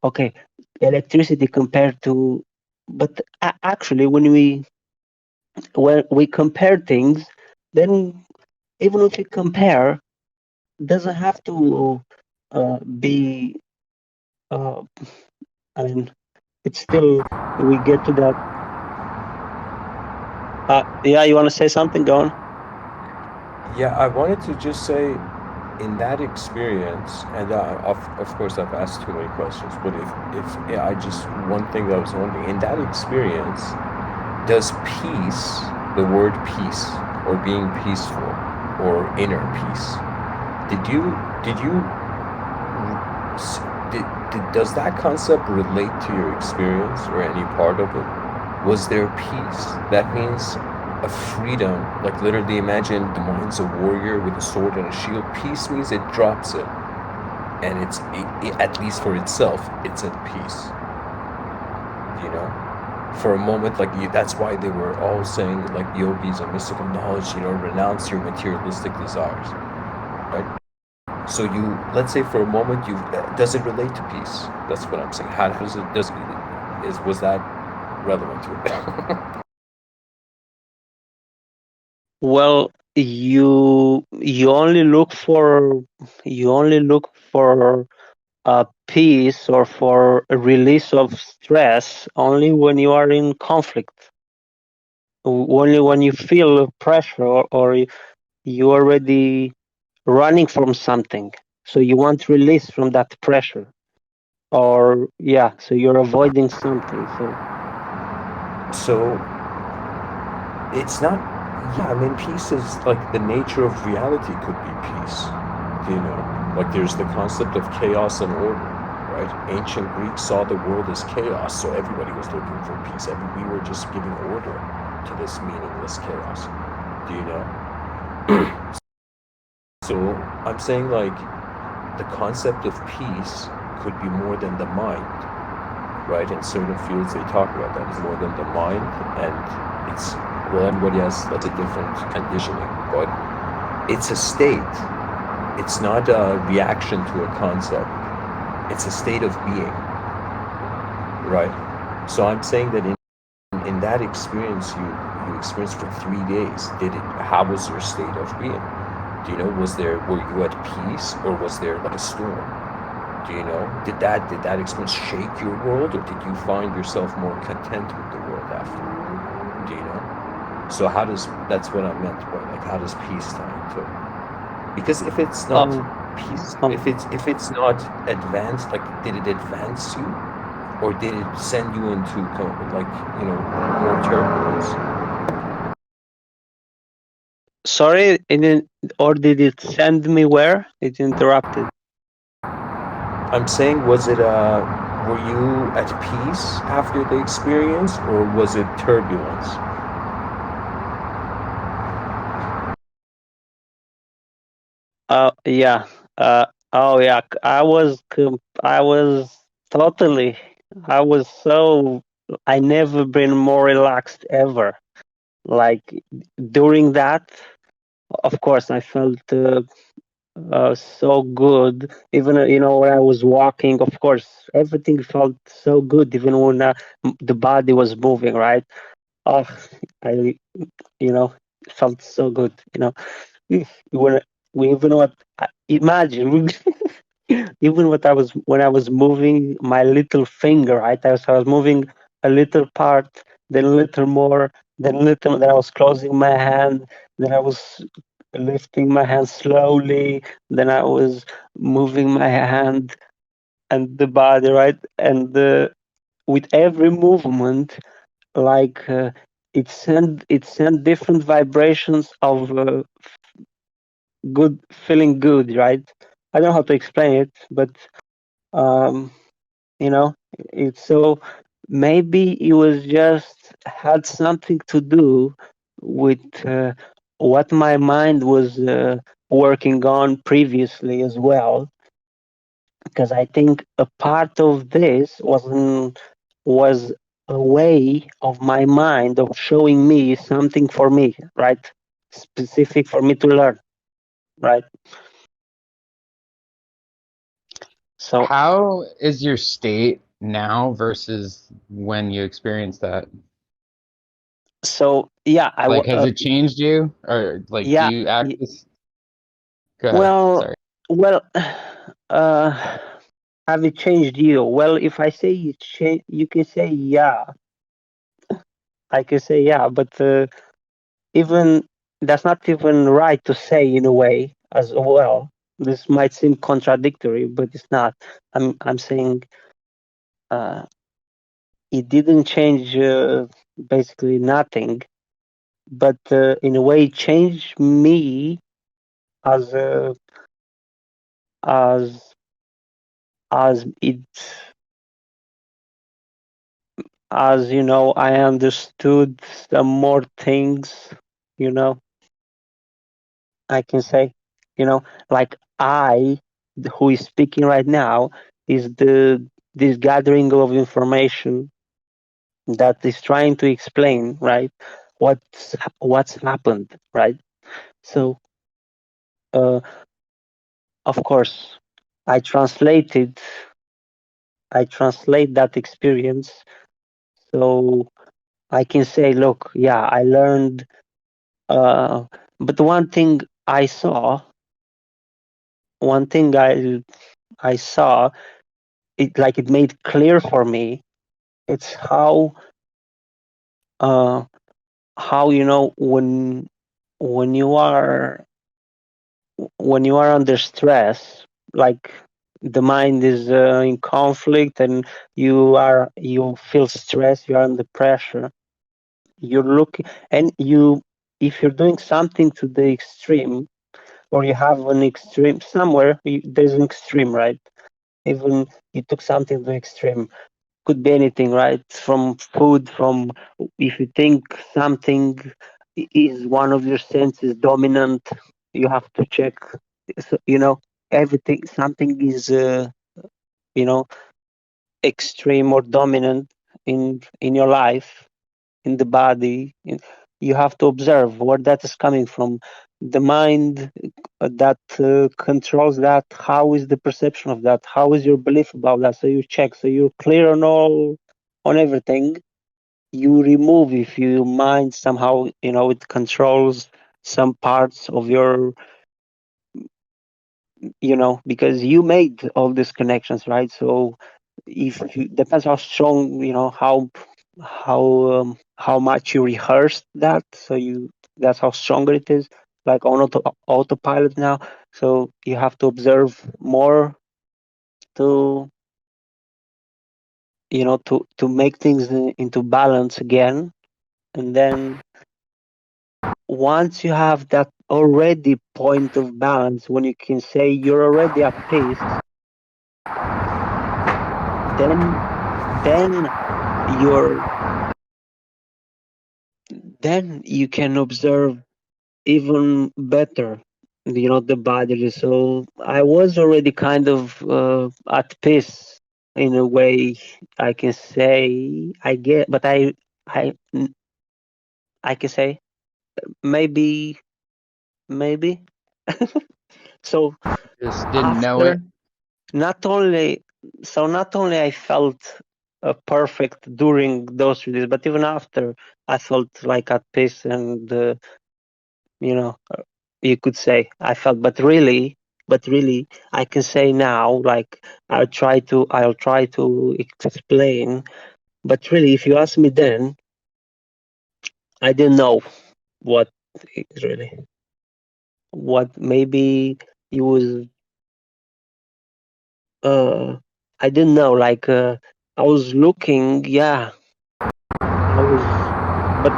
Okay, electricity compared to, but actually when we compare things, then even if we compare, doesn't have to be. I mean, it's still we get to that. Yeah, you want to say something? Go on. Yeah, I wanted to just say, in that experience, and of course I've asked too many questions, but if yeah, I just one thing that I was wondering, in that experience, does peace, the word peace, or being peaceful, or inner peace, does that concept relate to your experience or any part of it? Was there peace? That means a freedom, like literally imagine the mind's a warrior with a sword and a shield. Peace means it drops it, and at least for itself, it's at peace. For a moment, like that's why they were all saying, like, yogis and mystical knowledge, renounce your materialistic desires, right? So let's say for a moment, does it relate to peace? That's what I'm saying. How does it, was that relevant to it? Well, you only look for a peace or for a release of stress only when you are in conflict. Only when you feel pressure or you already running from something, so you want release from that pressure, or so you're avoiding something. So it's not, yeah, I mean, peace is like the nature of reality could be peace, like there's the concept of chaos and order, right? Ancient Greeks saw the world as chaos, so everybody was looking for peace. We were just giving order to this meaningless chaos, So I'm saying, like, the concept of peace could be more than the mind, right? In certain fields they talk about that. It's more than the mind, and it's, well, everybody has like a different conditioning, but it's a state. It's not a reaction to a concept. It's a state of being, right? So I'm saying that in that experience you experienced for 3 days, how was your state of being? Were you at peace, or was there like a storm? Did that experience shake your world, or did you find yourself more content with the world after? So that's what I meant by, like, how does peace tie into it? Because if it's not Oh, peace, oh. if it's not advanced, like did it advance you, or did it send you into like more turbulence? Sorry, or did it send me where? It interrupted. I'm saying, was it were you at peace after the experience, or was it turbulence? Yeah. Oh yeah. I was totally. I was so. I never been more relaxed ever. Like during that, of course, I felt so good. Even when I was walking, of course, everything felt so good. Even when the body was moving, right? Oh, I felt so good. When we even what imagine even what I was when I was moving my little finger, right? I was moving a little part, then a little more, then a little. Then I was closing my hand. Then I was lifting my hand slowly. Then I was moving my hand and the body, right? And with every movement, like it sent different vibrations of good, feeling good, right? I don't know how to explain it, but um, it's so maybe it was just had something to do with what my mind was working on previously as well, because I think a part of this was a way of my mind of showing me something for me, right? Specific for me to learn, right? So How is your state now versus when you experienced that? yeah, Like, has it changed you, or like, do yeah, you act this? Go ahead. well, Sorry. well, uh, have it changed you? Well, if I say it changed, you can say yeah. I can say yeah, but even that's not even right to say in a way as well. This might seem contradictory, but it's not. I'm saying it didn't change basically nothing, but in a way it changed me as as as it as I understood some more things, you know, I can say, like who is speaking right now, is this gathering of information that is trying to explain, right, what's happened, right? So, uh, of course, I translated, I translate that experience, so I can say, look, yeah, I learned. But one thing I saw, it made clear for me. It's uh, how when you are under stress, like the mind is in conflict, and you feel stress, you are under pressure. You're looking, and if you're doing something to the extreme, or you have an extreme somewhere, there's an extreme, right? Even you took something to the extreme, could be anything, right? From food, from if you think something is one of your senses dominant, you have to check. So, everything, something is, you know, extreme or dominant in your life, in the body. You have to observe where that is coming from. The mind that controls that. How is the perception of that? How is your belief about that? So you check. So you're clear on everything. You remove if your mind somehow it controls some parts of your because you made all these connections, right? So if you, depends how strong, how much you rehearsed that, so that's how stronger it is, like on autopilot now. So you have to observe more to, to make things into balance again. And then once you have that already point of balance, when you can say you're already at peace, then you're then you can observe even better, the body. So I was already kind of at peace in a way, I can say. I get, but I I can say maybe, maybe. So Just didn't know after, it. not only I felt perfect during those 3 days, but even after, I felt like at peace, and you know, you could say I felt. But really, I can say now, like, I'll try to explain. But really, if you ask me then, I didn't know what is really what. Maybe it was. I didn't know. Like, I was looking. Yeah, I was. But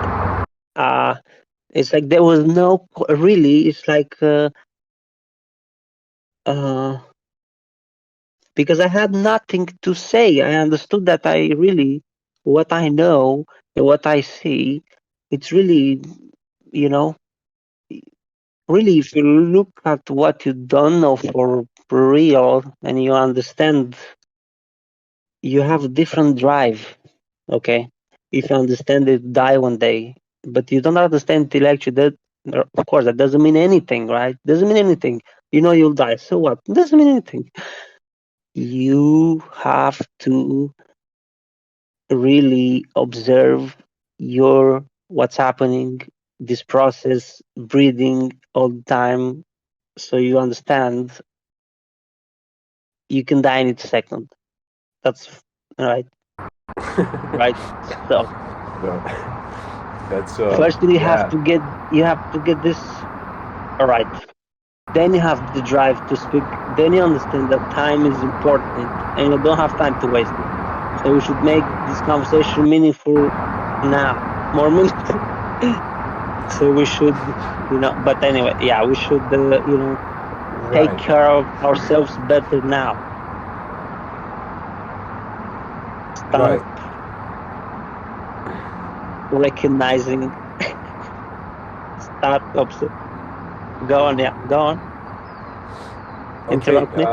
it's like there was no really. It's like uh because I had nothing to say. I understood that what I know and what I see, it's really, you know, really, if you look at what you don't know for real and you understand, you have a different drive, okay? If you understand it, die one day, but you don't understand intellectually, of course, that doesn't mean anything, right? Doesn't mean anything. You'll die. So what? Doesn't mean anything. You have to really observe what's happening, this process, breathing all the time, so you understand you can die in a second. That's right. Right. So That's first you have yeah. to get this all right. Then you have the drive to speak. Then you understand that time is important and you don't have time to waste it. So we should make this conversation meaningful now, more meaningful. So we should, but anyway, yeah, we should, take Right. care of ourselves better now. Start Right. recognizing, start go on, yeah, go on. Okay. Interrupt me.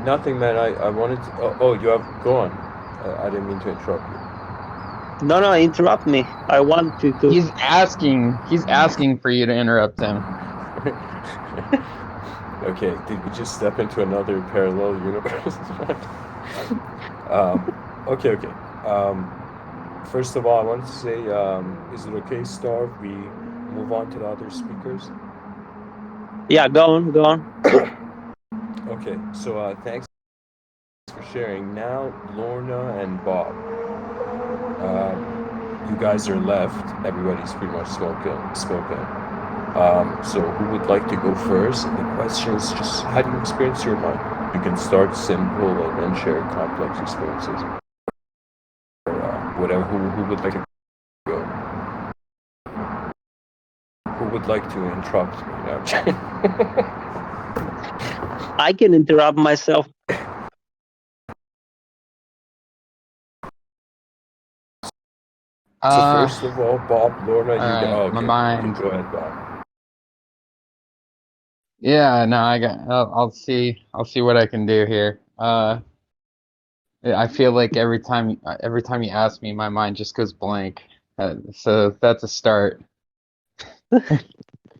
Nothing, man. I wanted to. Oh, you have. Go on. I didn't mean to interrupt you. No, interrupt me. I want you to. He's asking for you to interrupt him. Okay, did we just step into another parallel universe? Okay. First of all, I wanted to say, is it okay, Star, if we move on to the other speakers? Yeah, go on. Okay, so thanks for sharing. Now, Lorna and Bob, you guys are left. Everybody's pretty much spoken. So who would like to go first? And the question is just, how do you experience your mind? You can start simple and then share complex experiences. Or whatever. Who would like to go? Who would like to interrupt me now? I can interrupt myself. So first of all, Bob, Lorna, you right, go. Oh, my okay, mind. go ahead, Bob. Yeah, no, I'll see what I can do here. I feel like every time you ask me, my mind just goes blank. So that's a start.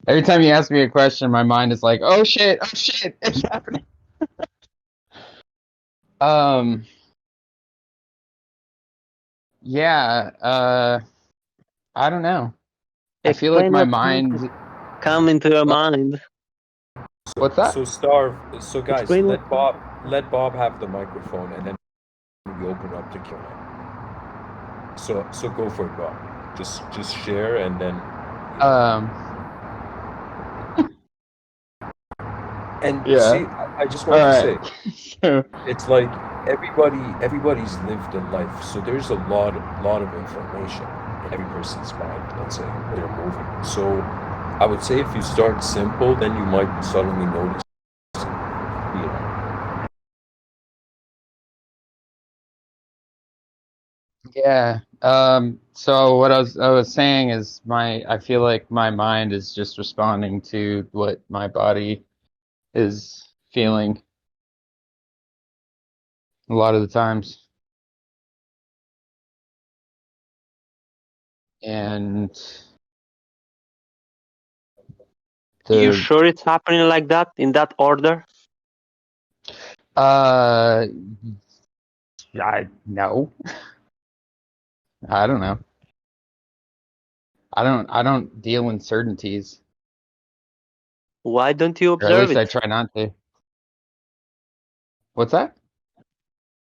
Every time you ask me a question, my mind is like, oh shit, it's happening. Yeah, I don't know. I feel like Explain my what mind. come into your mind. What's that? So so guys, Explain let Bob have the microphone, and then we open up the Q&A. So go for it, Bob. Just share, and then. And Yeah. see, I just All want to say, right. So, it's like everybody's lived a life, so there's a lot of information in every person's mind, let's say, they're moving. So I would say if you start simple, then you might suddenly notice, you know. yeah. So what I was saying is I feel like my mind is just responding to what my body is feeling a lot of the times. And You the sure it's happening like that in that order? uh I no. I don't know. I don't deal in certainties. Why don't you Or at observe least I it? try not to. What's that?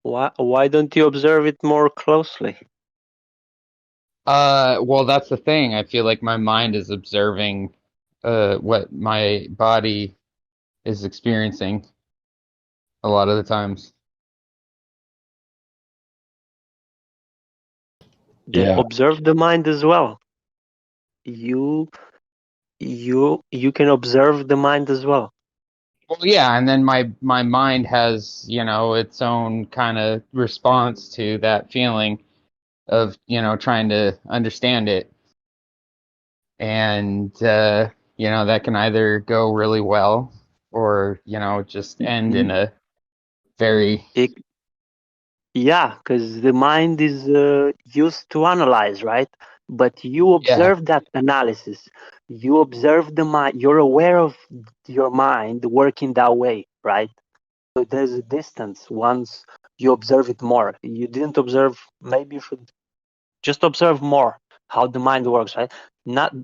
Why don't you observe it more closely? Well, that's the thing. I feel like my mind is observing what my body is experiencing a lot of the times. Then Yeah. observe the mind as well. You you can observe the mind as well. Well, yeah, and then my mind has, its own kind of response to that feeling of, trying to understand it. And that can either go really well or, just end in a very It, yeah, because the mind is used to analyze, right? But you yeah. observe that analysis. You observe the mind. You're aware of your mind working that way, right? So there's a distance once you observe it more. You didn't observe, maybe you should just observe more how the mind works, right? Not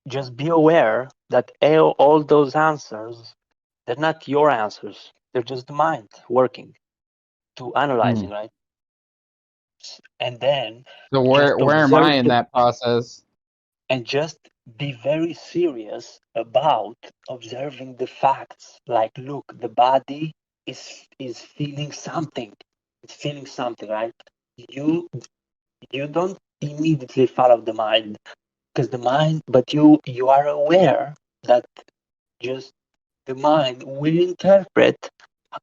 just be aware that all those answers, they're not your answers. They're just the mind working to analyzing, right? And then So just where am I observe in that process? and just be very serious about observing the facts. Like, look, the body is feeling something. It's feeling something, right? You you don't immediately follow the mind because the mind, but you are aware that just the mind will interpret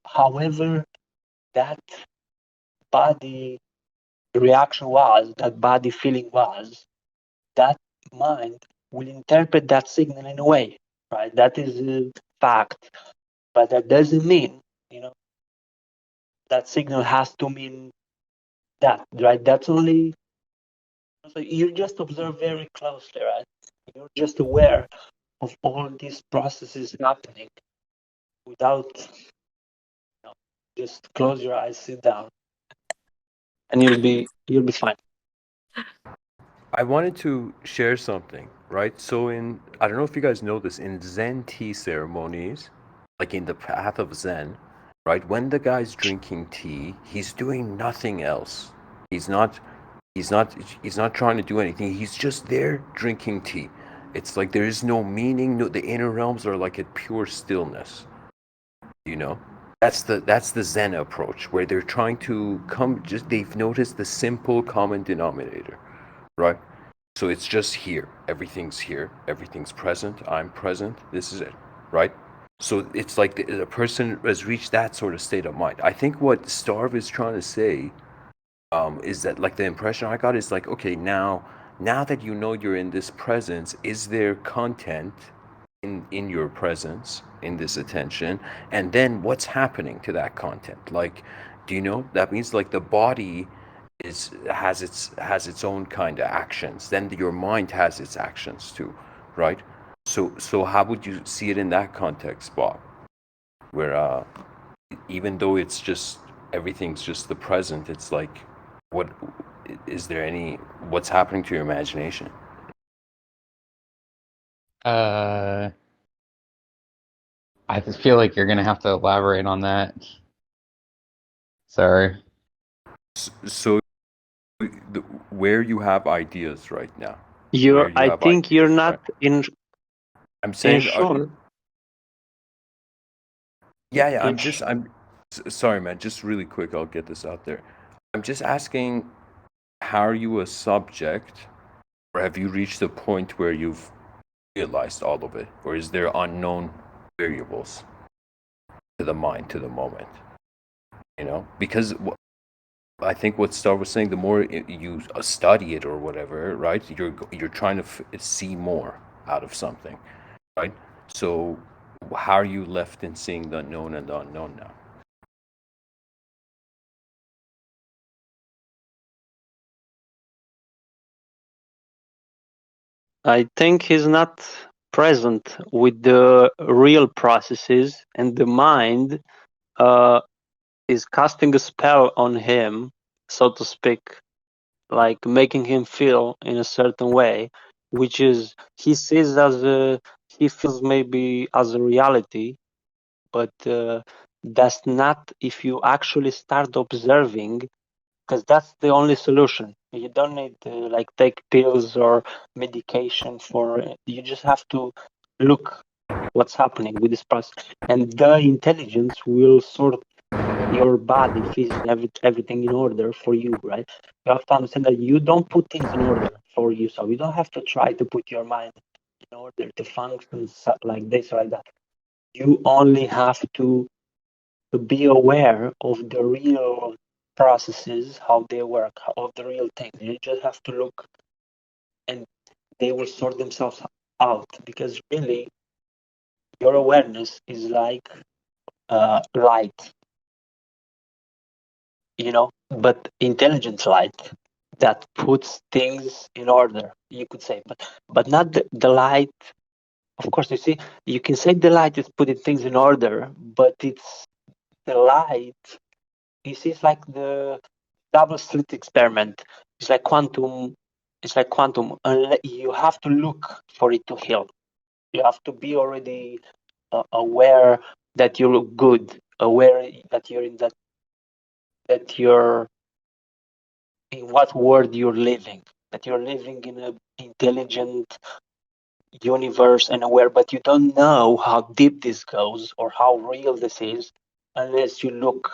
however that body reaction was, that body feeling was, that mind will interpret that signal in a way, right? That is a fact, but that doesn't mean, that signal has to mean that, right? That's only, so you just observe very closely, right? You're just aware of all these processes happening without, just close your eyes, sit down, and you'll be fine. I wanted to share something, right? So I don't know if you guys know this, in Zen tea ceremonies, like in the path of Zen, right? When the guy's drinking tea, he's doing nothing else. He's not he's not he's not trying to do anything. He's just there drinking tea. It's like there is no meaning, no, the inner realms are like at pure stillness, you know? That's the Zen approach where they're trying to they've noticed the simple common denominator, right? So it's just here. Everything's present. I'm present. This is it, right? So it's like the person has reached that sort of state of mind. I think what Starve is trying to say is that, like, the impression I got is like, okay, now that you know you're in this presence, is there content in your presence, in this attention, and then what's happening to that content? Like, do you know that means like the body has its own kind of actions, then your mind has its actions too, right? So how would you see it in that context, Bob, where even though it's just everything's just the present, it's like, what is there any what's happening to your imagination? Uh, I just feel like you're gonna have to elaborate on that. Sorry. So where you have ideas right now, I think you're not right? I'm in saying, sure. Yeah, Which sorry, man, just really quick, I'll get this out there. I'm just asking, how are you a subject, or have you reached a point where you've realized all of it, or is there unknown variables to the mind, to the moment? You know, because I think what Star was saying, the more you study it or whatever, right? You're trying to see more out of something, right? So how are you left in seeing the unknown and the unknown now? I think he's not present with the real processes, and the mind uh, is casting a spell on him, so to speak, like making him feel in a certain way, which is he sees as a he feels maybe as a reality, but that's not if you actually start observing, because that's the only solution. You don't need to like take pills or medication for it. You just have to look what's happening with this process, and the intelligence will sort your body, everything in order for you, right? You have to understand that you don't put things in order for yourself. You don't have to try to put your mind in order to function like this or like that. You only have to be aware of the real processes, how they work, of the real things. You just have to look, and they will sort themselves out, because really your awareness is like light, but intelligent light that puts things in order, you could say, but not the light. Of course, you see, you can say the light is putting things in order, but it's the light. You see, it's like the double slit experiment. It's like quantum. It's like quantum. You have to look for it to heal. You have to be already aware that you look good, aware that you're in that you're in what world you're living, that you're living in an intelligent universe and aware, but you don't know how deep this goes or how real this is unless you look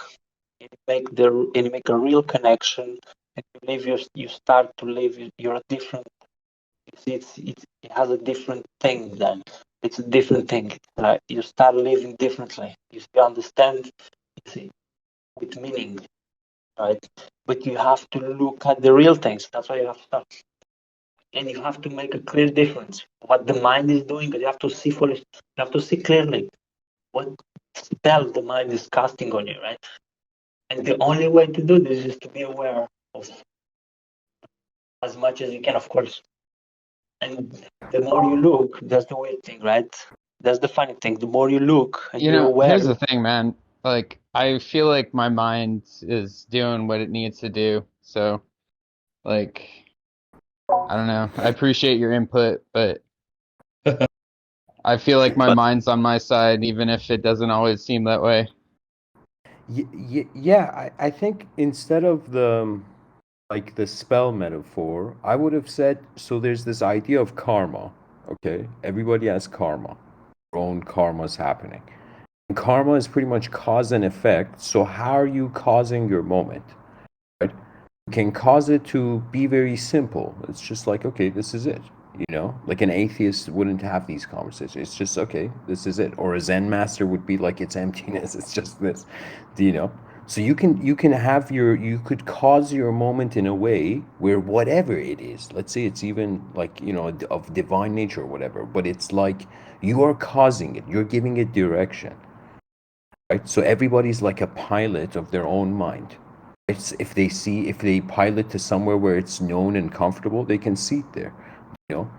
and make a real connection, and you start to live. You're a different. It has a different thing. Then it's a different thing. You start living differently. You understand. You see, with meaning, right? But you have to look at the real things. That's why you have to start. And you have to make a clear difference what the mind is doing, but you have to see fully. You have to see clearly what spell the mind is casting on you, right? And the only way to do this is to be aware of as much as you can, of course. And the more you look, that's the weird thing, right? That's the funny thing. The more you look and You you're know, aware. here's the thing, man. Like, I feel like my mind is doing what it needs to do. So, like, I don't know. I appreciate your input, but I feel like my But mind's on my side, even if it doesn't always seem that way. Yeah, I think instead of like the spell metaphor, I would have said, so there's this idea of karma, okay? Everybody has karma. Their own karma's happening. And karma is pretty much cause and effect. So how are you causing your moment? Right? You can cause it to be very simple. It's just like, okay, this is it. You know, like an atheist wouldn't have these conversations. It's just, okay, this is it. Or a Zen master would be like, it's emptiness. It's just this. Do you know? So you can have you could cause your moment in a way where whatever it is, let's say it's even like, of divine nature or whatever, but it's like you are causing it. You're giving it direction. Right? So everybody's like a pilot of their own mind. It's if they pilot to somewhere where it's known and comfortable, they can seat there. You know,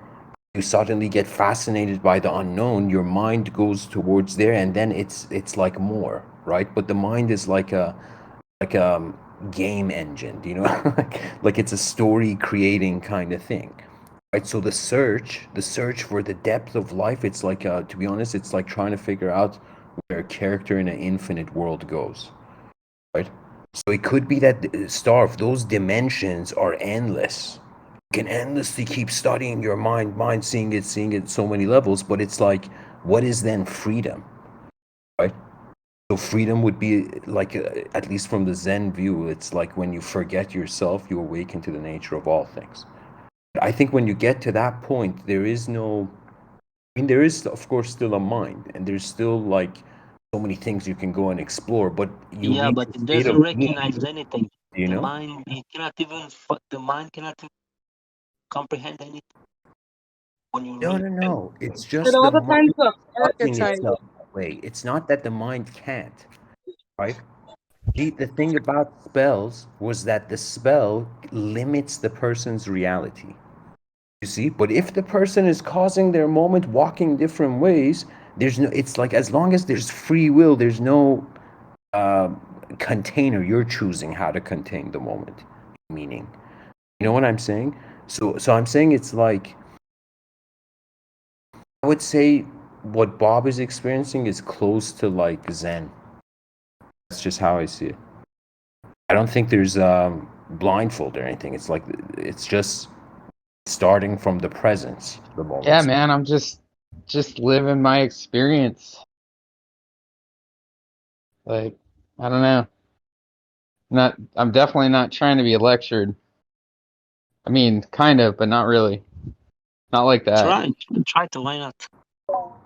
you suddenly get fascinated by the unknown, your mind goes towards there, and then it's like more, right? But the mind is like a game engine, you know, like it's a story creating kind of thing. Right, so the search for the depth of life, it's like, to be honest, it's like trying to figure out where a character in an infinite world goes, right? So it could be that Starve, those dimensions are endless. You can endlessly keep studying your mind, seeing it so many levels, but it's like, what is then freedom, right? So freedom would be like, at least from the Zen view, it's like when you forget yourself, you awaken to the nature of all things. I think when you get to that point, there is no, I mean, there is, of course, still a mind, and there's still like so many things you can go and explore, but you Yeah, reach but a it state doesn't of being, recognize anything. you The know? mind, it cannot even, the mind cannot even comprehend anything when you No, reach. no, no. It's It just all the depends mind what causing archetype. itself that way. It's not that the mind can't, right? The thing about spells was that the spell limits the person's reality. You see, but if the person is causing their moment walking different ways, there's no, it's like as long as there's free will, there's no container. You're choosing how to contain the moment, meaning. You know what I'm saying? So I'm saying it's like, I would say what Bob is experiencing is close to like Zen. That's just how I see it. I don't think there's blindfold or anything. It's like it's just starting from the presence, the Yeah, moments. man, I'm just living my experience. Like, I don't know. I'm definitely not trying to be lectured. I mean, kind of, but not really. Not like that. Try to, why not?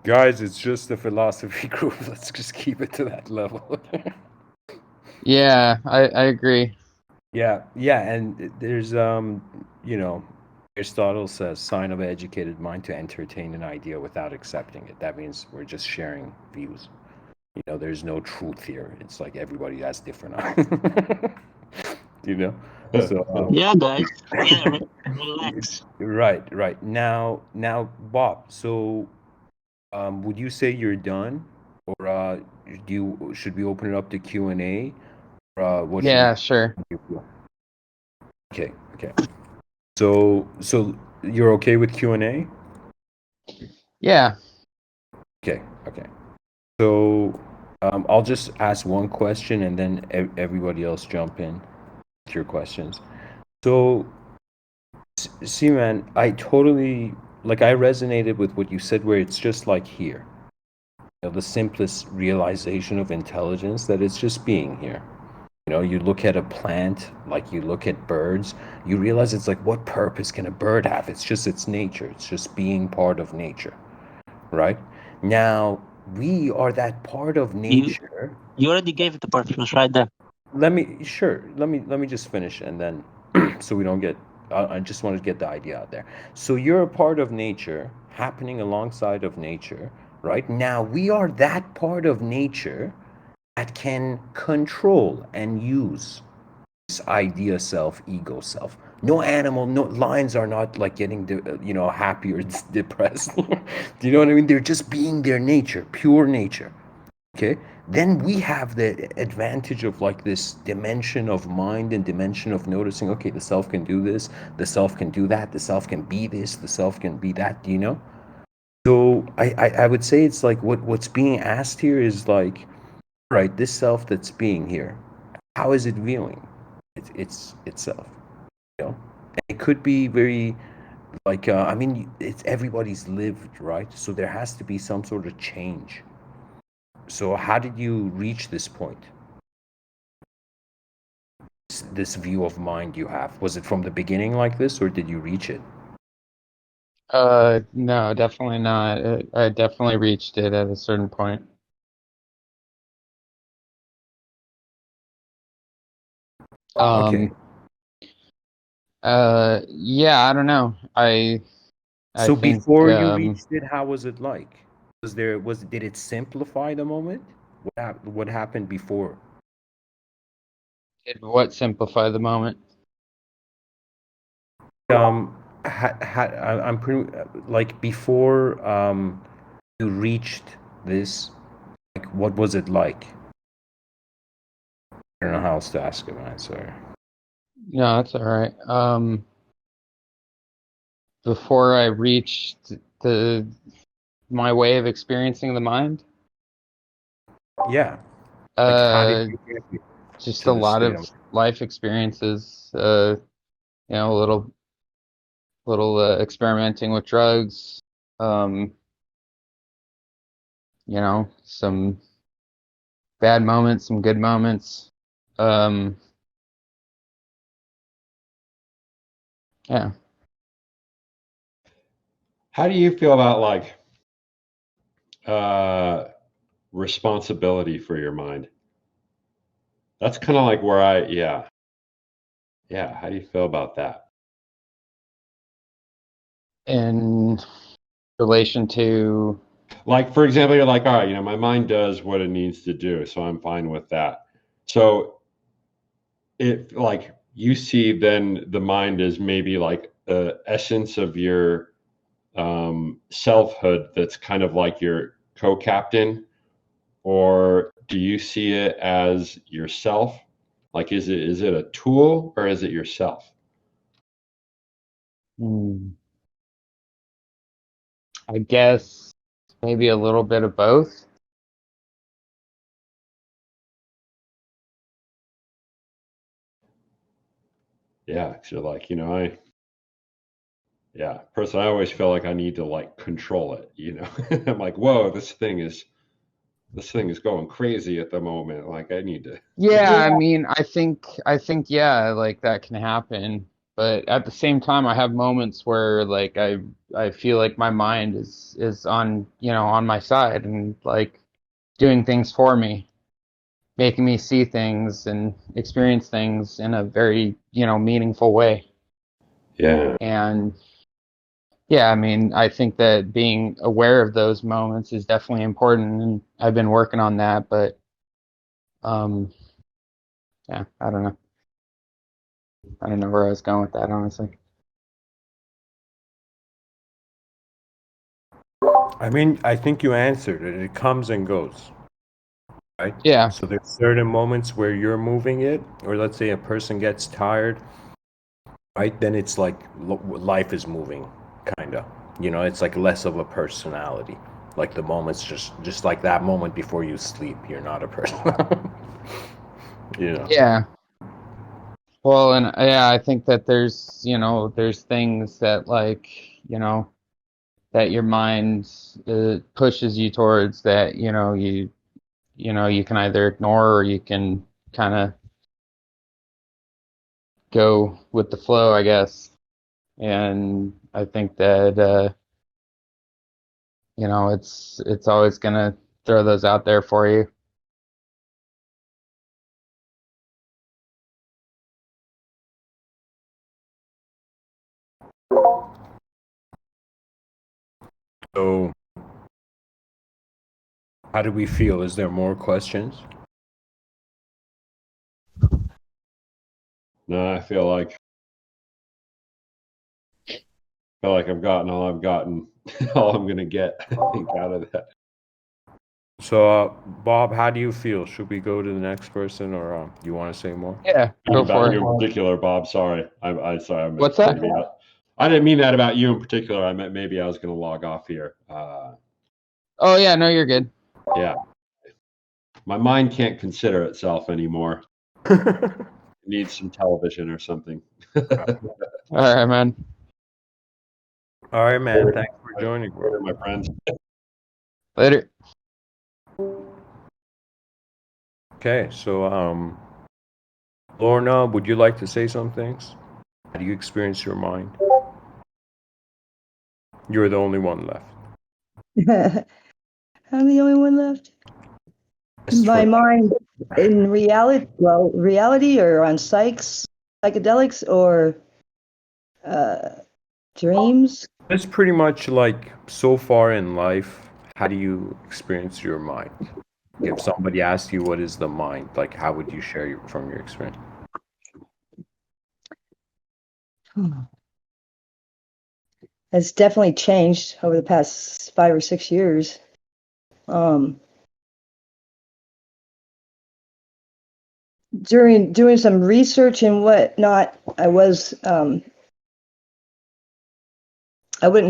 Guys, it's just a philosophy group. Let's just keep it to that level. Yeah, I agree. Yeah, yeah, and there's you know, Aristotle says sign of an educated mind to entertain an idea without accepting it. That means we're just sharing views. You know, there's no truth here. It's like everybody has different you know? So Yeah, guys. Yeah, relax. right, right. Now Bob, so would you say you're done? Or do you should we open it up to Q&A? What should we Yeah, sure. do? Okay, okay. So you're okay with Q&A? Yeah. Okay, okay. So I'll just ask one question and then everybody else jump in with your questions. So, see, man, I totally like I resonated with what you said, where it's just like here, you know, the simplest realization of intelligence that it's just being here. You know, you look at a plant, like you look at birds, you realize it's like, what purpose can a bird have? It's just its nature. It's just being part of nature, right? Now, we are that part of You nature. you already gave it the purpose right there. Let me just finish and then so we don't get I just want to get the idea out there. So you're a part of nature, happening alongside of nature, right? Now we are that part of nature that can control and use this idea self, ego self. No animal, no lions are not like getting happy or depressed. Do you know what I mean? They're just being their nature, pure nature. Okay, then we have the advantage of like this dimension of mind and dimension of noticing, okay, the self can do this, the self can do that, the self can be this, the self can be that, do you know? So I would say it's like what's being asked here is like, right, this self that's being here, how is it viewing it's itself, you know? And it could be very like I mean, it's everybody's lived, right? So there has to be some sort of change. So how did you reach this point? This view of mind you have? Was it from the beginning like this, or did you reach it? No, definitely not. I definitely reached it at a certain point. Okay. Yeah, I don't know. I So think before you reached it, how was it like? Did it simplify the moment? What happened before? what simplify the moment. I'm pretty like before you reached this, like what was it like? I don't know how else to ask it, man. Sorry. No, that's all right. Before I reached the my way of experiencing the mind, Yeah. Like how did uh, you get just to a the lot state of of life experiences. A little experimenting with drugs. Um, some bad moments, some good moments. Yeah. How do you feel about like responsibility for your mind? That's kind of like where yeah. How do you feel about that? In relation to, Like, for example, you're like, all right, my mind does what it needs to do, so I'm fine with that. So it like you see then the mind is maybe like the essence of your selfhood that's kind of like your co-captain, or do you see it as yourself? Like, is it a tool or is it yourself? I guess maybe a little bit of both. Yeah, so like, personally, I always feel like I need to like control it, I'm like, whoa, this thing is going crazy at the moment. Like I need to. Yeah, I mean, I think, yeah, like that can happen. But at the same time, I have moments where like I feel like my mind is on, on my side and like doing things for me, making me see things and experience things in a very, meaningful way. Yeah. And yeah, I mean, I think that being aware of those moments is definitely important, and I've been working on that, but yeah, I don't know. I don't know where I was going with that, honestly. I mean, I think you answered it. It comes and goes, right? Yeah. So there's certain moments where you're moving it, or let's say a person gets tired, right? Then it's like life is moving, kind of. It's like less of a personality. Like the moments, just like that moment before you sleep, you're not a person. Yeah. Well, and yeah, I think that there's things that like, that your mind pushes you towards that, you can either ignore or you can kind of go with the flow, I guess. And I think that it's always gonna throw those out there for you. So, how do we feel? Is there more questions? No, I feel like I've gotten all I've gotten, all I'm gonna get, I think, out of that. So, Bob, how do you feel? Should we go to the next person, or do you want to say more? Yeah, go about for you it. in particular, Bob. Sorry, sorry. What's that? I didn't mean that about you in particular. I meant maybe I was going to log off here. Oh yeah, no, you're good. Yeah, my mind can't consider itself anymore. It needs some television or something. All right, man. All right, man. Thanks for joining, bro. My friends. Later. Okay, so Lorna, would you like to say some things? How do you experience your mind? You're the only one left. I'm the only one left. My mind in reality or on psychedelics or dreams. It's pretty much like so far in life, how do you experience your mind? If somebody asked you what is the mind, like how would you share from your experience? Has definitely changed over the past 5 or 6 years. During doing some research and whatnot, I wouldn't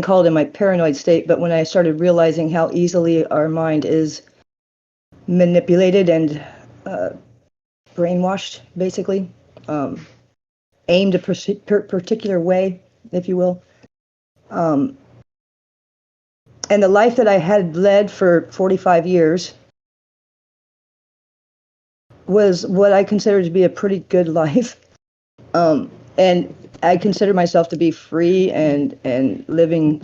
call it in my paranoid state, but when I started realizing how easily our mind is manipulated and brainwashed, basically, aimed a particular way, if you will. And the life that I had led for 45 years was what I consider to be a pretty good life. And I consider myself to be free and living,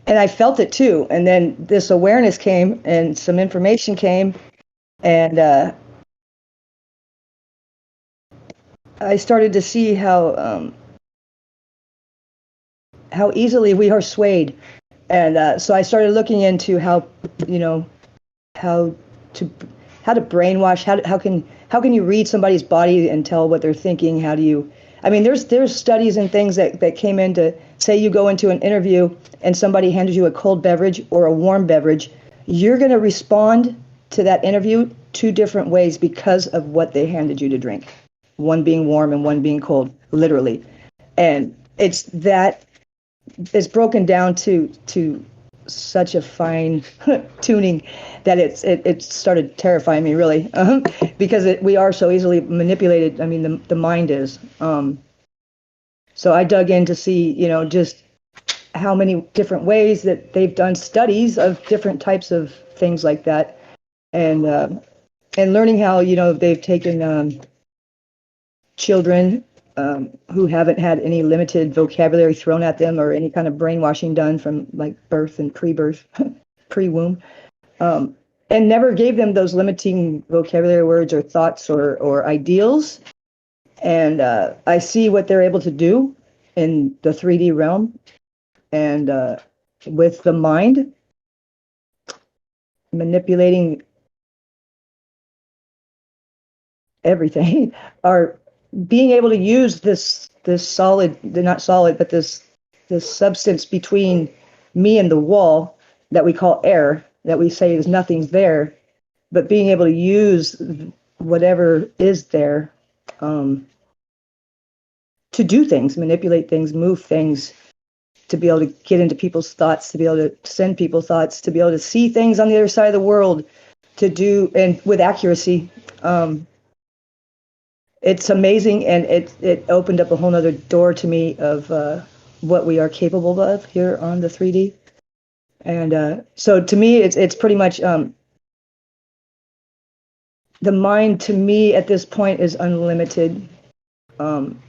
and I felt it too. And then this awareness came and some information came, and I started to see how easily we are swayed. And so I started looking into how, you know, how to brainwash, how can you read somebody's body and tell what they're thinking? How do you, I mean, there's studies and things that came into, say you go into an interview and somebody hands you a cold beverage or a warm beverage, you're going to respond to that interview 2 different ways because of what they handed you to drink. One being warm and one being cold, literally. And it's broken down to such a fine tuning that it started terrifying me, really, because we are so easily manipulated. I mean, the mind is. So I dug in to see, you know, just how many different ways that they've done studies of different types of things like that, and learning how, you know, they've taken children who haven't had any limited vocabulary thrown at them or any kind of brainwashing done from like birth and pre-birth, pre-womb, and never gave them those limiting vocabulary words or thoughts or ideals. And I see what they're able to do in the 3D realm, and with the mind manipulating everything, are being able to use this solid, not solid, but this substance between me and the wall that we call air, that we say is nothing's there, but being able to use whatever is there to do things, manipulate things, move things, to be able to get into people's thoughts, to be able to send people thoughts, to be able to see things on the other side of the world, to do, and with accuracy. It's amazing, and it opened up a whole nother door to me of what we are capable of here on the 3D. And so to me, it's pretty much the mind, to me at this point, is unlimited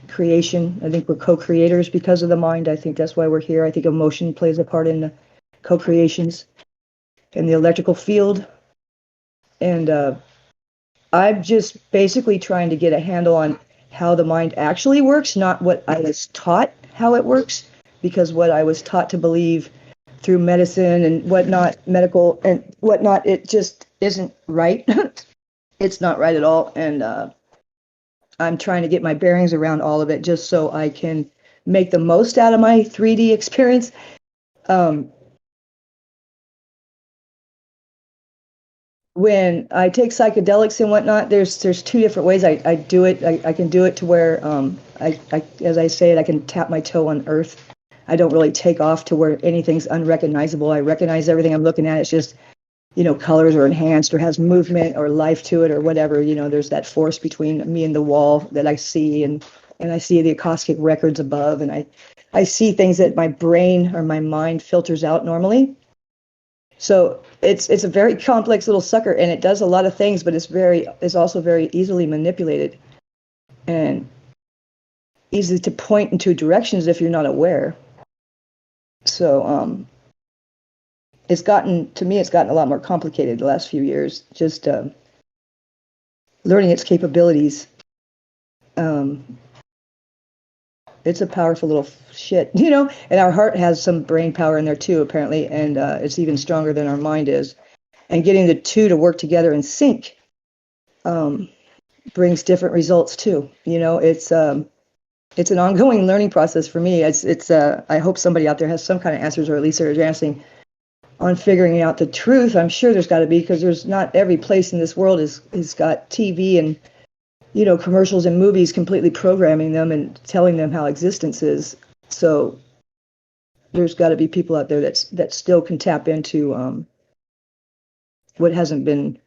creation. I think we're co-creators because of the mind. I think that's why we're here. I think emotion plays a part in the co-creations in the electrical field. And I'm just basically trying to get a handle on how the mind actually works, not what I was taught how it works, because what I was taught to believe through medicine and whatnot, medical and whatnot, it just isn't right. It's not right at all. And I'm trying to get my bearings around all of it just so I can make the most out of my 3D experience. When I take psychedelics and whatnot, there's 2 different ways I do it. I can do it to where, I, as I say it, I can tap my toe on earth. I don't really take off to where anything's unrecognizable. I recognize everything I'm looking at. It's just, you know, colors or enhanced or has movement or life to it or whatever. You know, there's that force between me and the wall that I see, and I see the Akashic records above, and I see things that my brain or my mind filters out normally. So it's a very complex little sucker, and it does a lot of things, but it's also very easily manipulated and easy to point into directions if you're not aware. So it's gotten a lot more complicated the last few years, just learning its capabilities. It's a powerful little shit, you know, and our heart has some brain power in there too, apparently, and it's even stronger than our mind is. And getting the 2 to work together in sync brings different results too. You know, it's an ongoing learning process for me. I hope somebody out there has some kind of answers, or at least they're advancing on figuring out the truth. I'm sure there's got to be, because there's not every place in this world is got TV and, you know, commercials and movies completely programming them and telling them how existence is. So there's got to be people out there that still can tap into what hasn't been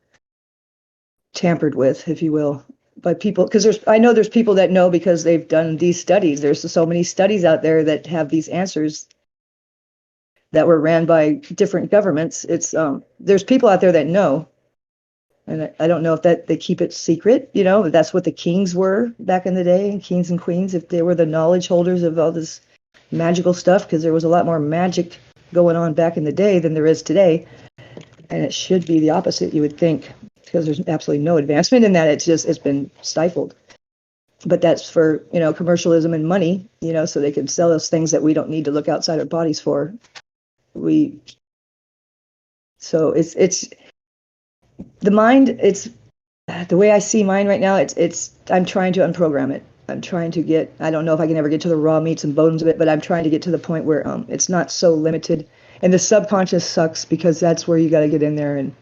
tampered with, if you will, by people. Because I know there's people that know because they've done these studies. There's so many studies out there that have these answers that were ran by different governments. It's there's people out there that know. And I don't know if that they keep it secret, you know, that's what the kings were back in the day, kings and queens, if they were the knowledge holders of all this magical stuff, because there was a lot more magic going on back in the day than there is today. And it should be the opposite, you would think, because there's absolutely no advancement in that. It's been stifled. But that's for, you know, commercialism and money, you know, so they can sell us things that we don't need to look outside our bodies for. So it's the mind, it's the way I see mine right now, I'm trying to unprogram it. I'm trying to get, I don't know if I can ever get to the raw meats and bones of it, but I'm trying to get to the point where it's not so limited. And the subconscious sucks, because that's where you got to get in there and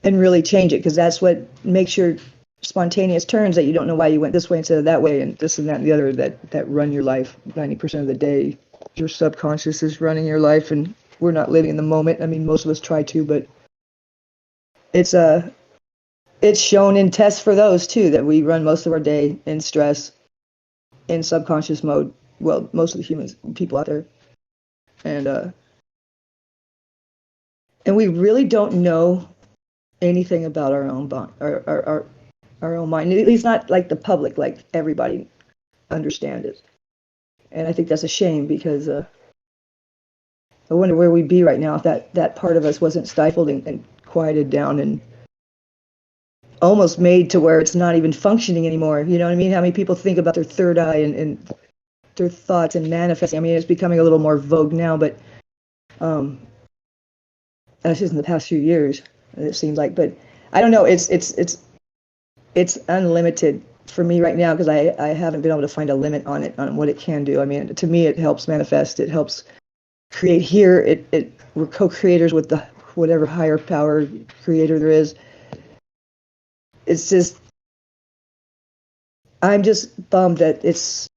really change it, because that's what makes your spontaneous turns that you don't know why you went this way instead of that way, and this and that and the other that run your life 90% of the day. Your subconscious is running your life, and we're not living in the moment. I mean, most of us try to, but it's shown in tests for those too, that we run most of our day in stress, in subconscious mode. Well, most of the people out there, and we really don't know anything about our own our own mind. At least not like the public, like everybody understand it. And I think that's a shame, because I wonder where we'd be right now if that part of us wasn't stifled and quieted down and almost made to where it's not even functioning anymore. You know what I mean? How many people think about their third eye and their thoughts and manifesting? I mean, it's becoming a little more vogue now, but that's just in the past few years, it seems like. But I don't know. It's unlimited for me right now, because I haven't been able to find a limit on it, on what it can do. I mean, to me, it helps manifest. It helps create here. We're co-creators with the whatever higher power creator there is. It's just, I'm just bummed that it's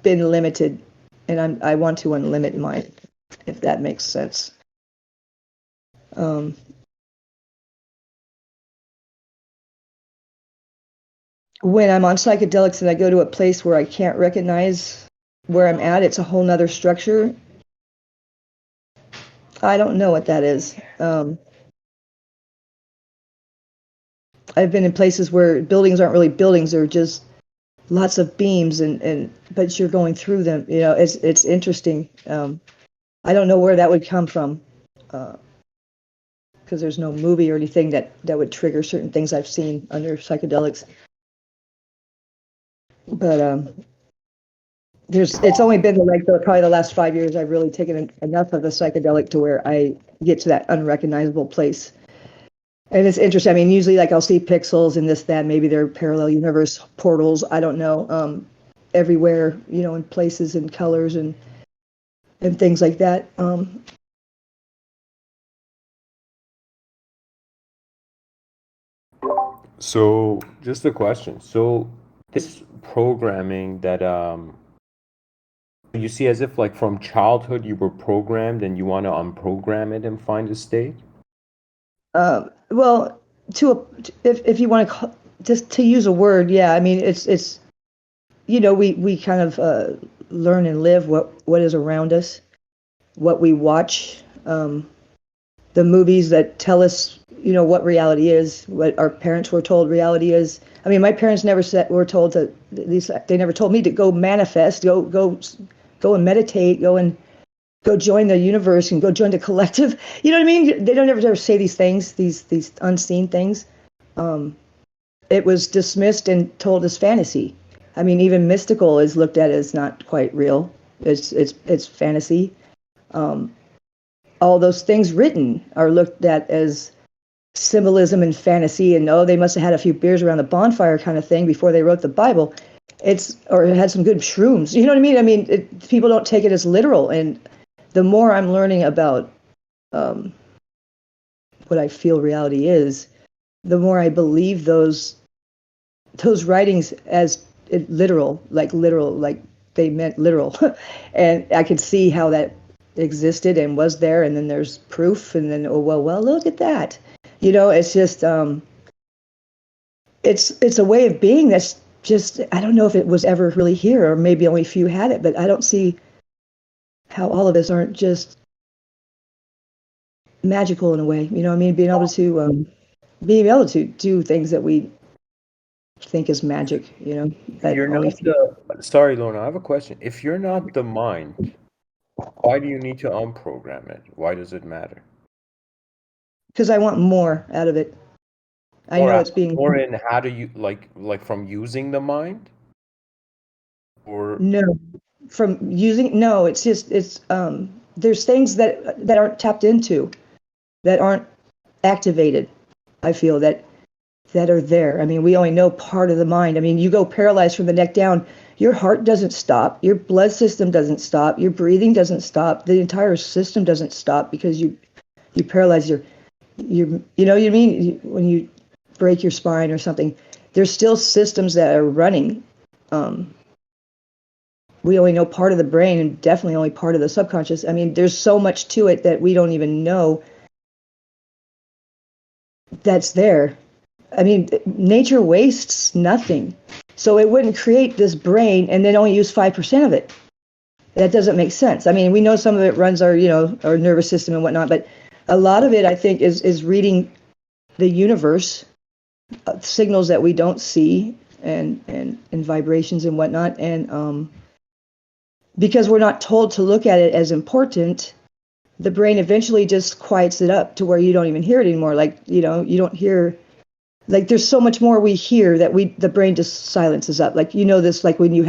been limited, and I want to unlimit mine, if that makes sense. When I'm on psychedelics and I go to a place where I can't recognize where I'm at, it's a whole nother structure. I don't know what that is. I've been in places where buildings aren't really buildings, they're just lots of beams, but you're going through them. You know, it's interesting. I don't know where that would come from, because there's no movie or anything that would trigger certain things I've seen under psychedelics. But it's only been probably the last 5 years I've really taken enough of the psychedelic to where I get to that unrecognizable place. And it's interesting. I mean, usually like I'll see pixels and this, that, maybe they're parallel universe portals. I don't know. Everywhere, you know, in places and colors and things like that. So, just a question. So, this programming that you see, as if like from childhood you were programmed and you want to unprogram it and find a state? Well, if you want to just to use a word, yeah. I mean, it's you know, we kind of learn and live what is around us, what we watch, the movies that tell us, you know, what reality is, what our parents were told reality is. I mean, my parents never were told to, at least they never told me to go manifest, go and meditate, go join the universe and go join the collective. You know what I mean? They don't ever say these things, these unseen things. It was dismissed and told as fantasy. I mean, even mystical is looked at as not quite real. It's fantasy. All those things written are looked at as symbolism and fantasy, and they must have had a few beers around the bonfire kind of thing before they wrote the Bible. Or had some good shrooms. You know what I mean? I mean, people don't take it as literal. And the more I'm learning about what I feel reality is, the more I believe those writings as literal, like they meant literal. And I could see how that existed and was there, and then there's proof, and then well, look at that. You know, it's just it's a way of being that's just, I don't know if it was ever really here, or maybe only a few had it, but I don't see how all of us aren't just magical in a way. You know what I mean? Being able to being able to do things that we think is magic, you know, that You're only not the. Sorry, Lorna. I have a question. If you're not the mind, why do you need to unprogram it? Why does it matter? because I want more out of it. I know it's being More in how do you like from using the mind, or no from using no. It's just there's things that aren't tapped into, that aren't activated. I feel that are there. I mean, we only know part of the mind. I mean, you go paralyzed from the neck down, your heart doesn't stop, your blood system doesn't stop, your breathing doesn't stop, the entire system doesn't stop because you paralyze your you know what I mean? When you break your spine or something, there's still systems that are running. We only know part of the brain and definitely only part of the subconscious. I mean, there's so much to it that we don't even know that's there. I mean, nature wastes nothing. So it wouldn't create this brain and then only use 5% of it. That doesn't make sense. I mean, we know some of it runs our, you know, our nervous system and whatnot, but a lot of it, I think, is reading the universe, signals that we don't see and vibrations and whatnot. And because we're not told to look at it as important, the brain eventually just quiets it up to where you don't even hear it anymore. Like, you know, you don't hear, like there's so much more we hear that the brain just silences up. Like, you know, this, like when you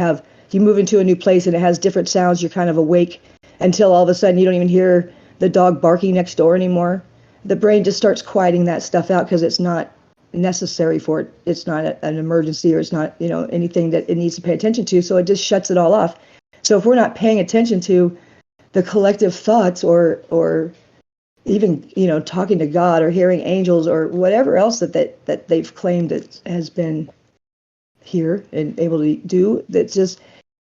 move into a new place and it has different sounds, you're kind of awake until all of a sudden you don't even hear the dog barking next door anymore. The brain just starts quieting that stuff out because it's not necessary for it. It's not an emergency, or it's not, you know, anything that it needs to pay attention to. So it just shuts it all off. So if we're not paying attention to the collective thoughts or even, you know, talking to God or hearing angels or whatever else that they've claimed that has been here and able to do, that's just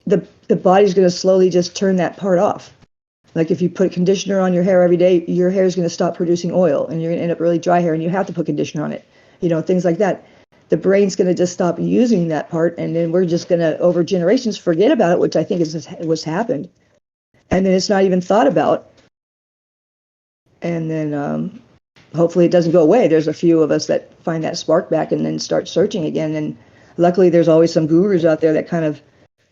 the body's going to slowly just turn that part off. Like if you put conditioner on your hair every day, your hair is going to stop producing oil and you're going to end up really dry hair and you have to put conditioner on it. You know, things like that. The brain's going to just stop using that part, and then we're just going to, over generations, forget about it, which I think is what's happened. And then it's not even thought about. And then hopefully it doesn't go away. There's a few of us that find that spark back and then start searching again. And luckily there's always some gurus out there that kind of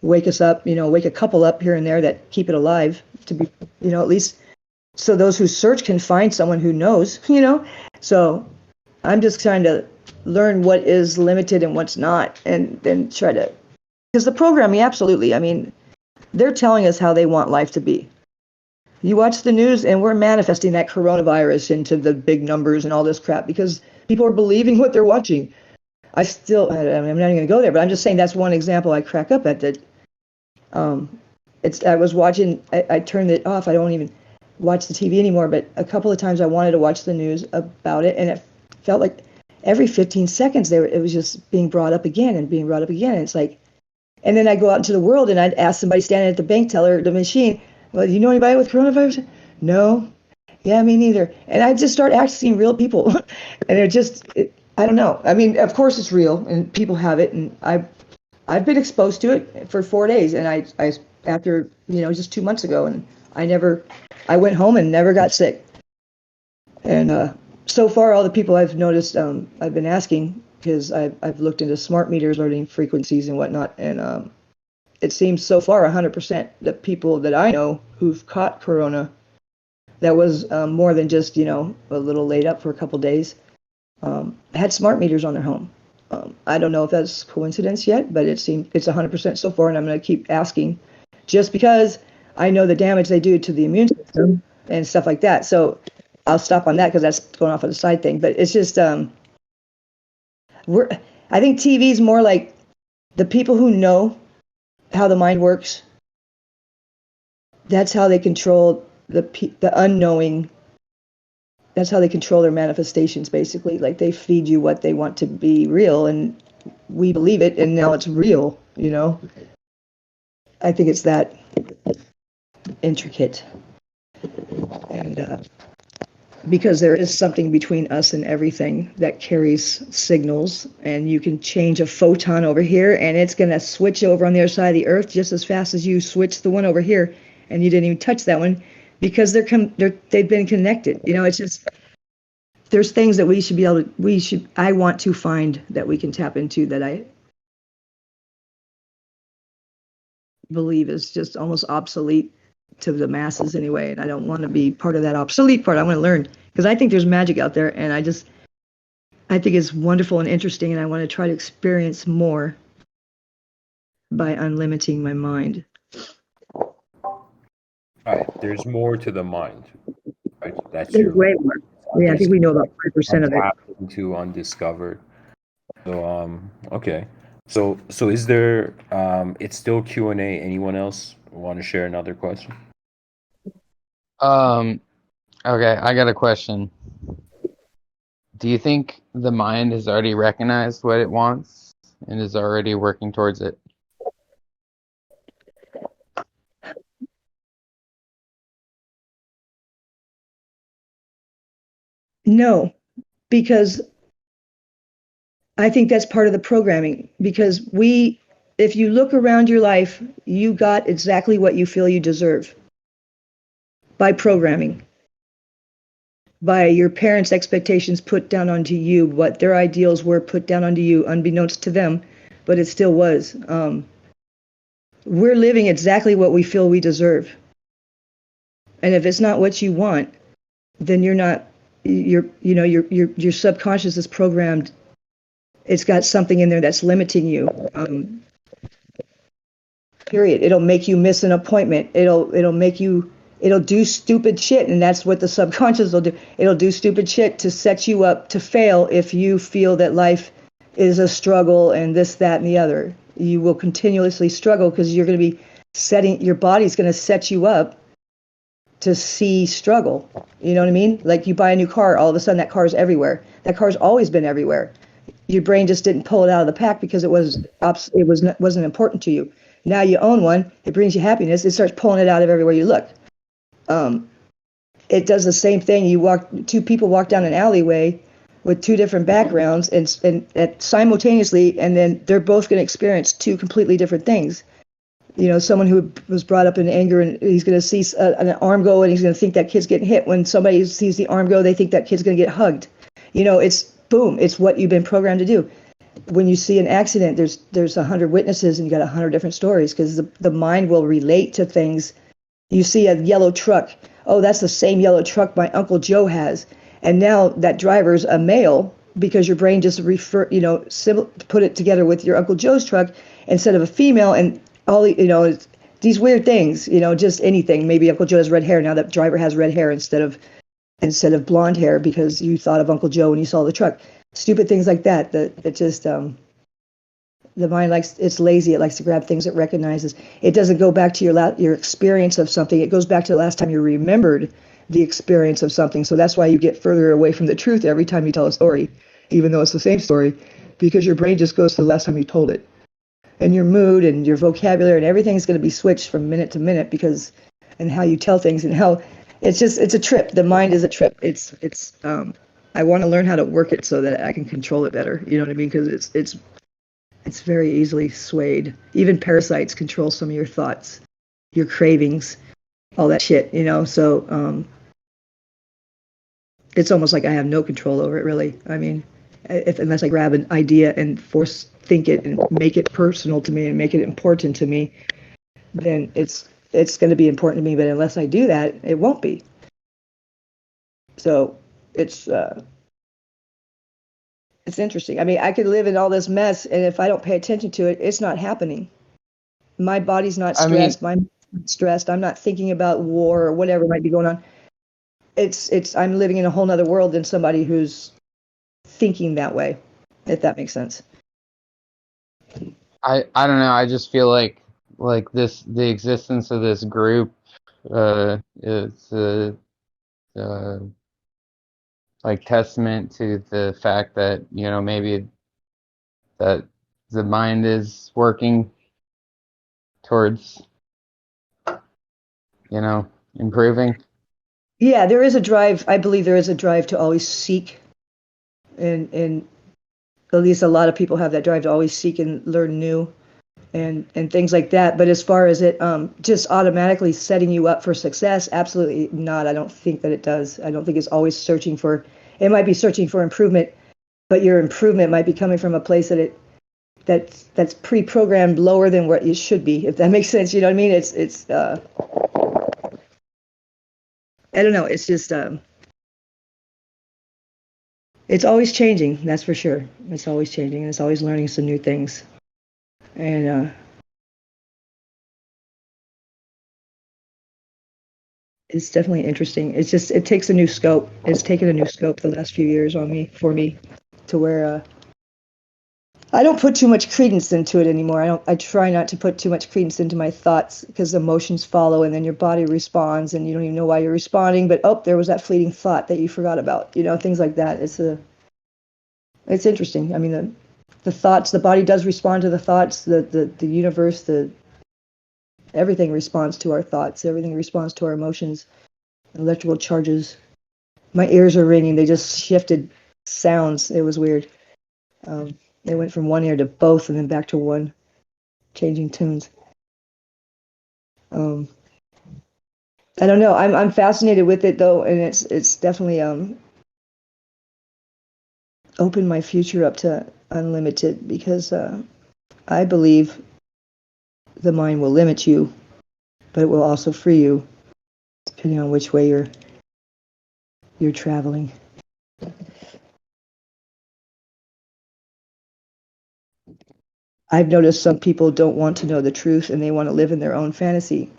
wake us up, you know, wake a couple up here and there that keep it alive to be, you know, at least so those who search can find someone who knows, you know. So I'm just trying to learn what is limited and what's not, and then try to, because the programming, absolutely, I mean, they're telling us how they want life to be. You watch the news and we're manifesting that coronavirus into the big numbers and all this crap because people are believing what they're watching. I'm not even going to go there, but I'm just saying that's one example I crack up at. That I was watching, I turned it off. I don't even watch the TV anymore, but a couple of times I wanted to watch the news about it, and it felt like every 15 seconds it was just being brought up again and being brought up again. And it's like, and then I go out into the world and I'd ask somebody standing at the bank teller, the machine, well, do you know anybody with coronavirus? No. Yeah, me neither. And I just start asking real people. And I don't know. I mean, of course it's real and people have it. And I've been exposed to it for 4 days. And I after, you know, just 2 months ago, and I went home and never got sick. And so far, all the people I've noticed, I've been asking, because I've looked into smart meters, learning frequencies and whatnot, and it seems so far 100% the people that I know who've caught corona, that was more than just, you know, a little laid up for a couple days, had smart meters on their home. I don't know if that's coincidence yet, but it's 100% so far, and I'm going to keep asking, just because I know the damage they do to the immune system and stuff like that. So I'll stop on that because that's going off on a side thing. But it's just I think TV is more like the people who know how the mind works. That's how they control the unknowing. That's how they control their manifestations, basically. Like they feed you what they want to be real, and we believe it, and now it's real, you know. I think it's that intricate. And because there is something between us and everything that carries signals, and you can change a photon over here and it's going to switch over on the other side of the earth just as fast as you switch the one over here, and you didn't even touch that one because they've been connected. You know, it's just, there's things that I want to find that we can tap into that I believe is just almost obsolete to the masses anyway. And I don't want to be part of that obsolete part. I want to learn, because I think there's magic out there, and I think it's wonderful and interesting, and I want to try to experience more by unlimiting my mind. All right, there's more to the mind, right? That's There's your way more. Yeah, I think we know about 5% of it. into undiscovered. So okay. So is there it's still Q&A. Anyone else want to share another question? Okay, I got a question. Do you think the mind has already recognized what it wants and is already working towards it? No, because I think that's part of the programming. Because if you look around your life, you got exactly what you feel you deserve by programming, by your parents' expectations put down onto you, what their ideals were put down onto you, unbeknownst to them, but it still was. We're living exactly what we feel we deserve. And if it's not what you want, then you're not, your subconscious is programmed. It's got something in there that's limiting you. Period. It'll make you miss an appointment. It'll do stupid shit, and that's what the subconscious will do. It'll do stupid shit to set you up to fail if you feel that life is a struggle and this, that, and the other. You will continuously struggle because you're going to be your body's going to set you up to see struggle. You know what I mean? Like you buy a new car, all of a sudden that car's everywhere. That car's always been everywhere. Your brain just didn't pull it out of the pack because it wasn't important to you. Now you own one, it brings you happiness, it starts pulling it out of everywhere you look. It does the same thing. Two people walk down an alleyway with two different backgrounds and simultaneously, and then they're both going to experience two completely different things. Someone who was brought up in anger, and he's going to see an arm go, and he's going to think that kid's getting hit. When somebody sees the arm go, they think that kid's going to get hugged. It's boom. It's what you've been programmed to do. When you see an accident, there's 100 witnesses, and you got 100 different stories because the mind will relate to things. You see a yellow truck. Oh, that's the same yellow truck my Uncle Joe has. And now that driver's a male because your brain just put it together with your Uncle Joe's truck instead of a female. And all, these weird things, just anything. Maybe Uncle Joe has red hair. Now that driver has red hair instead of blonde hair because you thought of Uncle Joe when you saw the truck. Stupid things like that just, the mind it's lazy. It likes to grab things it recognizes. It doesn't go back to your experience of something. It goes back to the last time you remembered the experience of something. So that's why you get further away from the truth every time you tell a story, even though it's the same story, because your brain just goes to the last time you told it. And your mood and your vocabulary and everything's going to be switched from minute to minute and how you tell things and how it's a trip. The mind is a trip. I want to learn how to work it so that I can control it better. You know what I mean? Because it's very easily swayed. Even parasites control some of your thoughts, your cravings, all that shit, so it's almost like I have no control over it, really. I mean, unless I grab an idea and force think it and make it personal to me and make it important to me, then it's going to be important to me. But unless I do that, it won't be. So it's interesting. I mean, I could live in all this mess, and if I don't pay attention to it, it's not happening. My body's not stressed. My mind's not stressed. I'm not thinking about war or whatever might be going on. I'm living in a whole nother world than somebody who's thinking that way, if that makes sense. I don't know. I just feel like the existence of this group is like testament to the fact that maybe that the mind is working towards improving. Yeah, there is a drive. I believe there is a drive to always seek, and at least a lot of people have that drive to always seek and learn new and things like that. But as far as it just automatically setting you up for success, absolutely not. I don't think that it does. I don't think it's always searching for it might be searching for improvement, but your improvement might be coming from a place that's pre-programmed lower than what it should be, if that makes sense. You know what I mean? It's I don't know. It's just it's always changing. That's for sure. It's always changing, and it's always learning some new things. And it's definitely interesting. It's just it takes a new scope. It's taken a new scope the last few years for me, to where I don't put too much credence into it anymore. I try not to put too much credence into my thoughts, because emotions follow, and then your body responds, and you don't even know why you're responding. But oh, there was that fleeting thought that you forgot about. You know, things like that. It's interesting. I mean, the thoughts, the body does respond to the thoughts. The universe, everything responds to our thoughts. Everything responds to our emotions. Electrical charges. My ears are ringing. They just shifted sounds. It was weird. They went from one ear to both, and then back to one, changing tunes. I don't know. I'm fascinated with it though, and it's definitely opened my future up to unlimited, because I believe the mind will limit you, but it will also free you, depending on which way you're traveling. I've noticed some people don't want to know the truth, and they want to live in their own fantasy.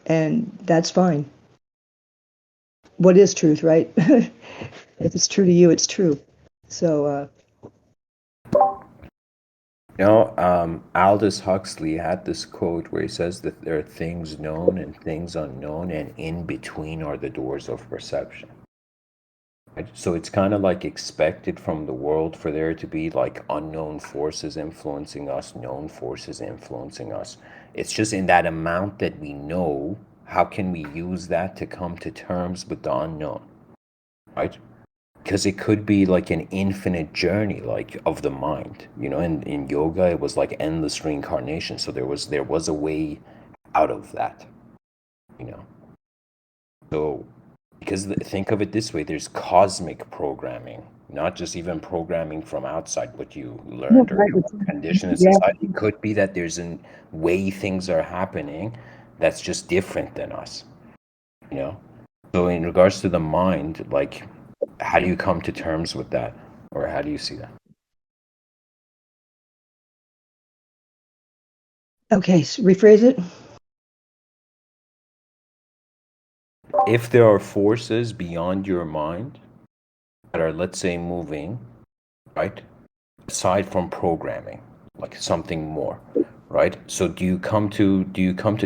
And that's fine. What is truth, right? If it's true to you, it's true. So, Aldous Huxley had this quote where he says that there are things known and things unknown, and in between are the doors of perception. Right? So it's kind of like expected from the world for there to be like unknown forces influencing us, known forces influencing us. It's just in that amount that we know, how can we use that to come to terms with the unknown, right? Because it could be like an infinite journey, like of the mind, in yoga it was like endless reincarnation, so there was a way out of that, so because think of it this way, there's cosmic programming, not just even programming from outside, what you learned or your condition in society. It could be that there's a way things are happening that's just different than us, so in regards to the mind, like, how do you come to terms with that, or how do you see that? okay, so rephrase it. If there are forces beyond your mind that are, let's say, moving, right, aside from programming, like something more, right? So do you come to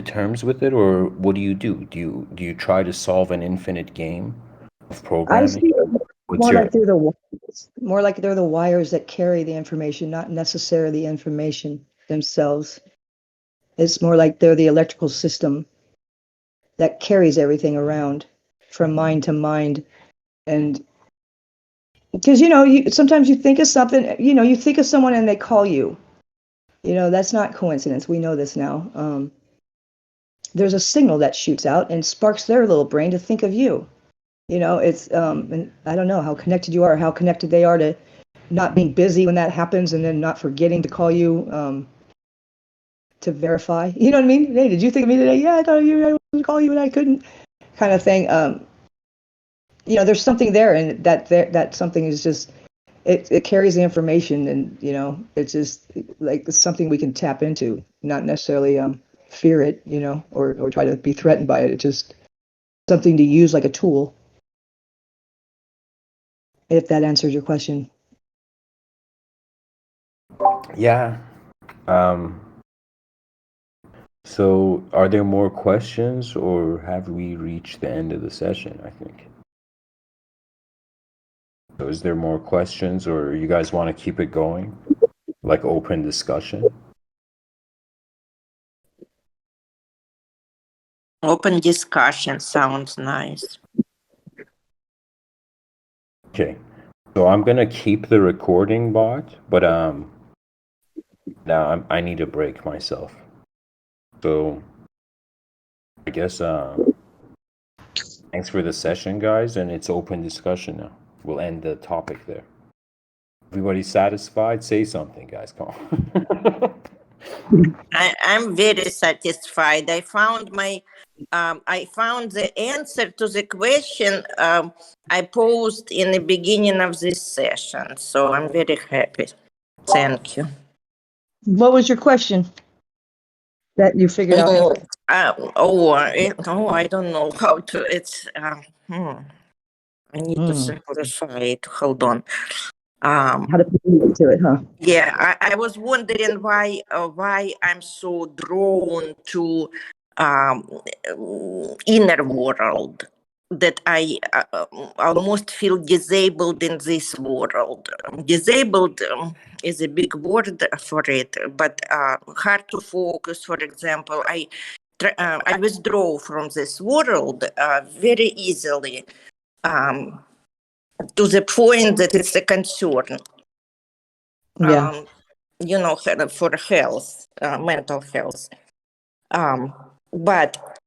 terms with it, or what do you do? Do you try to solve an infinite game of I programming? see it more like they're the wires that carry the information, not necessarily the information themselves. It's more like they're the electrical system that carries everything around from mind to mind. And because sometimes you think of something, you think of someone and they call you. That's not coincidence. We know this now. There's a signal that shoots out and sparks their little brain to think of you. It's and I don't know how connected you are, how connected they are to not being busy when that happens, and then not forgetting to call you to verify. You know what I mean? Hey, did you think of me today? Yeah, I thought I wanted to call you and I couldn't. Kind of thing. There's something there, and that something is just it carries the information, and it's just like it's something we can tap into, not necessarily fear it, or try to be threatened by it. It's just something to use like a tool. If that answers your question. Yeah. So are there more questions, or have we reached the end of the session, I think? So is there more questions, or you guys want to keep it going? Like open discussion? Open discussion sounds nice. Okay. So I'm gonna keep the recording bot, but now I need a break myself. So I guess thanks for the session, guys, and it's open discussion now. we'll end the topic there. Everybody satisfied? Say something, guys. Come on. I'm very satisfied. I found the answer to the question I posed in the beginning of this session. So I'm very happy. Thank you. What was your question that you figured out? I don't know how to. It's. I need to simplify it. Hold on. How to put it to it, huh? Yeah, I was wondering why I'm so drawn to inner world, that I almost feel disabled in this world. Disabled is a big word for it, but hard to focus. For example, I withdraw from this world very easily, to the point that it's a concern. Yeah. For health, mental health. But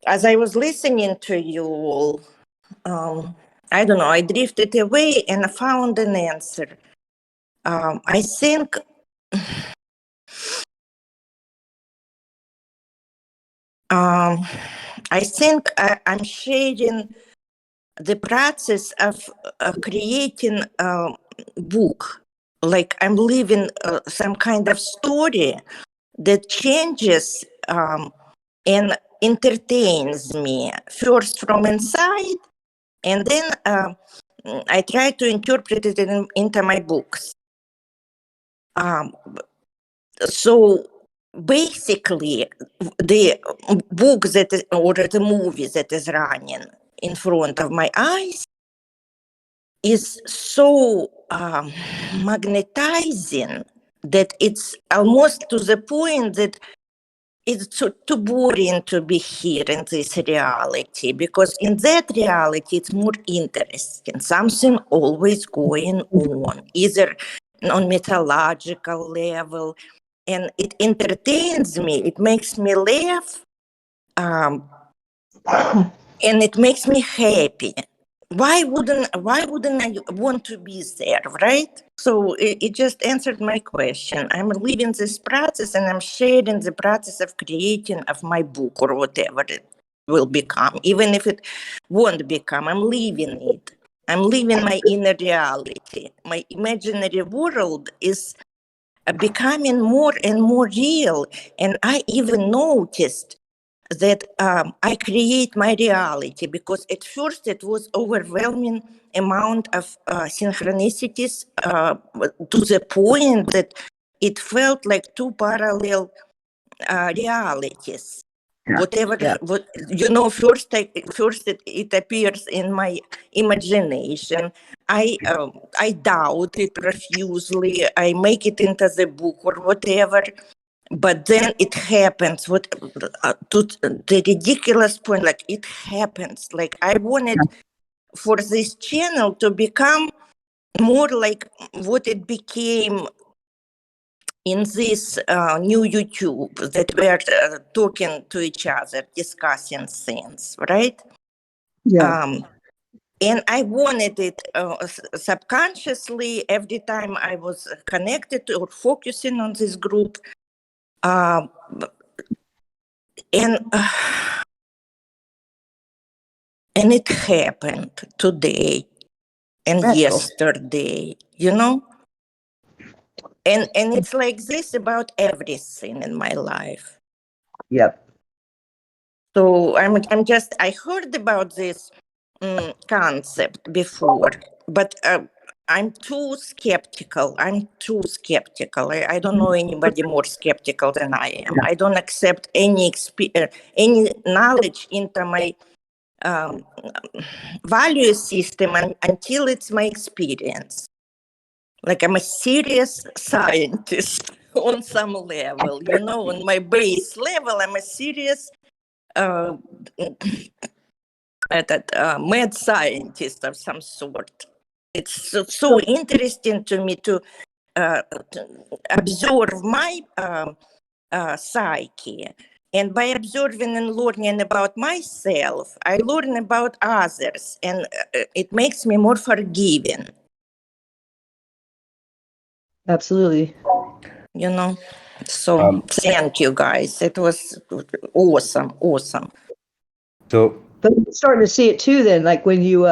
as I was listening to you all, I don't know, I drifted away and I found an answer. I think I'm sharing the process of creating a book. Like I'm living some kind of story that changes and entertains me, first from inside, and then I try to interpret it into my books. So basically, the book or the movie that is running in front of my eyes is so magnetizing that it's almost to the point that it's too boring to be here in this reality, because in that reality it's more interesting. Something always going on, either on mythological level, and it entertains me. It makes me laugh, and it makes me happy. Why wouldn't I want to be there, right? So it just answered my question. I'm living this process and I'm sharing the process of creating of my book or whatever it will become. Even if it won't become, I'm living it. I'm living my inner reality. My imaginary world is becoming more and more real. And I even noticed that I create my reality, because at first it was overwhelming amount of synchronicities to the point that it felt like two parallel realities. First it appears in my imagination. I doubt it profusely. I make it into the book or whatever. But then it happens, to the ridiculous point, like it happens. Like I wanted for this channel to become more like what it became in this new YouTube, that we're talking to each other, discussing things, right? Yeah. And I wanted it subconsciously every time I was connected or focusing on this group. And it happened today and yesterday, and it's like this about everything in my life. Yep. So I heard about this concept before, but I'm too skeptical. I don't know anybody more skeptical than I am. I don't accept any knowledge into my value system until it's my experience. Like I'm a serious scientist on some level, on my base level, I'm a serious mad scientist of some sort. It's so interesting to me to observe my psyche And by observing and learning about myself, I learn about others, and it makes me more forgiving. Absolutely. You know, so thank you guys. It was awesome. So But you're starting to see it too then, like when you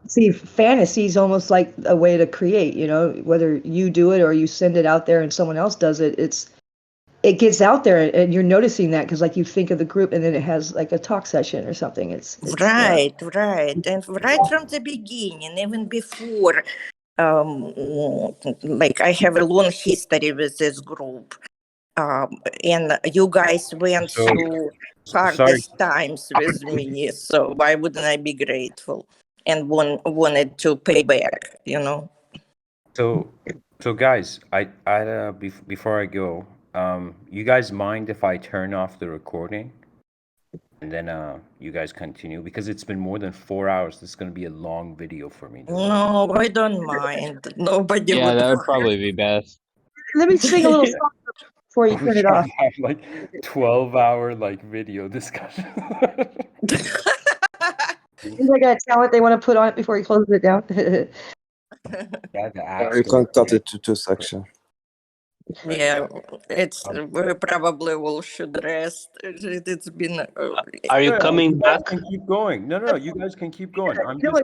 see fantasies almost like a way to create, you know, whether you do it or you send it out there and someone else does it, it gets out there and you're noticing that because like you think of the group and then it has like a talk session or something. It's right. And right from the beginning, even before, like I have a long history with this group. And you guys went through hardest times with me, so why wouldn't I be grateful and wanted to pay back, you know? So guys, before I go, you guys mind if I turn off the recording? And then you guys continue because it's been more than 4 hours. This is going to be a long video for me. No, I don't mind. Nobody Yeah, would that would mind. probably be best. Let me sing a little song before you turn it off. Have like 12-hour like video discussion. Seems like a talent they want to put on it before he closes it down. Yeah, the You axe. can cut it to 2 sections. Yeah, we probably all should rest. It's been. Are you Yeah, coming you guys back? can keep going. No, you guys can keep going. I'm just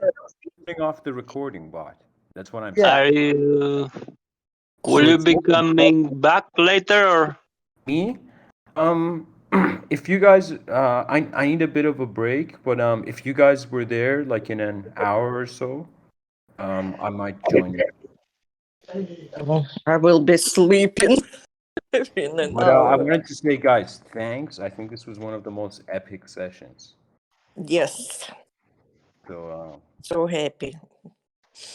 turning off the recording bot. That's what I'm saying. Are you? So Will you it's be coming back later or? me. If you guys, I need a bit of a break, but if you guys were there like in an hour or so, I might join you. I will be sleeping in an But I hour. wanted to say, guys, thanks. I think this was one of the most epic sessions. Yes, So, so happy.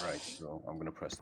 right. So I'm gonna press.